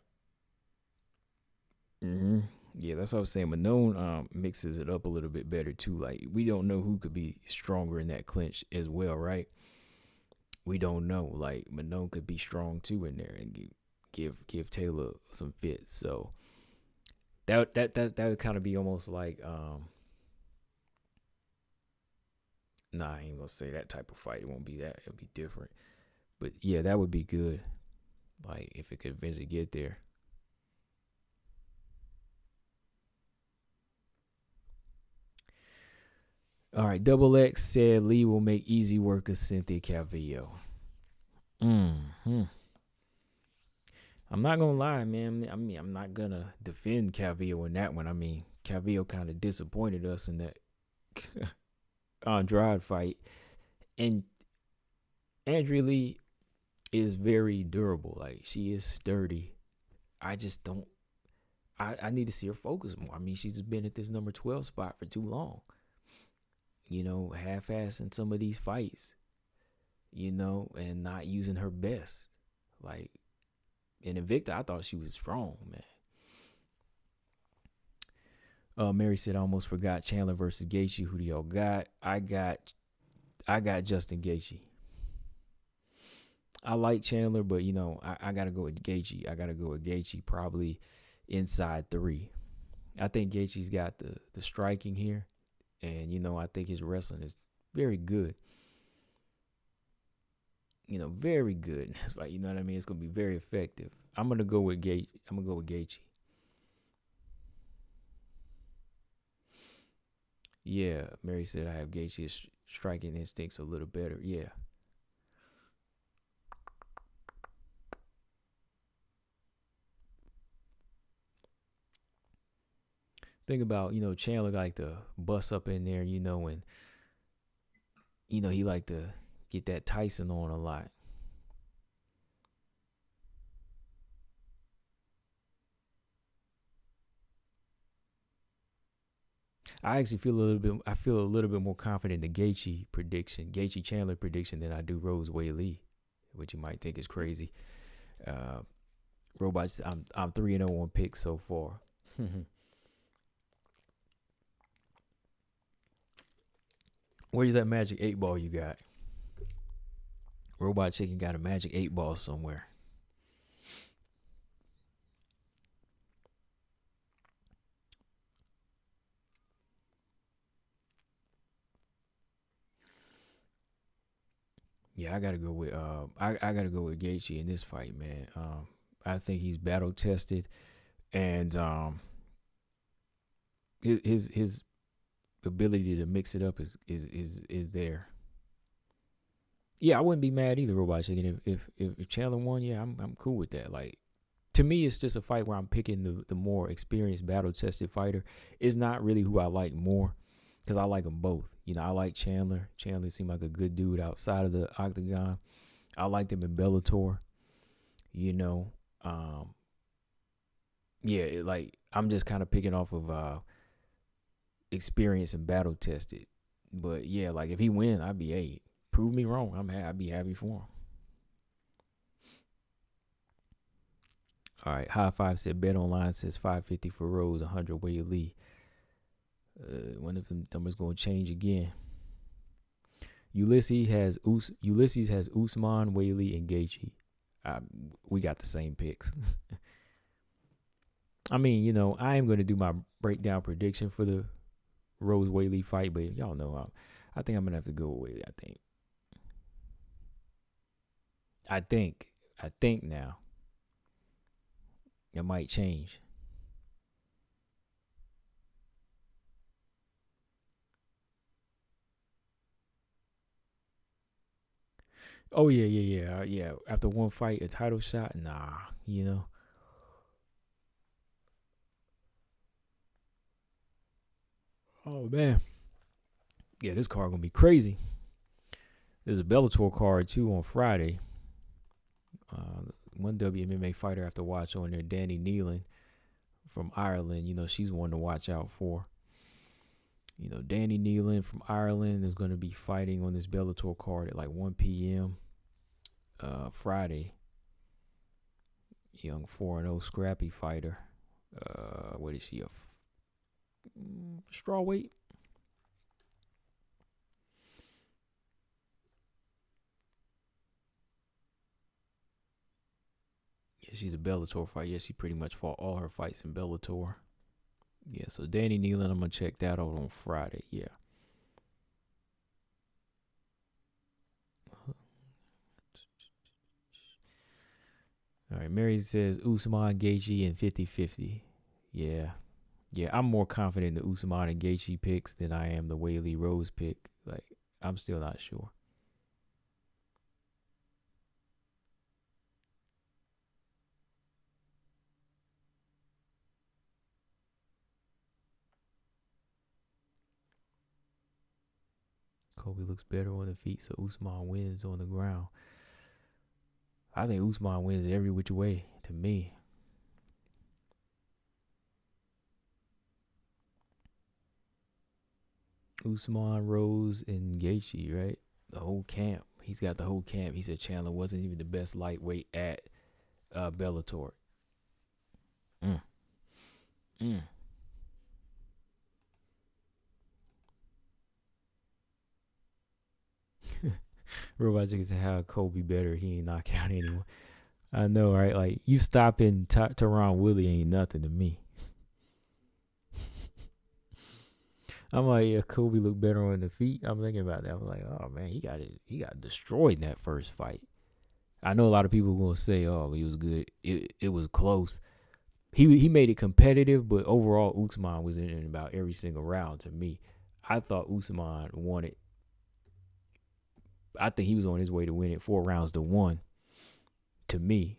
Yeah, that's what I was saying. Manone mixes it up a little bit better too. Like, we don't know who could be stronger in that clinch as well, right? We don't know. Like, Manone could be strong too in there and give Taylor some fits. So that would kind of be almost like nah, I ain't gonna say that type of fight. It won't be that. It'll be different. But yeah, that would be good. Like, if it could eventually get there. All right, Double X said Lee will make easy work of Cynthia Calvillo. I'm not gonna lie, man. I mean, I'm not gonna defend Calvillo in that one. I mean, Calvillo kind of disappointed us in that Andrade fight, and Andrea Lee is very durable. Like, she is sturdy. I just don't. I need to see her focus more. I mean, she's been at this number 12 spot for too long. Half-assing some of these fights. And not using her best. Like, in Invicta, I thought she was strong, man. Mary said, I almost forgot Chandler versus Gaethje. Who do y'all got? I got Justin Gaethje. I like Chandler, but I gotta go with Gaethje. I gotta go with Gaethje probably inside 3. I think Gaethje's got the striking here, and I think his wrestling is very good. Very good. That's why, you know what I mean? It's gonna be very effective. I'm gonna go with Gaethje. Yeah, Mary said I have Gaethje's striking instincts a little better. Yeah. Think about, Chandler like to bust up in there, and he like to get that Tyson on a lot. I actually feel a little bit more confident in the Gaethje Chandler prediction than I do Rose Wei Lee, which you might think is crazy. Robots, I'm 3-0 on picks so far. Where's that magic 8 ball you got? Robot Chicken got a magic 8 ball somewhere. Yeah, I gotta go with I gotta go with Gaethje in this fight, man. I think he's battle tested, and his ability to mix it up is there. Yeah, I wouldn't be mad either, Robot Chicken. If Chandler won, yeah, I'm cool with that. Like, to me, it's just a fight where I'm picking the more experienced, battle tested fighter. It's not really who I like more, because I like them both. I like Chandler. Chandler seemed like a good dude outside of the octagon. I liked him in Bellator. Like, I'm just kind of picking off of experience and battle tested. But yeah, like if he win, I'd be prove me wrong. I'd be happy for him. All right, High Five said bet online says 550 for Rose, 100 Wei Lee. One of them numbers gonna change again. Ulysses has Usman, Wei Lee, and Gaethje. We got the same picks. I mean, I am gonna do my breakdown prediction for the Rose Wei Lee fight, but y'all know I think I'm gonna have to go with Wei Lee. I think now it might change. Oh yeah. After one fight, a title shot, nah. Oh man, yeah, this card gonna be crazy. There's a Bellator card too on Friday. One WMMA fighter I have to watch on there, Danny Nealon from Ireland. She's one to watch out for. Danny Nealon from Ireland is going to be fighting on this Bellator card at like 1 p.m. Friday. Young 4-0 scrappy fighter. What is she? A strawweight? Yeah, she's a Bellator fighter. Yeah, she pretty much fought all her fights in Bellator. Yeah, so Danny Nealon, I'm going to check that out on Friday. Yeah. All right, Mary says Usman, Gaethje, and 50-50. Yeah, I'm more confident in the Usman and Gaethje picks than I am the Wei Lee Rose pick. Like, I'm still not sure. Kobe looks better on the feet, so Usman wins on the ground. I think Usman wins every which way, to me. Usman, Rose, and Gaethje, right? The whole camp. He's got the whole camp. He said Chandler wasn't even the best lightweight at Bellator. Robot Chicken said, how Kobe better? He ain't knock out anyone. I know, right? Like, you stopping Teron Willie ain't nothing to me. I'm like, yeah, Kobe looked better on the feet. I'm thinking about that. I was like, oh man, he got destroyed in that first fight. I know a lot of people will say, oh, he was good. It was close. He made it competitive, but overall, Usman was in about every single round to me. I thought Usman won it. I think he was on his way to win it 4 rounds to 1 to me.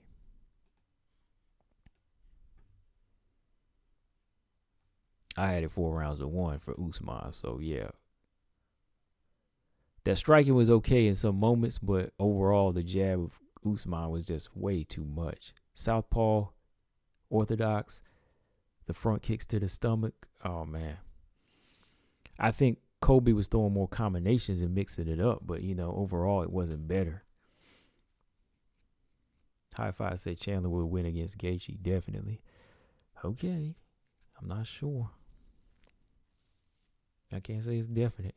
I had it 4 rounds to 1 for Usman. So, yeah. That striking was okay in some moments, but overall, the jab of Usman was just way too much. Southpaw, orthodox, the front kicks to the stomach. Oh, man. I think Kobe was throwing more combinations and mixing it up, but, overall, it wasn't better. High Five said Chandler will win against Gaethje. Definitely. Okay. I'm not sure. I can't say it's definite.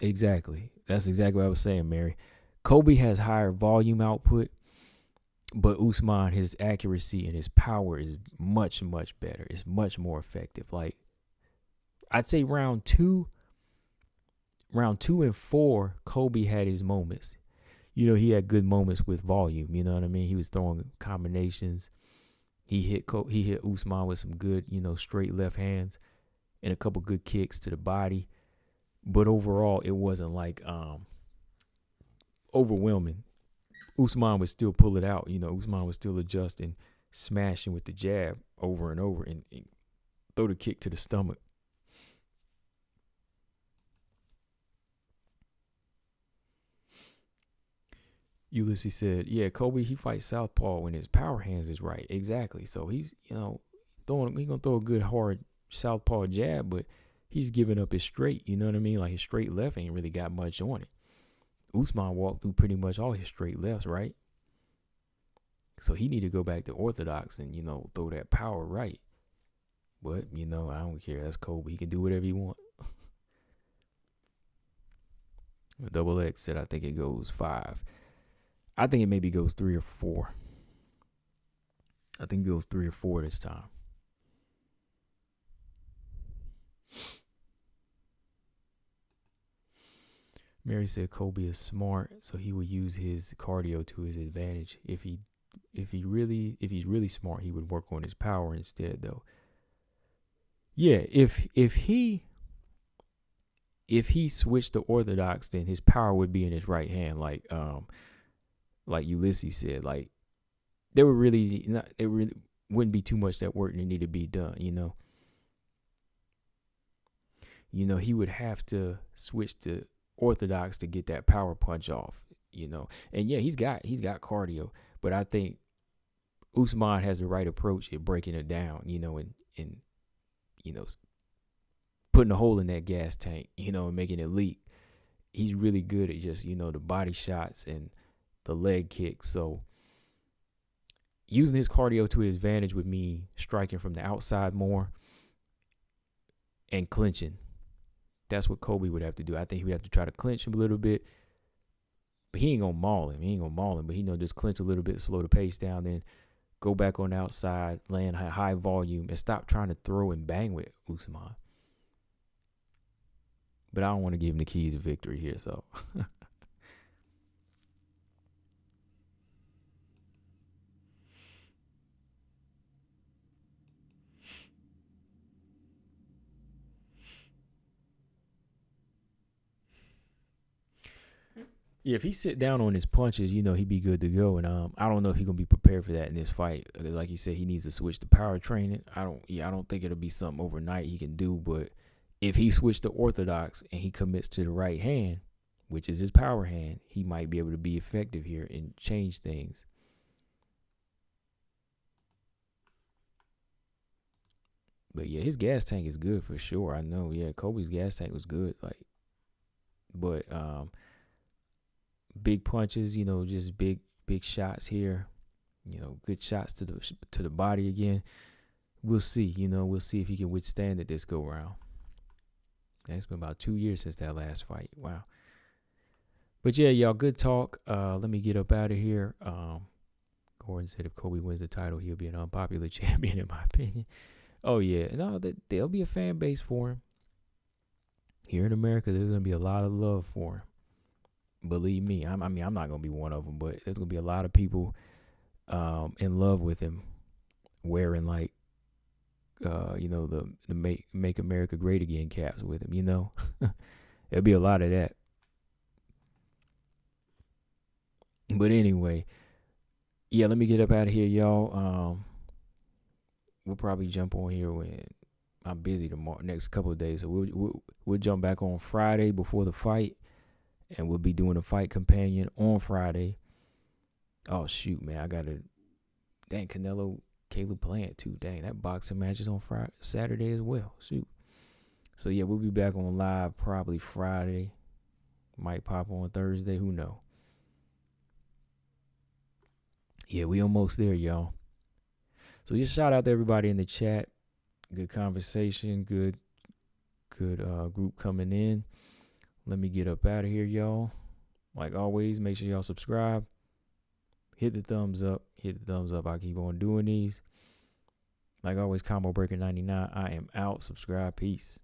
Exactly. That's exactly what I was saying, Mary. Kobe has higher volume output, but Usman, his accuracy and his power is much, much better. It's much more effective. Like, I'd say round two and 4, Kobe had his moments. He had good moments with volume. You know what I mean? He was throwing combinations. He hit Usman with some good, straight left hands and a couple good kicks to the body. But overall, it wasn't like overwhelming. Usman would still pull it out. Usman was still adjusting, smashing with the jab over and over and throw the kick to the stomach. Ulysses said, yeah, Kobe, he fights southpaw when his power hands is right. Exactly. So he's, he's going to throw a good hard southpaw jab, but he's giving up his straight. You know what I mean? Like his straight left ain't really got much on it. Usman walked through pretty much all his straight lefts, right? So he need to go back to orthodox and, throw that power right. But, I don't care. That's Kobe. He can do whatever he wants. Double X said, I think it goes 5. I think it maybe goes 3 or 4. I think it goes 3 or 4 this time. Mary said Kobe is smart, so he would use his cardio to his advantage. If he's really smart, he would work on his power instead, though. Yeah, if he switched to orthodox, then his power would be in his right hand, like Ulysses said. Like there wouldn't be too much that work that need to be done. He would have to switch to orthodox to get that power punch off. And yeah, he's got cardio, but I think Usman has the right approach at breaking it down. And putting a hole in that gas tank, and making it leak. He's really good at just, the body shots and the leg kicks. So using his cardio to his advantage would mean striking from the outside more and clinching. That's what Kobe would have to do. I think he would have to try to clinch him a little bit. But he ain't going to maul him. But, just clinch a little bit, slow the pace down, then go back on the outside, land high volume, and stop trying to throw and bang with Usman. But I don't want to give him the keys to victory here, so. Yeah, if he sit down on his punches, he'd be good to go. And I don't know if he's gonna be prepared for that in this fight. Like you said, he needs to switch to power training. I don't think it'll be something overnight he can do. But if he switched to orthodox and he commits to the right hand, which is his power hand, he might be able to be effective here and change things. But yeah, his gas tank is good for sure. I know. Yeah, Kobe's gas tank was good. But big punches, just big shots here. Good shots to the body again. We'll see. We'll see if he can withstand it this go round. It's been about 2 years since that last fight. Wow. But yeah, y'all, good talk. Let me get up out of here. Gordon said if Kobe wins the title, he'll be an unpopular champion, in my opinion. Oh yeah, no, there'll be a fan base for him. Here in America, there's gonna be a lot of love for him. Believe me, I'm not gonna be one of them, but there's gonna be a lot of people in love with him, wearing the Make America Great Again caps with him. There'll be a lot of that. But anyway, yeah, let me get up out of here, y'all. We'll probably jump on here when I'm busy tomorrow, next couple of days. So we'll jump back on Friday before the fight. And we'll be doing a fight companion on Friday. Oh, shoot, man. I got Canelo, Caleb Plant, too. Dang, that boxing match is on Saturday as well. Shoot. So, yeah, we'll be back on live probably Friday. Might pop on Thursday. Who knows? Yeah, we almost there, y'all. So, just shout out to everybody in the chat. Good conversation. Good group coming in. Let me get up out of here, y'all. Like always, make sure y'all subscribe. Hit the thumbs up. I'll keep on doing these. Like always, Combo Breaker 99. I am out. Subscribe. Peace.